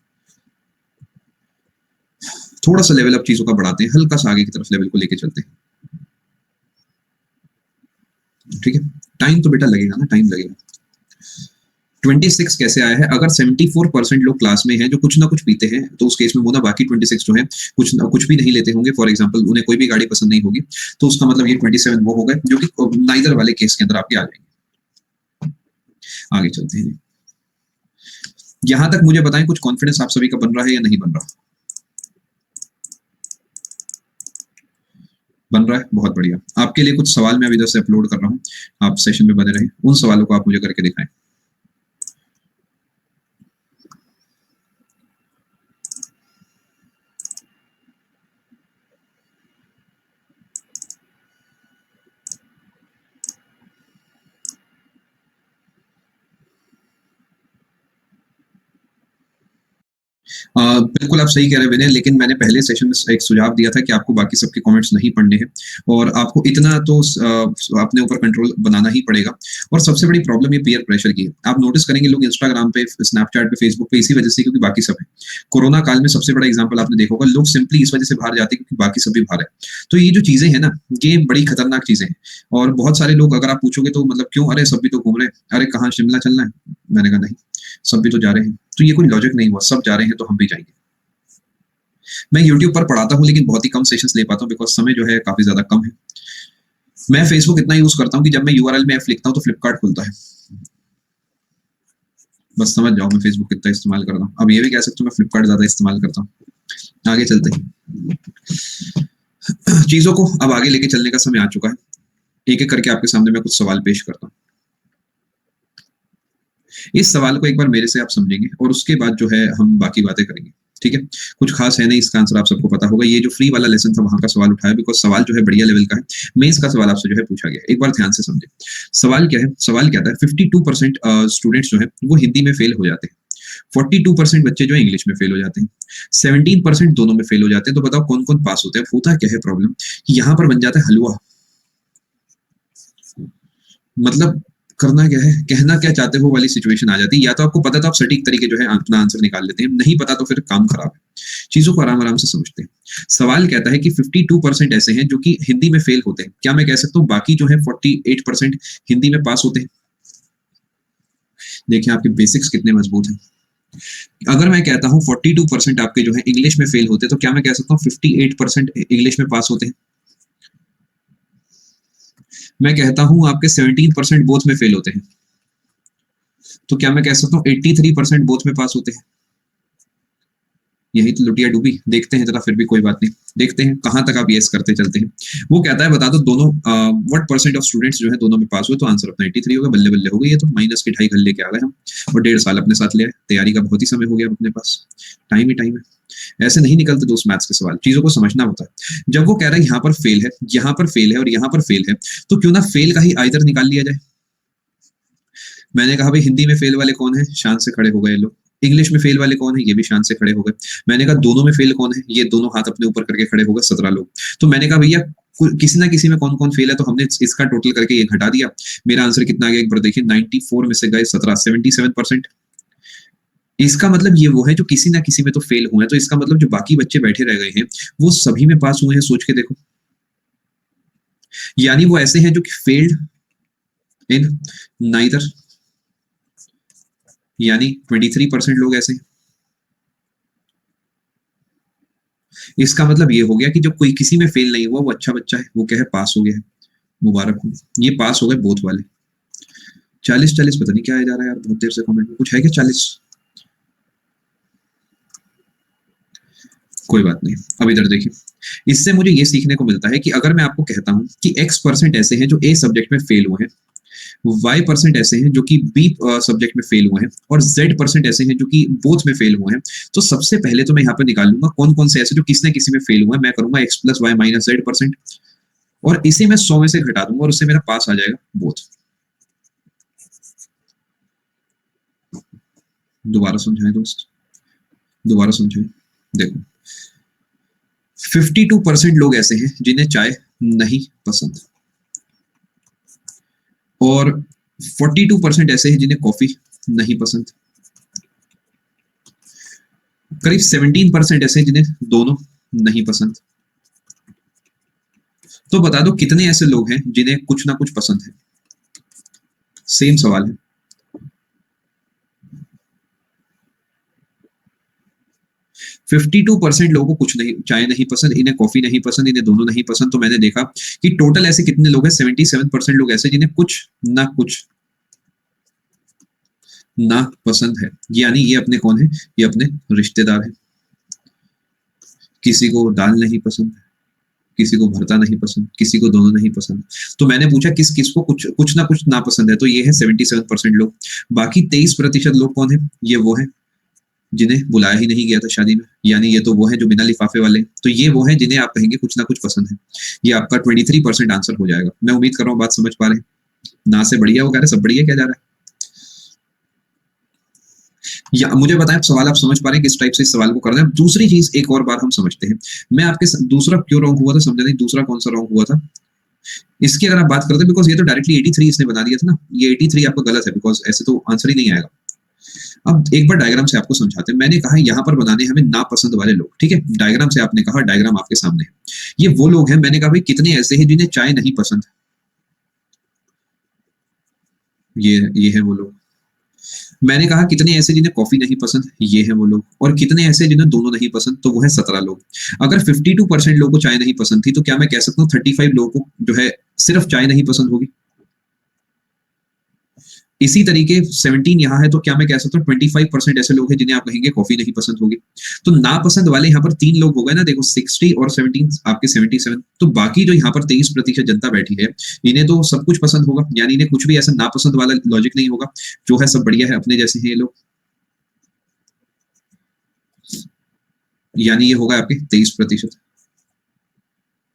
थोड़ा सा लेवल अप चीजों का बढ़ाते हैं, हल्का सा आगे की तरफ लेवल को लेके चलते हैं। ठीक है, टाइम तो बेटा लगेगा ना, टाइम लगेगा। 26 कैसे आया है? अगर 74% लोग क्लास में हैं जो कुछ ना कुछ पीते हैं, तो उस केस में होना बाकी 26 जो है कुछ भी नहीं लेते होंगे, फॉर एग्जांपल उन्हें कोई भी गाड़ी पसंद नहीं होगी, तो उसका मतलब ये 27 वो हो गए, जो कि नाइदर वाले केस के अंदर आपके आ जाएंगे। आगे चलते हैं। यहां तक मुझे बताएं कुछ कॉन्फिडेंस आप सभी का बन रहा है या नहीं बन रहा? बन रहा है, बहुत बढ़िया। आपके लिए कुछ सवाल मैं इधर से अपलोड कर रहा हूँ, आप सेशन में बने रहें, उन सवालों को आप मुझे करके दिखाएं। बिल्कुल आप सही कह रहे हैं विनय, लेकिन मैंने पहले सेशन में एक सुझाव दिया था कि आपको बाकी सबके कमेंट्स नहीं पढ़ने हैं, और आपको इतना तो अपने ऊपर कंट्रोल बनाना ही पड़ेगा। और सबसे बड़ी प्रॉब्लम ये पीयर प्रेशर की है। आप नोटिस करेंगे लोग इंस्टाग्राम पे, स्नैपचैट पे, फेसबुक पे इसी वजह से, क्योंकि बाकी सब है। कोरोना काल में सबसे बड़ा एग्जाम्पल आपने देखा होगा, लोग सिंपली इस वजह से बाहर जाते हैं क्योंकि बाकी सब भी बाहर है। तो ये जो चीजें हैं ना, ये बड़ी खतरनाक चीजें हैं। और बहुत सारे लोग अगर आप पूछोगे तो मतलब क्यों, अरे सब भी तो घूम रहे हैं, अरे कहाँ शिमला चलना है, मैंने कहा नहीं, सब भी तो जा रहे हैं। तो ये कोई लॉजिक नहीं हुआ, सब जा रहे हैं तो हम भी जाएंगे। मैं YouTube पर पढ़ाता हूं, लेकिन बहुत ही कम सेशंस ले पाता हूं, बिकॉज समय जो है काफी ज्यादा कम है। मैं फेसबुक इतना यूज करता हूं कि जब मैं URL में F लिखता हूं तो फ्लिपकार्ट खुलता है। बस समझ जाओ मैं फेसबुक कितना इस्तेमाल करता हूँ। अब ये भी कह सकते हो मैं फ्लिपकार्ट ज्यादा इस्तेमाल करता हूँ। आगे चलते हैं, चीजों को अब आगे लेके चलने का समय आ चुका है। एक एक करके आपके सामने मैं कुछ सवाल पेश करता हूँ। इस सवाल को एक बार मेरे से आप समझेंगे और उसके बाद जो है हम बाकी बातें करेंगे, ठीक है। कुछ खास है नहीं, इसका आंसर आप सबको पता होगा। ये जो फ्री वाला लेसन था वहां का सवाल उठाया बिकॉज सवाल जो है बढ़िया लेवल का है। मेंस का सवाल आपसे जो है पूछा गया, एक बार ध्यान से समझे। सवाल क्या है, सवाल क्या था, 52% स्टूडेंट्स जो है वो हिंदी में फेल हो जाते हैं, 42% बच्चे जो है इंग्लिश में फेल हो जाते हैं, 17% दोनों में फेल हो जाते हैं। तो बताओ कौन कौन पास होते हैं। होता क्या है प्रॉब्लम कि यहाँ पर बन जाता है हलवा। मतलब करना क्या है, कहना क्या चाहते हो वाली सिचुएशन आ जाती है। या तो आपको पता तो आप सटीक तरीके जो है अपना आंसर निकाल लेते हैं, नहीं पता तो फिर काम खराब है। चीजों को आराम आराम से समझते हैं। सवाल कहता है कि 52% ऐसे हैं जो कि हिंदी में फेल होते हैं। क्या मैं कह सकता हूँ बाकी जो है 48% हिंदी में पास होते हैं। देखिए आपके बेसिक्स कितने मजबूत हैं। अगर मैं कहता हूँ 42% आपके जो है इंग्लिश में फेल होते हैं, तो क्या मैं कह सकता हूँ 58% इंग्लिश में पास होते हैं। मैं कहता हूं आपके 17% बोथ में फेल होते हैं, तो क्या मैं कह सकता हूँ 83% बोथ में पास होते हैं। यही तो लुटिया डूबी। देखते हैं जरा, फिर भी कोई बात नहीं, देखते हैं कहां तक आप यस करते चलते हैं। वो कहता है बता दो दोनों व्हाट परसेंट ऑफ स्टूडेंट्स जो है दोनों में पास हुए। तो आंसर अपना 83 होगा। बल्ले बल्ले हो गई। ये तो माइनस के 2.5 लेके आ गए हम, और 1.5 साल अपने साथ ले आए। तैयारी का बहुत ही समय हो गया अपने पास, टाइम ही टाइम है। ऐसे नहीं निकलते दोस्त मैथ्स के सवाल, चीजों को समझना होता है। जब वो कह रहा है यहाँ पर फेल है, यहाँ पर फेल है और यहाँ पर फेल है, तो क्यों ना फेल का ही आइदर निकाल लिया जाए। मैंने कहा भाई हिंदी में फेल वाले कौन है, शान से खड़े हो गए लोग। इंग्लिश में फेल वाले कौन है, ये भी शान से खड़े हो गए। मैंने कहा दोनों में फेल कौन है, ये दोनों हाथ अपने ऊपर करके खड़े हो गए 17 लोग। तो मैंने कहा भैया किसी ना किसी में कौन कौन फेल है, तो हमने इसका टोटल करके ये घटा दिया। मेरा आंसर कितना आ गया एक बार देखिए, 94 में से गए 17, 77%। इसका मतलब ये वो है जो किसी ना किसी में तो फेल हुए हैं। तो इसका मतलब जो बाकी बच्चे बैठे रह गए हैं वो सभी में पास हुए हैं। सोच के देखो, यानी वो ऐसे हैं जो कि फेल्ड इन नाइदर, यानी 23% लोग ऐसे हैं। इसका मतलब ये हो गया कि जो कोई किसी में फेल नहीं हुआ वो अच्छा बच्चा है, वो क्या है, पास हो गया है। मुबारक हो, ये पास हो गए बोथ वाले। 40 पता नहीं क्या आ जा रहा है यार, बहुत देर से कमेंट में कुछ है क्या 40। कोई बात नहीं। अब इधर देखिए, इससे मुझे ये सीखने को मिलता है कि अगर मैं आपको कहता हूं कि X% ऐसे हैं जो A सब्जेक्ट में फेल हुए हैं, Y% ऐसे हैं जो कि B सब्जेक्ट में फेल हुए हैं, और Z% ऐसे हैं जो कि बोथ में फेल हुए हैं, तो सबसे पहले तो मैं यहाँ पे निकाल लूंगा कौन कौन से ऐसे जो किसी न किसी में फेल हुए हैं। मैं करूंगा X + Y - Z%, और इसे मैं 100 में से घटा दूंगा और उससे मेरा पास आ जाएगा बोथ। दोबारा समझाएं दोस्त, दोबारा समझाएं। देखो 52% लोग ऐसे हैं जिन्हें चाय नहीं पसंद, और 42% ऐसे हैं जिन्हें कॉफी नहीं पसंद, करीब 17% ऐसे हैं जिन्हें दोनों नहीं पसंद। तो बता दो कितने ऐसे लोग हैं जिन्हें कुछ ना कुछ पसंद है। सेम सवाल है। %52 लोगों को कुछ नहीं, चाय नहीं पसंद, इन्हें कॉफी नहीं पसंद, इन्हें दोनों नहीं पसंद। तो मैंने देखा कि टोटल ऐसे कितने लोग हैं, 77% लोग ऐसे जिन्हें कुछ ना कुछ ना पसंद है। यानी ये अपने कौन है, ये अपने रिश्तेदार है। किसी को दाल नहीं पसंद, किसी को भरता नहीं पसंद, किसी को दोनों नहीं पसंद। तो मैंने पूछा किस किस को कुछ कुछ ना कुछ ना पसंद है, तो ये है 77% लोग। बाकी 23% लोग कौन है, ये वो है जिन्हें बुलाया ही नहीं गया था शादी में। यानी ये तो वो है जो बिना लिफाफे वाले। तो ये वो है जिन्हें आप कहेंगे कुछ ना कुछ पसंद है। ये आपका 23% आंसर हो जाएगा। मैं उम्मीद कर रहा हूँ बात समझ पा रहे हैं ना। से बढ़िया वो कह रहे सब बढ़िया क्या जा रहा है। या मुझे बताएं सवाल आप समझ पा रहे हैं किस टाइप से इस सवाल को करना है। दूसरी चीज एक और बार हम समझते हैं। मैं आपके दूसरा क्यों रॉन्ग हुआ था समझा नहीं, दूसरा कौन सा रॉन्ग हुआ था इसकी अगर आप बात करते हैं, बिकॉज ये तो डायरेक्टली 83 इसने बना दिया था ना। ये 83 आपका गलत है, बिकॉज ऐसे तो आंसर ही नहीं आएगा। अब एक बार डायग्राम से आपको समझाते हैं। मैंने कहा यहाँ पर बनाने हमें नापसंद वाले लोग, ठीक है। डायग्राम से आपने कहा, डायग्राम आपके सामने है। ये वो लोग हैं, मैंने कहा भाई कितने ऐसे हैं जिन्हें चाय नहीं पसंद। ये है वो लोग। मैंने कहा कितने ऐसे जिन्हें कॉफी नहीं पसंद, ये है वो लोग। और कितने ऐसे जिन्हें दोनों नहीं पसंद, तो वो है 17 लोग। अगर 52% लोगों को चाय नहीं पसंद थी, तो क्या मैं कह सकता हूँ 35 लोगों को जो है सिर्फ चाय नहीं पसंद होगी। इसी तरीके 17 यहाँ है, तो क्या मैं कह सकता हूँ 25% ऐसे लोग हैं जिन्हें आप कहेंगे कॉफी नहीं पसंद होगी। तो नापसंद वाले यहाँ पर 3 लोग हो गए ना, देखो 60 और 17 आपके 77। तो बाकी जो यहाँ पर 23% जनता बैठी है, इन्हें तो सब कुछ पसंद होगा, यानी इन्हें कुछ भी ऐसा नापसंद वाला लॉजिक नहीं होगा। जो है सब बढ़िया है, अपने जैसे हैं ये लोग, यानी ये होगा आपके 23%।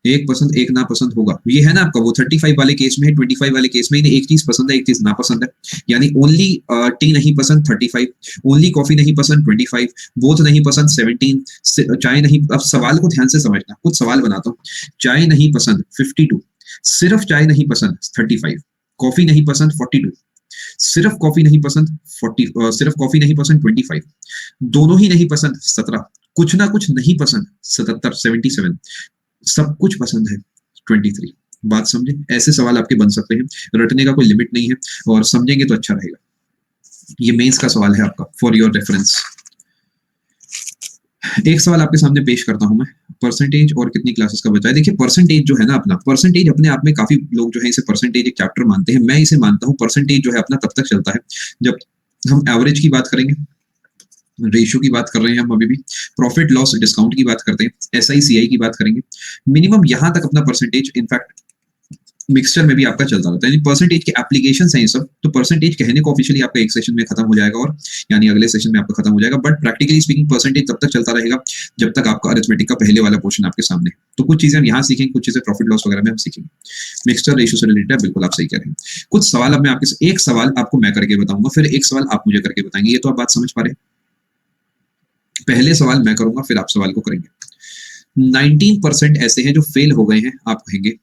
एक पसंद एक नापसंद होगा, ये है ना आपका वो 35 वाले केस में है। 25 वाले केस में इन्हें एक चीज पसंद है, एक चीज नापसंद है, यानी ओनली टी नहीं पसंद 35, ओनली कॉफी नहीं पसंद 25, बोथ नहीं पसंद 17, चाय नहीं। अब सवाल को ध्यान से समझना, कुछ सवाल बनाता हूँ। चाय नहीं पसंद 52, सिर्फ चाय नहीं पसंद 35, कॉफी नहीं पसंद 42, सिर्फ कॉफी नहीं पसंद 40, सिर्फ कॉफी नहीं पसंद 25, दोनों ही नहीं पसंद 17, कुछ ना कुछ नहीं पसंद 77, 77, सब कुछ पसंद है 23। बात समझे? ऐसे सवाल आपके बन सकते हैं, रटने का कोई लिमिट नहीं है, और समझेंगे तो अच्छा रहेगा। ये मेंस का सवाल है आपका, फॉर योर रेफरेंस। एक सवाल आपके सामने पेश करता हूं मैं, परसेंटेज और कितनी क्लासेस का बचा है। देखिए परसेंटेज जो है ना अपना, परसेंटेज अपने आप में काफी लोग जो है इसे परसेंटेज एक चैप्टर मानते हैं, मैं इसे मानता हूं परसेंटेज जो है अपना तब तक चलता है जब हम एवरेज की बात करेंगे, रेशियो की बात कर रहे हैं हम अभी भी, प्रॉफिट लॉस डिस्काउंट की बात करते हैं, SI CI की बात करेंगे, मिनिमम यहां तक अपना परसेंटेज, इनफैक्ट मिक्सचर में भी आपका चलता रहता है। यानी परसेंटेज के एप्लीकेशन है ये सब, तो परसेंटेज कहने को ऑफिशियली आपका एक सेशन में खत्म हो जाएगा, और यानी अगले सेशन में आपका खत्म हो जाएगा, बट प्रैक्टिकली स्पीकिंग परसेंटेज तब तक चलता रहेगा जब तक आपका अरिथमेटिक का पहले वाला पोर्शन आपके सामने है। तो कुछ चीजें हम यहाँ सीखेंगे, कुछ चीजें प्रॉफिट लॉस वगैरह में हम सीखेंगे। मिक्सचर रेशियो से रिलेटेड है, बिल्कुल आप सही कह रहे हैं। कुछ सवाल अब मैं आपके, एक सवाल आपको मैं करके बताऊंगा, फिर एक सवाल आप मुझे करके बताएंगे। ये तो आप बात समझ पा रहे हैं। पहले सवाल मैं करूंगा, फिर आप सवाल को करेंगे। 19% ऐसे हैं जो फेल हो गए हैं, आप कहेंगे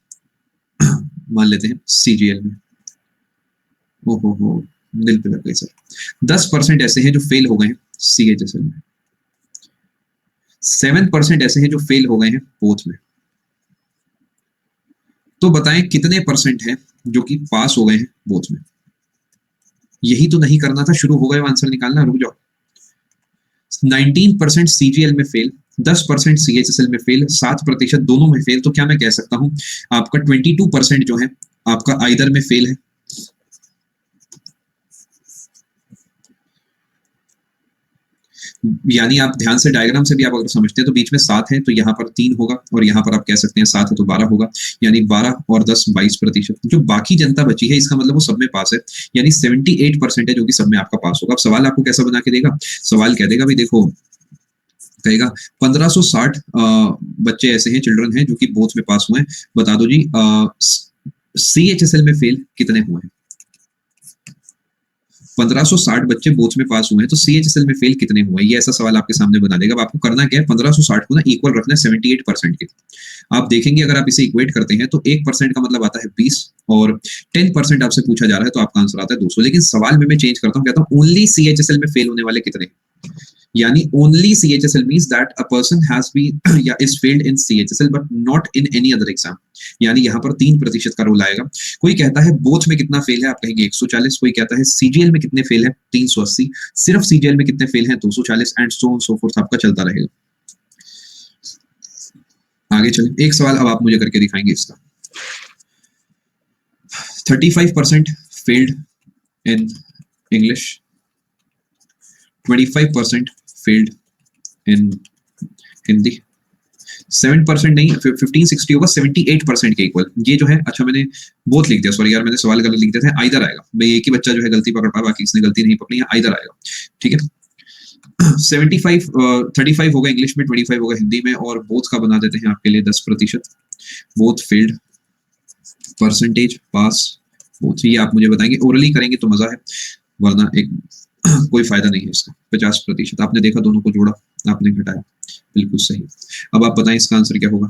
मान लेते हैं CGL में, हो दिल पे लग गई सर। 10% ऐसे हैं जो फेल हो गए हैं CHSL में, 7% ऐसे हैं जो फेल हो गए हैं बोथ में। तो बताएं कितने परसेंट हैं जो कि पास हो गए हैं बोथ में? यही तो नहीं करना था, शुरू हो गए आंसर निकालना, रुक जाओ। 19% CGL में फेल, 10% CHSL में फेल, 7% दोनों में फेल। तो क्या मैं कह सकता हूं आपका 22% जो है आपका आइदर में फेल है। यानी आप ध्यान से डायग्राम से भी आप अगर समझते हैं तो बीच में 7 है, तो यहाँ पर 3 होगा, और यहाँ पर आप कह सकते हैं 7 है तो 12 होगा, यानी 12 और 10 22%। जो बाकी जनता बची है, इसका मतलब वो सब में पास है, यानी 78% है जो कि सब में आपका पास होगा। अब सवाल आपको कैसा बना के देगा? सवाल कह देगा भाई देखो, कहेगा 1560 बच्चे ऐसे हैं, चिल्ड्रन हैं जो कि बोथ में पास हुए हैं, बता दो जी CHSL में फेल कितने हुए हैं? 1560 बच्चे बोथ में पास हुए हैं, तो CHSL में फेल कितने हुए? ये ऐसा सवाल आपके सामने बना देगा। अब आपको करना क्या है, 1560 को ना इक्वल रखना है 78% के। आप देखेंगे अगर आप इसे इक्वेट करते हैं तो 1% का मतलब आता है 20, और 10% आपसे पूछा जा रहा है तो आपका आंसर आता है 200। लेकिन सवाल में मैं चेंज करता हूँ, कहता हूँ ओनली CHSL में फेल होने वाले कितने, यानी only CHSL means that a person has been या is failed in CHSL but not in any other exam. यानी यहाँ पर 3% का रोल आएगा। कोई कहता है बोथ में कितना फेल है, आप कहेंगे 140। कोई कहता है CGL में कितने फेल है, 380। सिर्फ CGL में कितने फेल हैं, 240, and so on so fourth आपका चलता रहेगा। आगे चलें, एक सवाल अब आप मुझे करके दिखाएंगे इसका। 35% failed in English, 25% failed in Hindi, 7% नहीं, 1560 होगा 78% के इक्वल। ये जो है, अच्छा मैंने बोथ लिख दिया, सॉरी यार मैंने सवाल गलत लिख दिया था। आइदर आएगा भाई, एक ही बच्चा जो है गलती पकड़ पाया, बाकी किसने गलती नहीं पकड़ी है, आइदर आएगा, ठीक है। 75 35 होगा इंग्लिश में, 25 होगा हिंदी में, और बोथ का बना देते हैं आपके लिए 10%। बोथ फेल्ड, परसेंटेज पास बोथ। ये आप मुझे बताएंगे, ओरली करेंगे तो मजा है, वरना एक कोई फायदा नहीं है इसका। 50% आपने देखा, दोनों को जोड़ा, आपने घटाया, बिल्कुल सही। अब आप बताएं इसका आंसर क्या होगा?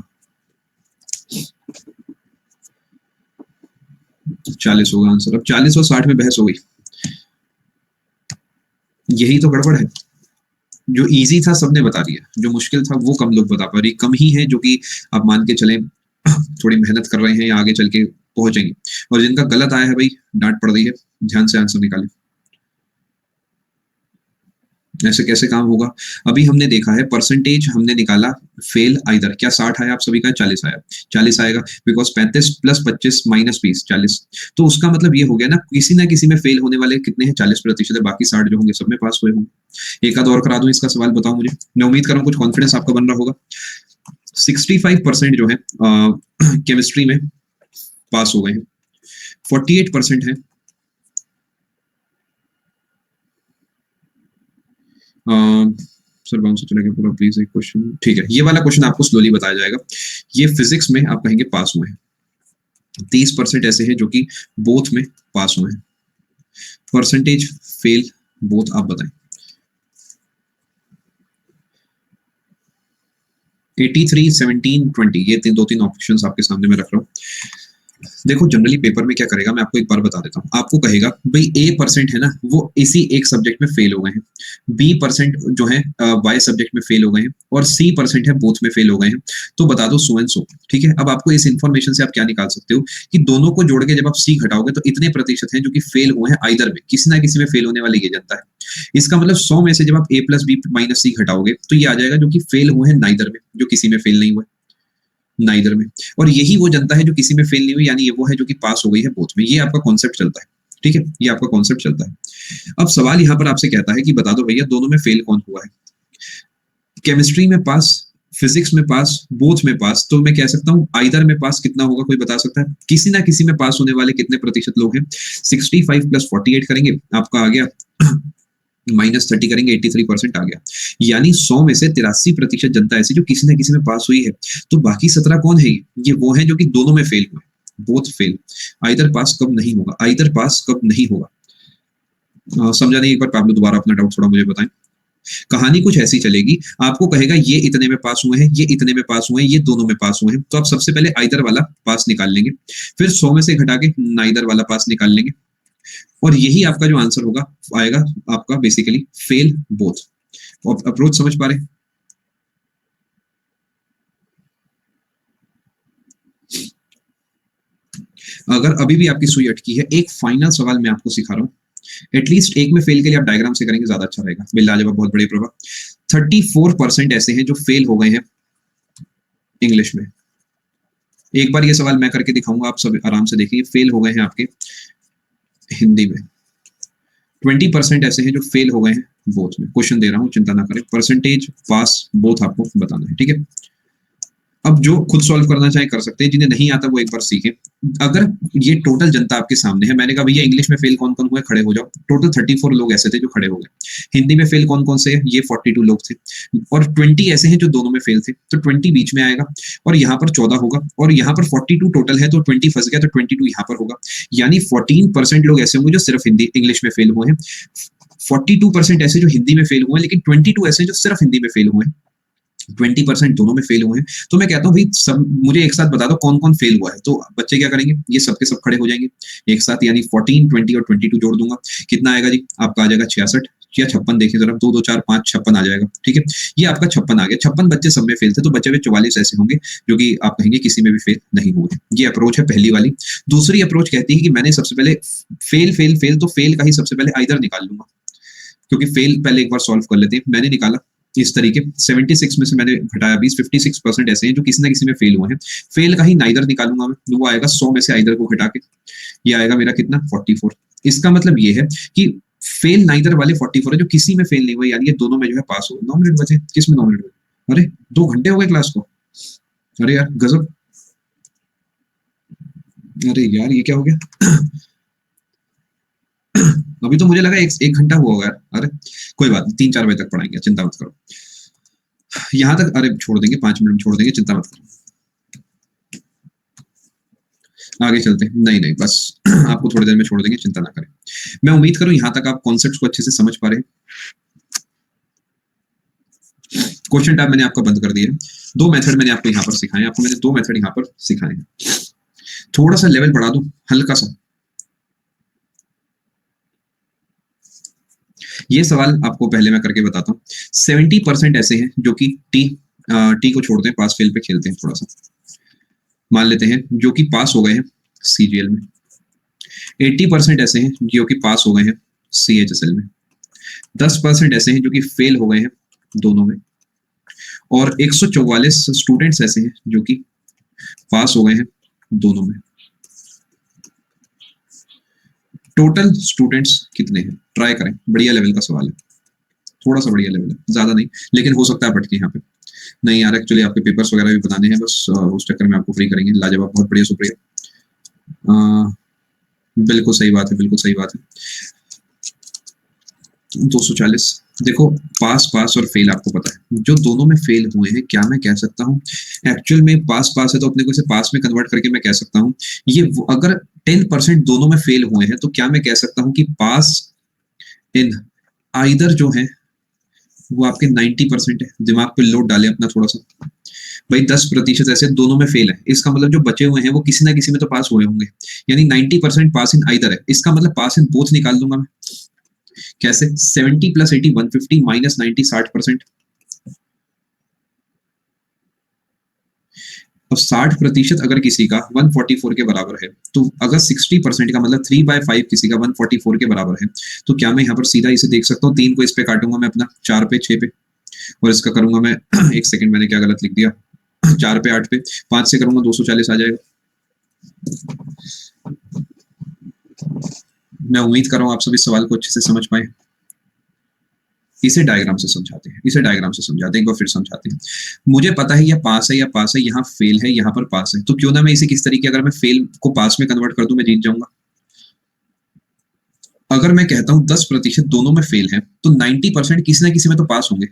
40 होगा आंसर। अब 40 और 60 में बहस हो गई, यही तो गड़बड़ है। जो इजी था सबने बता दिया, जो मुश्किल था वो कम लोग बता पा रहे, कम ही है जो कि आप मान के चले थोड़ी मेहनत कर रहे हैं या आगे चल के पहुंचेंगे। और जिनका गलत आया है भाई, डांट पड़ रही है, ध्यान से आंसर निकालें। ऐसे कैसे काम होगा? अभी हमने देखा है परसेंटेज हमने निकाला फेल आइदर, क्या 60 आया आप सभी का? 40 आया, 40 आएगा बिकॉज 35 प्लस 25 माइनस 20 40। तो उसका मतलब ये हो गया ना, किसी ना किसी में फेल होने वाले कितने हैं? 40% है, बाकी 60 जो होंगे सब में पास हुए होंगे। एक आध और करा दूं इसका सवाल, बताओ मुझे। मैं उम्मीद कर रहा हूँ कुछ कॉन्फिडेंस आपका बन रहा होगा। 65% जो है केमिस्ट्री में पास हो गए हैं, 48% है सर बाउंस चला गया पूरा, प्लीज एक क्वेश्चन, ठीक है ये वाला क्वेश्चन आपको स्लोली बताया जाएगा। ये फिजिक्स में आप कहेंगे पास हुए हैं। 30% ऐसे हैं जो कि बोथ में पास हुए हैं। परसेंटेज फेल बोथ आप बताएं। 83, 17, 20, ये दो तीन ऑप्शंस आपके सामने में रख रहा हूँ। देखो जनरली पेपर में क्या करेगा, मैं आपको एक बार बता देता हूँ। आपको कहेगा भाई A% है ना, वो इसी एक सब्जेक्ट में फेल हो गए हैं, B% जो है Y सब्जेक्ट में फेल हो गए हैं, और C% है बोथ में फेल हो गए हैं। तो बता दो सो एंड सो, ठीक है। अब आपको इस इन्फॉर्मेशन से आप क्या निकाल सकते हो कि दोनों को जोड़ के जब आप C घटाओगे तो इतने प्रतिशत हैं जो कि फेल हुए हैं आइदर में, किसी ना किसी में फेल होने वाली ये जनता है। इसका मतलब 100 में से जब आप A plus B minus C घटाओगे तो ये आ जाएगा जो कि फेल हुए हैं नाइदर में, जो किसी में फेल नहीं हुए नाइदर में। और यही वो जनता है जो किसी में फेल नहीं हुई, यानी ये वो है जो कि पास हो गई है बोथ में। ये आपका कॉन्सेप्ट चलता है, ठीक है, ये आपका कॉन्सेप्ट चलता है। अब सवाल यहाँ पर आपसे कहता है कि बता दो भैया दोनों में फेल कौन हुआ है। केमिस्ट्री में पास, फिजिक्स में पास, बोथ में पास। तो मैं कह सकता हूँ आइदर में पास कितना होगा, कोई बता सकता है? किसी ना किसी में पास होने वाले कितने प्रतिशत लोग हैं? 65 प्लस 48 करेंगे, आपका आ गया -30 करेंगे, 83% आ गया। यानी 100 में से 83% जनता ऐसी जो किसी ना किसी में पास हुई है। तो बाकी 17 कौन है? ये वो है जो कि दोनों में फेल हुए, बोथ फेल। आइदर पास कब नहीं होगा, आइदर पास कब नहीं होगा? समझा नहीं? एक बार पाब्लो दोबारा अपना डाउट थोड़ा मुझे बताएं। कहानी कुछ ऐसी चलेगी, आपको कहेगा ये इतने में पास हुए हैं, ये इतने में पास हुए हैं, ये दोनों में पास हुए हैं। तो आप सबसे पहले आइदर वाला पास निकाल लेंगे, फिर 100 में से घटा के नाइदर वाला पास निकाल लेंगे, और यही आपका जो आंसर होगा आएगा आपका बेसिकली फेल बोथ। अप्रोच समझ पा रहे? अगर अभी भी आपकी सुई अटकी है, एक फाइनल सवाल मैं आपको सिखा रहा हूँ, एटलीस्ट एक में फेल के लिए आप डायग्राम से करेंगे ज्यादा अच्छा रहेगा। बिल्ला जवाब बहुत बड़े प्रभा। 34% ऐसे हैं जो फेल हो गए हैं इंग्लिश में। एक बार ये सवाल मैं करके दिखाऊंगा, आप सब आराम से देखिए। फेल हो गए हैं आपके हिंदी में। 20% ऐसे हैं जो फेल हो गए हैं बोथ में। क्वेश्चन दे रहा हूँ, चिंता ना करें। परसेंटेज पास बोथ आपको बताना है, ठीक है। अब जो खुद सॉल्व करना चाहे कर सकते हैं, जिन्हें नहीं आता वो एक बार सीखें। अगर ये टोटल जनता आपके सामने है, मैंने कहा भैया इंग्लिश में फेल कौन कौन हुए, खड़े हो जाओ। टोटल 34 लोग ऐसे थे जो खड़े हो गए। हिंदी में फेल कौन कौन से है, ये 42 लोग थे, और 20 ऐसे हैं जो दोनों में फेल थे। तो 20 बीच में आएगा, और यहाँ पर 14 होगा, और यहाँ पर 42 टोटल है, तो 20 फंस गया, तो 22 यहाँ पर होगा। यानी 14% लोग ऐसे होंगे जो सिर्फ हिंदी इंग्लिश में फेल हुए हैं, 42% ऐसे जो हिंदी में फेल हुए हैं, लेकिन 22 ऐसे जो सिर्फ हिंदी में फेल हुए हैं, 20% दोनों में फेल हुए हैं। तो मैं कहता हूँ भाई सब मुझे एक साथ बता दो कौन कौन फेल हुआ है। तो बच्चे क्या करेंगे, ये सबके सब खड़े हो जाएंगे एक साथ, यानी 14, 20 और 22 जोड़ दूंगा। कितना आएगा जी? आपका आ जाएगा 66 या 56। देखिए जरा, 2 2 4 5 56 आ जाएगा, ठीक है। ये आपका 56 आ गया। 56 बच्चे सब में फेल थे, तो बचे हुए 44 ऐसे होंगे जो कि आप कहेंगे किसी में भी फेल नहीं हुए। ये अप्रोच है पहली वाली। दूसरी अप्रोच कहती है कि मैंने सबसे पहले फेल फेल फेल, तो फेल का ही सबसे पहले आइदर निकाल लूंगा, क्योंकि फेल पहले एक बार सॉल्व कर लेते हैं। मैंने निकाला इस तरीके, 76 में से मैंने घटाया 20, 56% ऐसे हैं जो किसी ना किसी में फेल हुए हैं। फेल का ही नाइदर निकालूंगा मैं, वो आएगा 100 में से आइदर को घटा के, ये आएगा मेरा कितना 44। इसका मतलब ये है कि फेल नाइदर वाले 44 है जो किसी में फेल नहीं हुए, यानी ये दोनों में जो है पास हो। 9 मिनट बचे, किस में 9 मिनट बचे? अरे 2 घंटे हो गए क्लास को, अरे यार गजब। अरे यार ये क्या हो गया अभी तो मुझे लगा एक घंटा हुआ होगा यार। अरे कोई बात नहीं, 3-4 बजे तक पढ़ाएंगे, चिंता मत करो। यहाँ तक अरे छोड़ देंगे, 5 मिनट छोड़ देंगे, चिंता मत करो। आगे चलते हैं। नहीं नहीं बस आपको थोड़ी देर में छोड़ देंगे, चिंता ना करें। मैं उम्मीद करूं यहाँ तक आप कॉन्सेप्ट्स को अच्छे से समझ पा रहे हैं। क्वेश्चन टैब मैंने आपको बंद कर दिया। 2 मेथड मैंने आपको यहाँ पर सिखाए, आपको मैंने 2 मेथड यहाँ पर सिखाए हैं। थोड़ा सा लेवल बढ़ा दूं, हल्का सा। ये सवाल आपको पहले मैं करके बताता हूँ। 70% ऐसे हैं जो कि टी को छोड़ते हैं, पास फेल पे खेलते हैं थोड़ा सा। मान लेते हैं जो कि पास हो गए हैं CGL में। 80% ऐसे हैं जो कि पास हो गए हैं CHSL में। 10% ऐसे हैं जो कि फेल हो गए हैं दोनों में, और 144 स्टूडेंट्स ऐसे हैं जो कि पास हो गए हैं दोनों में। टोटल स्टूडेंट्स कितने हैं? ट्राई करें, बढ़िया लेवल का सवाल है, थोड़ा सा बढ़िया लेवल है, ज्यादा नहीं, लेकिन हो सकता है पटके यहाँ पे नहीं यार, एक्चुअली आपके पेपर्स वगैरह भी बनाने हैं, बस उस चक्कर में आपको फ्री करेंगे। लाजवाब, बहुत बढ़िया, शुक्रिया। बिल्कुल सही बात है, बिल्कुल सही बात है। 240। देखो, पास पास और फेल आपको पता है, जो दोनों में फेल हुए हैं, क्या मैं कह सकता हूँ एक्चुअल में पास पास है तो अपने को इसे पास में कन्वर्ट करके मैं कह सकता हूँ ये अगर 10% दोनों में फेल हुए हैं तो क्या मैं कह सकता हूँ कि पास इन आइदर जो है वो आपके 90% है। दिमाग पे लोड डाले अपना थोड़ा सा भाई, 10% ऐसे दोनों में फेल है, इसका मतलब जो बचे हुए हैं वो किसी ना किसी में तो पास हुए होंगे, यानी 90% पास इन आइदर है, इसका मतलब पास इन बोथ निकाल दूंगा मैं। कैसे? 70 + 80 150 - 90 60%। अब 60% अगर किसी का 144 के बराबर है, तो अगर 60% का मतलब 3/5 किसी का 144 के बराबर है, तो क्या मैं यहाँ पर सीधा इसे देख सकता हूँ? 3 को इस पे काटूंगा मैं अपना, 4 पे 6 पे, और इसका करूंगा मैं एक सेकंड, मैंने क्या गलत लिख दिया, 4 पे 8 पे, 5 से करूंगा 240 आ जाएगा। मैं उम्मीद कर रहा हूँ आप सभी सवाल को अच्छे से समझ पाए। इसे डायग्राम से समझाते हैं, इसे डायग्राम से समझाते हैं, एक बार फिर समझाते हैं। मुझे पता है यह पास है या पास है, यहाँ फेल है, यहाँ पर पास है, तो क्यों ना मैं इसे किस तरीके, अगर मैं फेल को पास में कन्वर्ट कर दूं, मैं जीत जाऊंगा। अगर मैं कहता हूं 10% दोनों में फेल है, तो 90% किसी ना किसी में तो पास होंगे।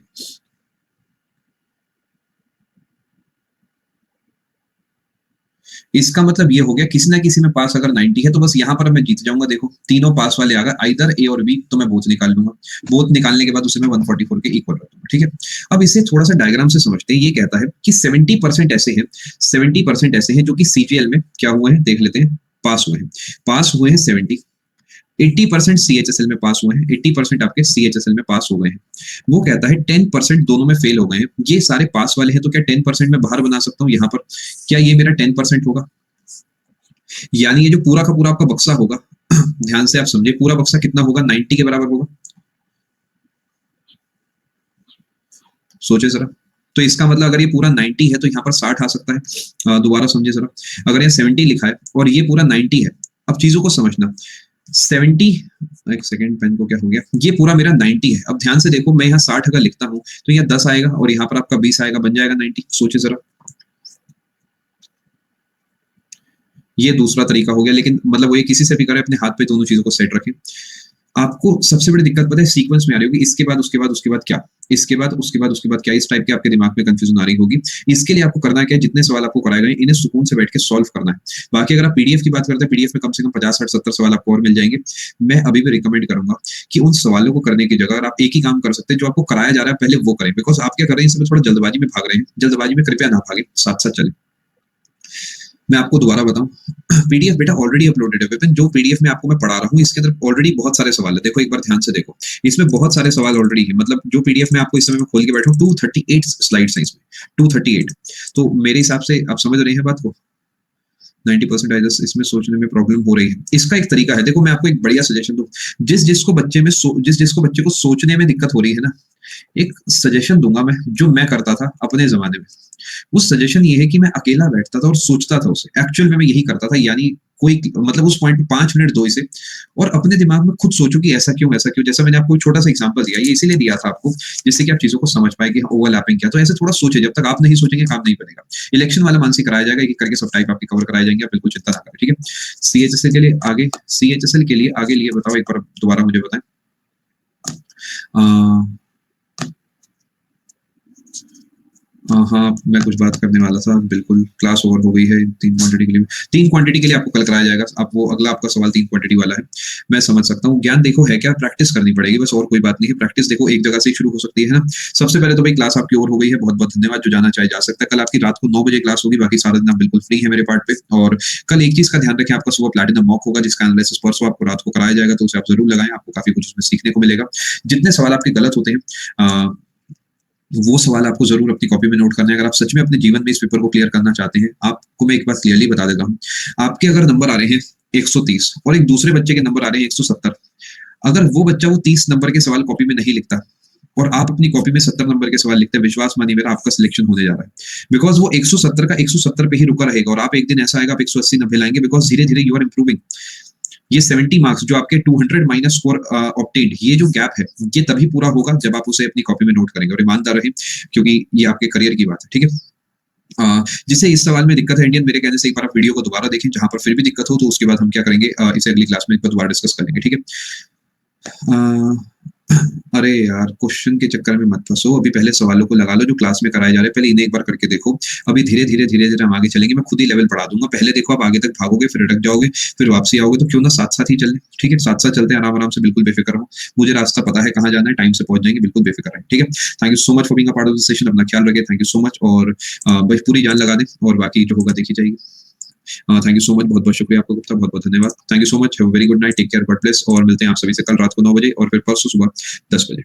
इसका मतलब ये हो गया किसी ना किसी में पास अगर 90 है तो बस यहाँ पर मैं जीत जाऊंगा। देखो, तीनों पास वाले आ गए, आइदर ए और बी, तो मैं बोथ निकाल लूंगा। बोथ निकालने के बाद उसे मैं 144 के इक्वल रख दूंगा। ठीक है, अब इसे थोड़ा सा डायग्राम से समझते हैं। ये कहता है कि 70% ऐसे हैं, 70% ऐसे हैं जो कि सीजीएल में क्या हुए हैं, देख लेते हैं। पास हुए हैं, पास हुए हैं 70। 80% सीएचएसएल में पास हुए हैं, 80% आपके सीएचएसएल में पास हो गए हैं। वो कहता है 10% दोनों में फेल हो गए हैं। ये सारे पास वाले हैं, तो क्या 10% में बाहर बना सकता हूँ यहाँ पर? क्या ये मेरा 10% होगा? यानी ये जो पूरा का पूरा आपका बक्सा होगा, ध्यान से आप समझे, पूरा बक्सा कितना होगा? 90 के बराबर होगा। सोचे जरा, तो इसका मतलब अगर ये पूरा 90 है तो यहाँ पर 60 आ सकता है। दोबारा समझे जरा, अगर ये 70 लिखा है और ये पूरा 90 है, अब चीजों को समझना। 70, एक सेकेंड, पेन को क्या हो गया, ये पूरा मेरा 90 है। अब ध्यान से देखो, मैं यहाँ 60 अगर लिखता हूँ तो यहाँ 10 आएगा और यहाँ पर आपका 20 आएगा, बन जाएगा 90। सोचे जरा, ये दूसरा तरीका हो गया, लेकिन मतलब वो ये किसी से भी करें, अपने हाथ पे दोनों चीजों को सेट रखें। आपको सबसे बड़ी दिक्कत पता है सीक्वेंस में आ रही होगी, इसके बाद उसके बाद उसके बाद क्या, इसके बाद उसके बाद उसके बाद क्या, इस टाइप के आपके दिमाग में कंफ्यूजन आ रही होगी। इसके लिए आपको करना क्या है, जितने सवाल आपको कराए गए इन्हें सुकून से बैठ के सॉल्व करना है। बाकी अगर आप पीडीएफ की बात करते हैं, पीडीएफ में कम से कम 50 60 70 सवाल आपको और मिल जाएंगे। मैं अभी भी रिकमेंड करूंगा कि उन सवालों को करने की जगह अगर आप एक ही काम कर सकते हैं, जो आपको कराया जा रहा है पहले वो करें। बिकॉज आप क्या कर रहे हैं, इसमें थोड़ा जल्दबाजी में भाग रहे हैं, जल्दबाजी में कृपया ना भागे, साथ साथ चले। मैं आपको दोबारा बताऊं, पीडीएफ बेटा ऑलरेडी अपलोडेड है विपिन, जो पीडीएफ में आपको मैं पढ़ा रहा हूँ इसके अंदर ऑलरेडी बहुत सारे सवाल है। देखो एक बार ध्यान से देखो, इसमें बहुत सारे सवाल ऑलरेडी है। मतलब जो पीडीएफ में आपको इस समय मैं खोल के बैठा हूँ, 238 स्लाइड्स हैं इसमें, 238। तो मेरे हिसाब से आप समझ रहे हैं बात को। 90% इसमें सोचने में प्रॉब्लम हो रही है। इसका एक तरीका है, देखो मैं आपको एक बढ़िया सजेशन दूं, जिसको बच्चे को सोचने में दिक्कत हो रही है ना, एक सजेशन दूंगा मैं, जो मैं करता था अपने जमाने में। वो सजेशन ये है कि मैं अकेला बैठता था और सोचता था उसे। एक्चुअल में मैं यही करता था, यानी कोई मतलब उस पॉइंट पे 5 मिनट दो इसे और अपने दिमाग में खुद सोचो कि ऐसा क्यों, ऐसा क्यों। जैसा मैंने आपको छोटा सा एग्जांपल दिया, ये इसीलिए दिया था आपको जिससे कि आप चीजों को समझ पाए कि ओवरलैपिंग क्या। तो ऐसे थोड़ा सोचे, जब तक आप नहीं सोचेंगे काम नहीं बनेगा। इलेक्शन वाला मानसिक कराया जाएगा, एक करके सब टाइप आपके कवर कराए जाएंगे, आप बिल्कुल चिंता ना करें। ठीक है, सीएचएसएल के लिए आगे, सीएचएसएल के लिए आगे लिए बताओ, एक बार दोबारा मुझे बताएं। हाँ, मैं कुछ बात करने वाला था, बिल्कुल क्लास ओवर हो गई है। 3 क्वांटिटी के लिए, 3 क्वांटिटी के लिए आपको कल कराया जाएगा। आप वो अगला आपका सवाल 3 क्वांटिटी वाला है, मैं समझ सकता हूँ। ज्ञान देखो है क्या, प्रैक्टिस करनी पड़ेगी बस, और कोई बात नहीं है। प्रैक्टिस देखो एक जगह से शुरू हो सकती है ना। सबसे पहले तो भाई क्लास आपकी ओवर हो गई है, बहुत बहुत धन्यवाद। जो जाना चाहे जा सकता है। कल आपकी रात को 9 बजे क्लास होगी, बाकी सारा दिन आप बिल्कुल फ्री है मेरे पार्ट पे। और कल एक चीज का ध्यान रखें, आपका सुबह प्लैटिनम मॉक होगा, जिसका एनालिसिस परसों आपको रात को कराया जाएगा, तो उसे आप जरूर लगाएं, आपको काफी कुछ उसमें सीखने को मिलेगा। जितने सवाल आपके गलत होते हैं वो सवाल आपको जरूर अपनी कॉपी में नोट करना है। अगर आप सच में अपने जीवन में इस पेपर को क्लियर करना चाहते हैं, आपको मैं एक बात क्लियरली बता देता हूँ, आपके अगर नंबर आ रहे हैं 130 और एक दूसरे बच्चे के नंबर आ रहे हैं 170, अगर वो बच्चा वो 30 नंबर के सवाल कॉपी में नहीं लिखता और आप अपनी कॉपी में 70 नंबर के सवाल लिखते हैं, विश्वास मानिए मेरा आपका सिलेक्शन होने जा रहा है। बिकॉज वो 170 का 170 पे ही रुका रहेगा और आप एक दिन ऐसा आएगा आप 180 90 लाएंगे, बिकॉज धीरे धीरे यू आर इंप्रूविंग। ये 70 मार्क्स जो आपके 200 माइनस स्कोर ऑब्टेन्ड, ये जो गैप है ये तभी पूरा होगा जब आप उसे अपनी कॉपी में नोट करेंगे और ईमानदार रहें, क्योंकि ये आपके करियर की बात है, ठीक है। जिसे इस सवाल में दिक्कत है इंडियन, मेरे कहने से एक बार आप वीडियो को दोबारा देखें, जहां पर फिर भी दिक्कत हो तो उसके बाद हम क्या करेंगे, इसे अगली क्लास में एक बार दोबारा डिस्कस करेंगे, ठीक है। अरे यार, क्वेश्चन के चक्कर में मत फंसो, अभी पहले सवालों को लगा लो जो क्लास में कराए जा रहे हैं, पहले इन्हें एक बार करके देखो। अभी धीरे धीरे हम आगे चलेंगे, मैं खुद ही लेवल बढ़ा दूंगा। पहले देखो आप आगे तक भागोगे, फिर अटक जाओगे, फिर वापसी आओगे, तो क्यों ना साथ साथ ही चलें, ठीक है। साथ साथ चलते हैं आराम आराम से, बिल्कुल बेफिक्र रहो। मुझे रास्ता पता है कहाँ जाना है, टाइम से पहुंच जाएंगे, बिल्कुल बेफिक्र रहें, ठीक है। Thank you so much for being a part of this session. अपना ख्याल रखें, थैंक यू सो मच, और बस पूरी जान लगा दें और बाकी जो होगा देखी जाएगी। थैंक यू सो मच, बहुत बहुत शुक्रिया आपका गुप्ता, बहुत बहुत धन्यवाद। Thank you so much, have a very good night, take care, God bless, और मिलते हैं आप सभी से कल रात को 9 बजे और फिर परसों सुबह 10 बजे।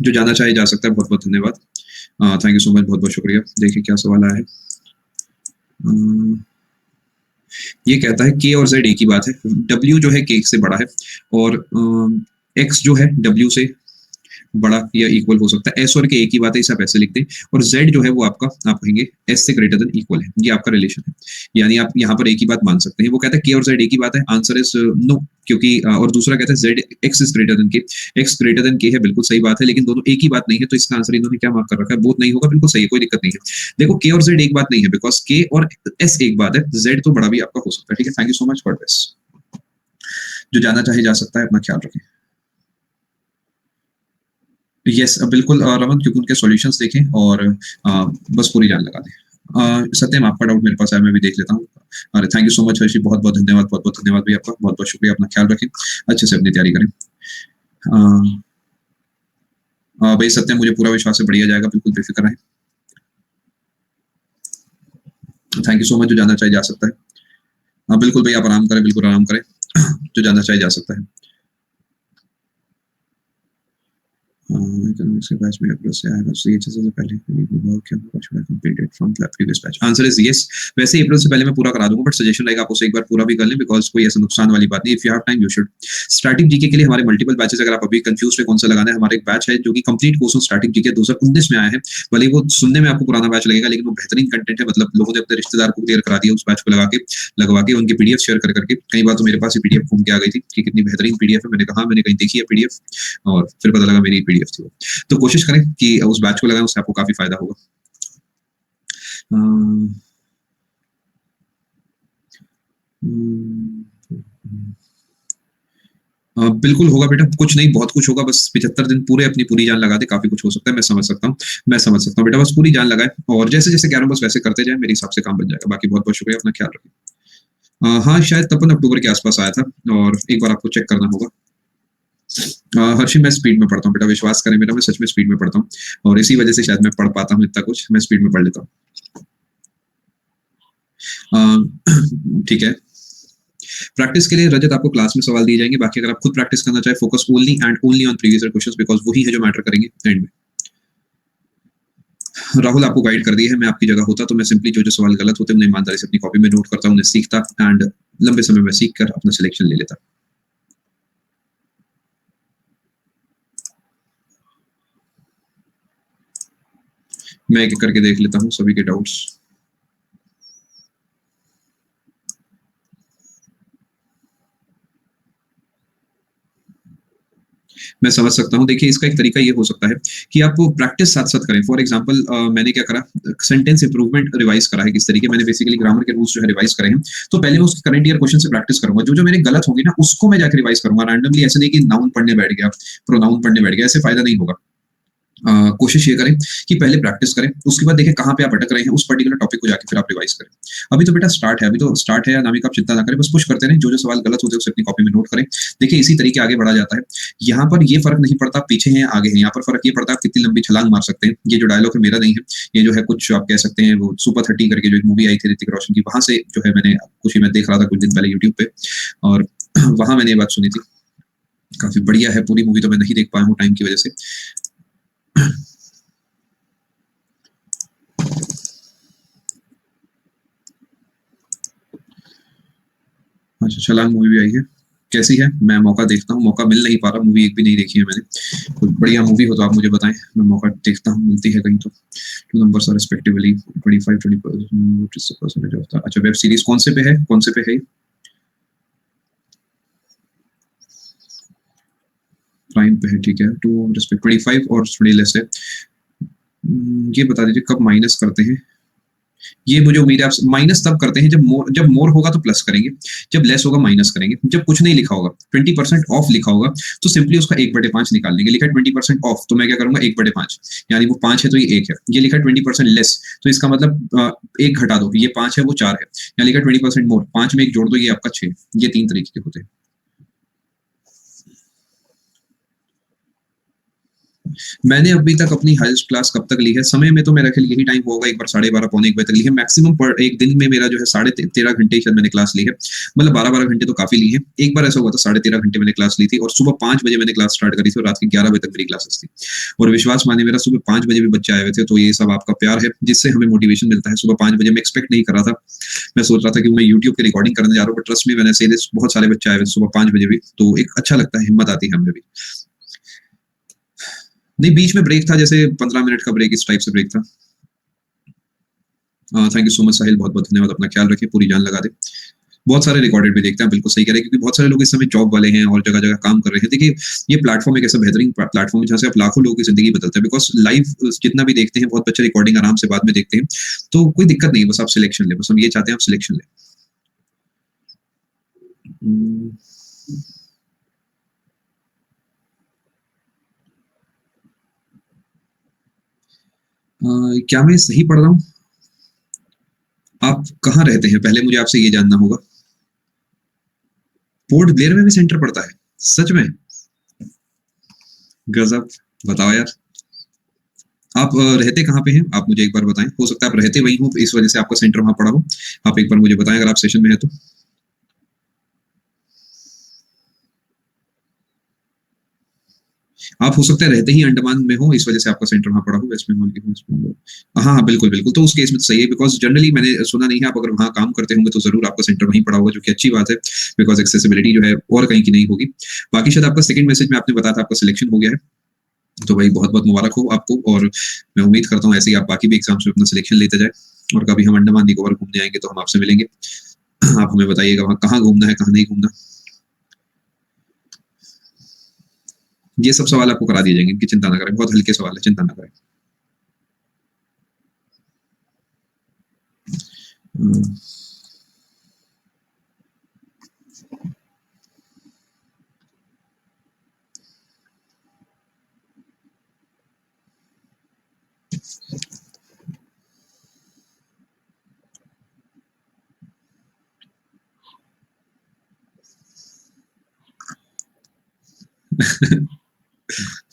जो जाना चाहे जा सकता है, बहुत बहुत धन्यवाद। थैंक यू सो मच, बहुत बहुत शुक्रिया। देखिए क्या सवाल आया है। ये कहता है के और जेड एक ही बात है, डब्ल्यू जो है के से बड़ा है और एक्स जो है डब्ल्यू से बड़ा या इक्वल हो सकता है। एस और के एक ही बात है, इसे आप ऐसे लिखते हैं, और जेड जो है वो आपका आप कहेंगे एस से ग्रेटर देन इक्वल है, ये आपका रिलेशन है, यानी आप यहाँ पर एक ही बात मान सकते हैं। वो कहता है के और जेड एक ही बात है, आंसर इज नो, क्योंकि और दूसरा कहता है Z x is greater than के, एक्स ग्रेटर देन के है, बिल्कुल सही बात है, लेकिन दोनों एक ही बात नहीं है, तो इसका आंसर इन्होंने क्या मार्क कर रखा है, बोथ नहीं होगा, बिल्कुल सही है, कोई दिक्कत नहीं है। देखो के और जेड एक बात नहीं है, बिकॉज के और एस एक बात है, जेड तो बड़ा भी आपका हो सकता है, ठीक है। Thank you so much for this. जो जाना चाहे जा सकता है, अपना ख्याल रखें। यस बिल्कुल रमन, क्योंकि उनके सॉल्यूशंस देखें और बस पूरी जान लगा दें। सत्यम, आपका डाउट मेरे पास है, मैं भी देख लेता हूँ। अरे thank you so much Harshi, बहुत बहुत धन्यवाद, बहुत बहुत धन्यवाद भाई आपका, बहुत बहुत शुक्रिया। अपना ख्याल रखें, अच्छे से अपनी तैयारी करें। भाई सत्यम, मुझे पूरा विश्वास है बढ़िया जाएगा, बिल्कुल बेफिक्र रहें। Thank you so much. जो जाना चाहे जा सकता है, बिल्कुल भाई आप आराम करें, बिल्कुल आराम करें। जो जाना चाहे जा सकता है। इकोनॉमिक्स के बैच में अप्रोच से आएगा, सो ये चीज़ से पहले वर्क क्या होगा, should I complete it from the previous batch? Answer is yes. वैसे अप्रैल से पहले मैं पूरा करा दूंगा, बट सजेशन रहेगा आप उसे एक बार पूरा भी कर लें, बिकॉज कोई ऐसा नुकसान वाली बात नहीं। If you have time you should. Static GK के लिए हमारे मल्टीपल बैचेस, अगर आप अभी कंफ्यूज है कौन सा लगाना है, हमारे एक बैच है जो कि complete course on static GK 2019 में आया है। भले ही वो सुनने में आपको पुराना बैच लगेगा, लेकिन वो बेहतरीन कंटेंट है, मतलब लोगों ने अपने रिश्तेदार को क्लियर करा दिया उस बैच को लगवा के उनके पीडीएफ शेयर कर करके। कई बार तो मेरे पास ही पीडीएफ घूम के आ गई थी कि कितनी बेहतरीन पीडीएफ है, मैंने कहा मैंने कहीं देखी है पीडीएफ, और फिर पता लगा मेरी पीडीएफ थी वो। तो कोशिश करें कि उस बैच को लगाएं, उससे आपको काफी फायदा होगा। बिल्कुल होगा बेटा, कुछ नहीं बहुत कुछ होगा, बस 75 दिन पूरे अपनी पूरी जान लगा दे, काफी कुछ हो सकता है। मैं समझ सकता हूँ बेटा, बस पूरी जान लगाए और जैसे जैसे कह रहा हूँ बस वैसे करते जाए, मेरे हिसाब से काम बन जाएगा। बाकी बहुत बहुत शुक्रिया, अपना ख्याल रखें। हाँ शायद तपन अक्टूबर के आसपास आया था, और एक बार आपको चेक करना होगा। हर्षी, मैं स्पीड में पढ़ता हूँ बेटा, विश्वास करें मेरा, मैं सच में स्पीड में पढ़ता हूँ, और इसी वजह से शायद मैं पढ़ पाता हूँ इतना कुछ, मैं स्पीड में पढ़ लेता हूँ। ठीक है, प्रैक्टिस के लिए रजत आपको क्लास में सवाल दिए जाएंगे, बाकी अगर आप खुद प्रैक्टिस करना चाहे, focus only and only on previous questions, because वही है जो मैटर करेंगे एंड में। राहुल आपको गाइड कर दिया है, मैं आपकी जगह होता तो मैं सिंपली जो जो सवाल गलत होते उन्हें ईमानदारी से अपनी कॉपी में नोट करता, उन्हें सीखता एंड लंबे समय में सीख कर अपना सिलेक्शन ले लेता। मैं एक करके देख लेता हूँ सभी के डाउट्स। मैं समझ सकता हूँ। देखिए इसका एक तरीका ये हो सकता है कि आप प्रैक्टिस साथ साथ करें। फॉर एग्जांपल मैंने क्या करा, सेंटेंस इंप्रूवमेंट रिवाइज करा है किस तरीके, मैंने बेसिकली ग्रामर के रूल्स जो है रिवाइज करे हैं, तो पहले मैं उसके करंट ईयर क्वेश्चन से प्रैक्टिस करूंगा, जो जो मेरे गलत होंगे ना उसको मैं जाकर रिवाइज करूंगा रैंडमली, ऐसे नहीं कि नाउन पढ़ने बैठ गया, प्रोनाउन पढ़ने बैठ गया, ऐसे फायदा नहीं होगा। कोशिश ये करें कि पहले प्रैक्टिस करें, उसके बाद देखें कहाँ पे आप अटक रहे हैं, उस पर्टिकुलर टॉपिक को जाके फिर आप रिवाइज करें। अभी तो बेटा स्टार्ट है, अभी तो स्टार्ट है अनामिका, आप चिंता ना करें, बस पुश करते रहें, जो जो सवाल गलत होते हैं उसे अपनी कॉपी में नोट करें। देखिए इसी तरीके आगे बढ़ा जाता है। यहाँ पर ये फर्क नहीं पड़ता पीछे हैं आगे हैं, यहाँ पर फर्क ये पड़ता है कितनी लंबी छलांग मार सकते हैं। ये जो डायलॉग है मेरा नहीं है, ये जो है कुछ आप कह सकते हैं वो सुपर 30 करके जो एक मूवी आई थी ऋतिक रोशन की, वहां से जो है मैंने कुछ ही मैं देख रहा था कुछ दिन पहले यूट्यूब पे, और वहां मैंने ये बात सुनी थी। काफी बढ़िया है, पूरी मूवी तो मैं नहीं देख पाया हूँ टाइम की वजह से। अच्छा, छलांग मूवी भी आई है, कैसी है? मैं मौका देखता हूँ, मौका मिल नहीं पा रहा, मूवी एक भी नहीं देखी है मैंने। कोई बढ़िया मूवी हो तो आप मुझे बताएं, मैं मौका देखता हूँ, मिलती है कहीं तो। Two numbers are respectively 25 20% of the. अच्छा, वेब सीरीज कौन से पे है, कौन से पे है? प्राइम पे है, ठीक है। टू रिस्पेक्ट 25 और थोड़ी लेस है। ये बता दीजिए कब माइनस करते हैं? ये मुझे उम्मीद है आप माइनस तब करते हैं जब मोर होगा तो प्लस करेंगे, जब लेस होगा माइनस करेंगे। जब कुछ नहीं लिखा होगा, 20% ऑफ लिखा होगा, तो सिंपली उसका 1/5 निकाल लेंगे। लिखा है 20% ऑफ, तो मैं क्या करूंगा, 1/5, यानी वो 5 है तो ये 1 है। ये लिखा है 20% लेस, तो इसका मतलब 1 घटा दो, ये 5 है वो 4 है। यहाँ लिखा है 20% मोर, 5 में 1 जोड़ दो, ये आपका 6। ये 3 तरीके के होते हैं। मैंने अभी तक अपनी हाईएस्ट क्लास कब तक ली है? समय में तो मेरा ख्याल यही टाइम होगा, एक बार 12:30 पौने 1 बजे तक ली है मैक्सिमम। पर एक दिन में मेरा जो है 13.5 घंटे शायद मैंने क्लास ली है। मतलब 12-12 घंटे तो काफी ली है। एक बार ऐसा हुआ था 13.5 घंटे मैंने क्लास ली थी, और सुबह 5 बजे मैंने क्लास स्टार्ट करी थी, और रात के 11 बजे तक मेरी क्लासेस थी। और विश्वास मानिए, मेरा सुबह 5 बजे भी बच्चे आए हुए थे। तो ये सब आपका प्यार है जिससे हमें मोटिवेशन मिलता है। सुबह 5 बजे मैं एक्सपेक्ट नहीं कर रहा था। मैं सोच रहा था कि मैं यूट्यूब की रिकॉर्डिंग करने जा रहा हूँ, बट ट्रस्ट में मैंने से बहुत सारे बच्चे आए हुए थे सुबह 5 बजे भी, तो एक अच्छा लगता है, हिम्मत आती है हमें भी। नहीं, बीच में ब्रेक था, जैसे 15 मिनट का ब्रेक, इस टाइप से ब्रेक था। थैंक यू सो मच साहिल, बहुत बहुत धन्यवाद। अपना ख्याल रखिए, पूरी जान लगा दे। बहुत सारे रिकॉर्डेड भी देखते हैं, बिल्कुल सही कह रहे हैं, क्योंकि बहुत सारे लोग इस समय जॉब वाले हैं और जगह जगह काम कर रहे हैं। देखिए, ये प्लेटफॉर्म एक ऐसा बेहतरीन प्लेटफॉर्म है जहाँ से आप लाखों लोगों की जिंदगी बदलते हैं। बिकॉज लाइव जितना भी देखते हैं, बहुत बच्चे रिकॉर्डिंग आराम से बाद में देखते हैं, तो कोई दिक्कत नहीं है। बस आप सिलेक्शन ले, बस हम ये चाहते हैं आप सिलेक्शन ले। हम्म, क्या मैं सही पढ़ रहा हूँ? आप कहाँ रहते हैं, पहले मुझे आपसे ये जानना होगा। पोर्ट ब्लेयर में भी सेंटर पड़ता है? सच में? गजब, बताओ यार। आप रहते कहाँ पे हैं, आप मुझे एक बार बताएं। हो सकता है आप रहते वहीं हो, इस वजह से आपका सेंटर वहां पड़ा हो। आप एक बार मुझे बताएं अगर आप सेशन में है तो। आप हो सकता है रहते ही अंडमान में हो, इस वजह से आपका सेंटर वहां पड़ा हो, वेस्ट बंगाल के, वेस्ट बंगाल। हाँ हाँ, बिल्कुल बिल्कुल, तो उस केस में तो सही है। बिकॉज जनरली मैंने सुना नहीं है, आप अगर वहाँ काम करते होंगे तो जरूर आपका सेंटर वहीं पड़ा होगा, जो कि अच्छी बात है। बिकॉज एक्सेसिबिलिटी जो है और कहीं की नहीं होगी। बाकी शायद आपका सेकंड मैसेज में आपने बताया था आपका सिलेक्शन हो गया है, तो भाई बहुत बहुत मुबारक हो आपको। और मैं उम्मीद करता हूँ ऐसे ही आप बाकी भी एग्जाम्स में अपना सिलेक्शन लेते जाए, और कभी हम अंडमान निकोबार घूमने आएंगे तो हम आपसे मिलेंगे। आप हमें बताइएगा वहाँ कहाँ घूमना है, कहाँ नहीं घूमना। ये सब सवाल आपको करा दिए जाएंगे, इनकी चिंता ना करें, बहुत हल्के सवाल है, चिंता ना करें। हम्म,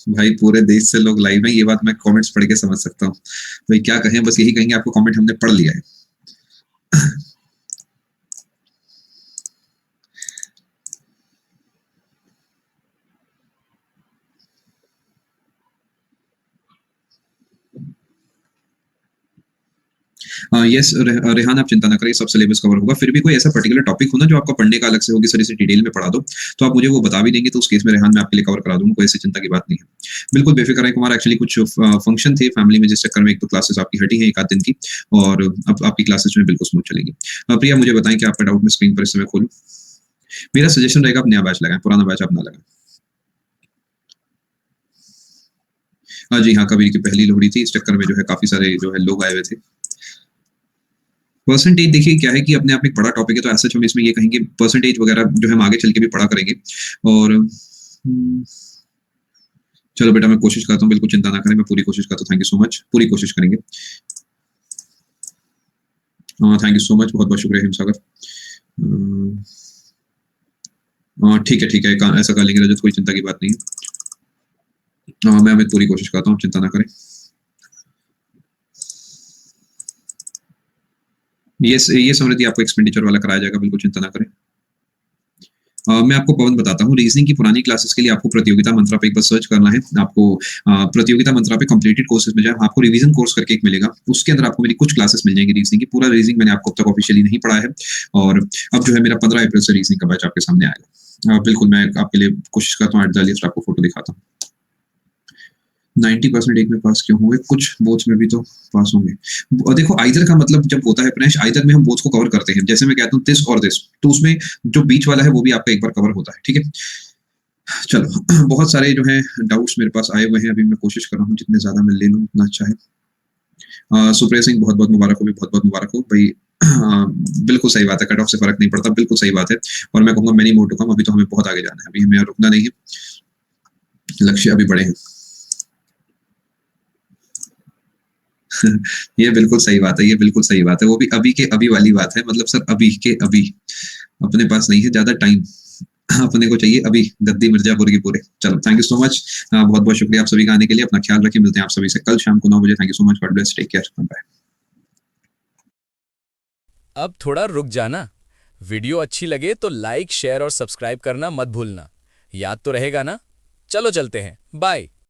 भाई पूरे देश से लोग लाइव हैं, ये बात मैं कमेंट्स पढ़ के समझ सकता हूँ। भाई क्या कहें, बस यही कहेंगे आपको, कमेंट हमने पढ़ लिया है। यस रेहान, आप चिंता ना करें, सब सिलेबस कवर होगा। फिर भी कोई ऐसा पर्टिकुलर टॉपिक हो ना जो आपका पढ़ने का अलग से होगी, सर इसे डिटेल में पढ़ा दो, तो आप मुझे वो बता भी देंगे, तो उस केस में रेहान मैं आपके लिए कवर करा दूंगा, कोई ऐसी चिंता की बात नहीं है। बिल्कुल बेफिक्र है कुमार, एक्चुअली कुछ फंक्शन थे फैमिली में, जिस चक्कर में एक तो क्लासेस आपकी हटी है एक आध दिन की, और अब आपकी क्लासेस में बिल्कुल स्मूथ चलेगी। प्रिया, मुझे बताएं कि आपका डाउट मैं स्क्रीन पर इस समय खोलूँ। मेरा सजेशन रहेगा आप नया बैच लगाएं, पुराना बैच आप ना लगाएं। हाँ जी हाँ, कबीर की पहली लोहड़ी थी, इस चक्कर में जो है काफी सारे जो है लोग आए हुए थे। परसेंटेज देखिए क्या है कि अपने आप में एक बड़ा टॉपिक है, तो ऐसा हम इसमें ये कहेंगे परसेंटेज वगैरह जो है हम आगे चल के भी पढ़ा करेंगे। और चलो बेटा, मैं कोशिश करता हूँ, बिल्कुल चिंता ना करें, मैं पूरी कोशिश करता हूँ। थैंक यू सो मच, पूरी कोशिश करेंगे। थैंक यू सो मच, बहुत बहुत शुक्रिया हिमसागर। ठीक है ठीक है, ऐसा कर लेंगे रजत, कोई चिंता की बात नहीं है। मैं पूरी कोशिश करता हूँ, चिंता ना करें। ये समृद्धि आपको एक्सपेंडिचर वाला कराया जाएगा, बिल्कुल चिंता ना करें। मैं आपको पवन बताता हूँ, रीजनिंग की पुरानी क्लासेस के लिए आपको प्रतियोगिता मंत्रा पे एक बार सर्च करना है। आपको प्रतियोगिता मंत्रा पे कंप्लीटेड कोर्सेज में जाए, आपको रिवीजन कोर्स करके एक मिलेगा। उसके अंदर आपको मेरी कुछ क्लासेस मिल जाएंगी रीजनिंग की। पूरा रीजनिंग मैंने आपको अब तक ऑफिशियली नहीं पढ़ा है, और अब जो है मेरा 15 अप्रैल से रीजनिंग का बैच आपके सामने आएगा। बिल्कुल, मैं आपके लिए कोशिश करता हूँ एट द अर्लीस्ट आपको फोटो दिखाता हूँ। 90% एक में पास क्यों होंगे? कुछ बोथ्स में भी तो पास होंगे। देखो, आइदर का मतलब जब होता है प्रणेश, आइदर में हम बोथ्स को कवर करते हैं। जैसे मैं कहता हूँ दिस और दिस, तो उसमें जो बीच वाला है वो भी आपका एक बार कवर होता है, ठीक है? चलो, बहुत सारे जो है डाउट्स मेरे पास आए हुए हैं। अभी मैं कोशिश कर रहा हूँ जितने ज़्यादा मैं ले लूँ उतना अच्छा है। सुप्रिया सिंह, बहुत-बहुत मुबारक हो, भी बहुत-बहुत मुबारक हो भई। बिल्कुल सही बात है, कट ऑफ से फ़र्क नहीं पड़ता, बिल्कुल सही बात है। और मैं कहूँगा मैनी मोर टू कम, अभी तो हमें बहुत आगे जाना है, अभी हमें रुकना नहीं है, लक्ष्य अभी बड़े हैं। ये बिल्कुल सही बात है, ये बिल्कुल सही बात है। वो भी अभी के अभी वाली बात है, मतलब सर अभी के अभी। अपने पास नहीं है ज़्यादा टाइम, अपने को चाहिए अभी, गद्दी मिर्ज़ापुर की पूरे। चलो, थैंक यू सो मच। बहुत-बहुत शुक्रिया आप सभी का आने के लिए। अपना ख्याल रखिए, मिलते हैं आप सभी से कल शाम को 9 बजे। Thank you so much, God bless, take care, bye bye. अब थोड़ा रुक जाना। वीडियो अच्छी लगे तो लाइक, शेयर और सब्सक्राइब करना मत भूलना। याद तो रहेगा ना? चलो चलते हैं, बाय।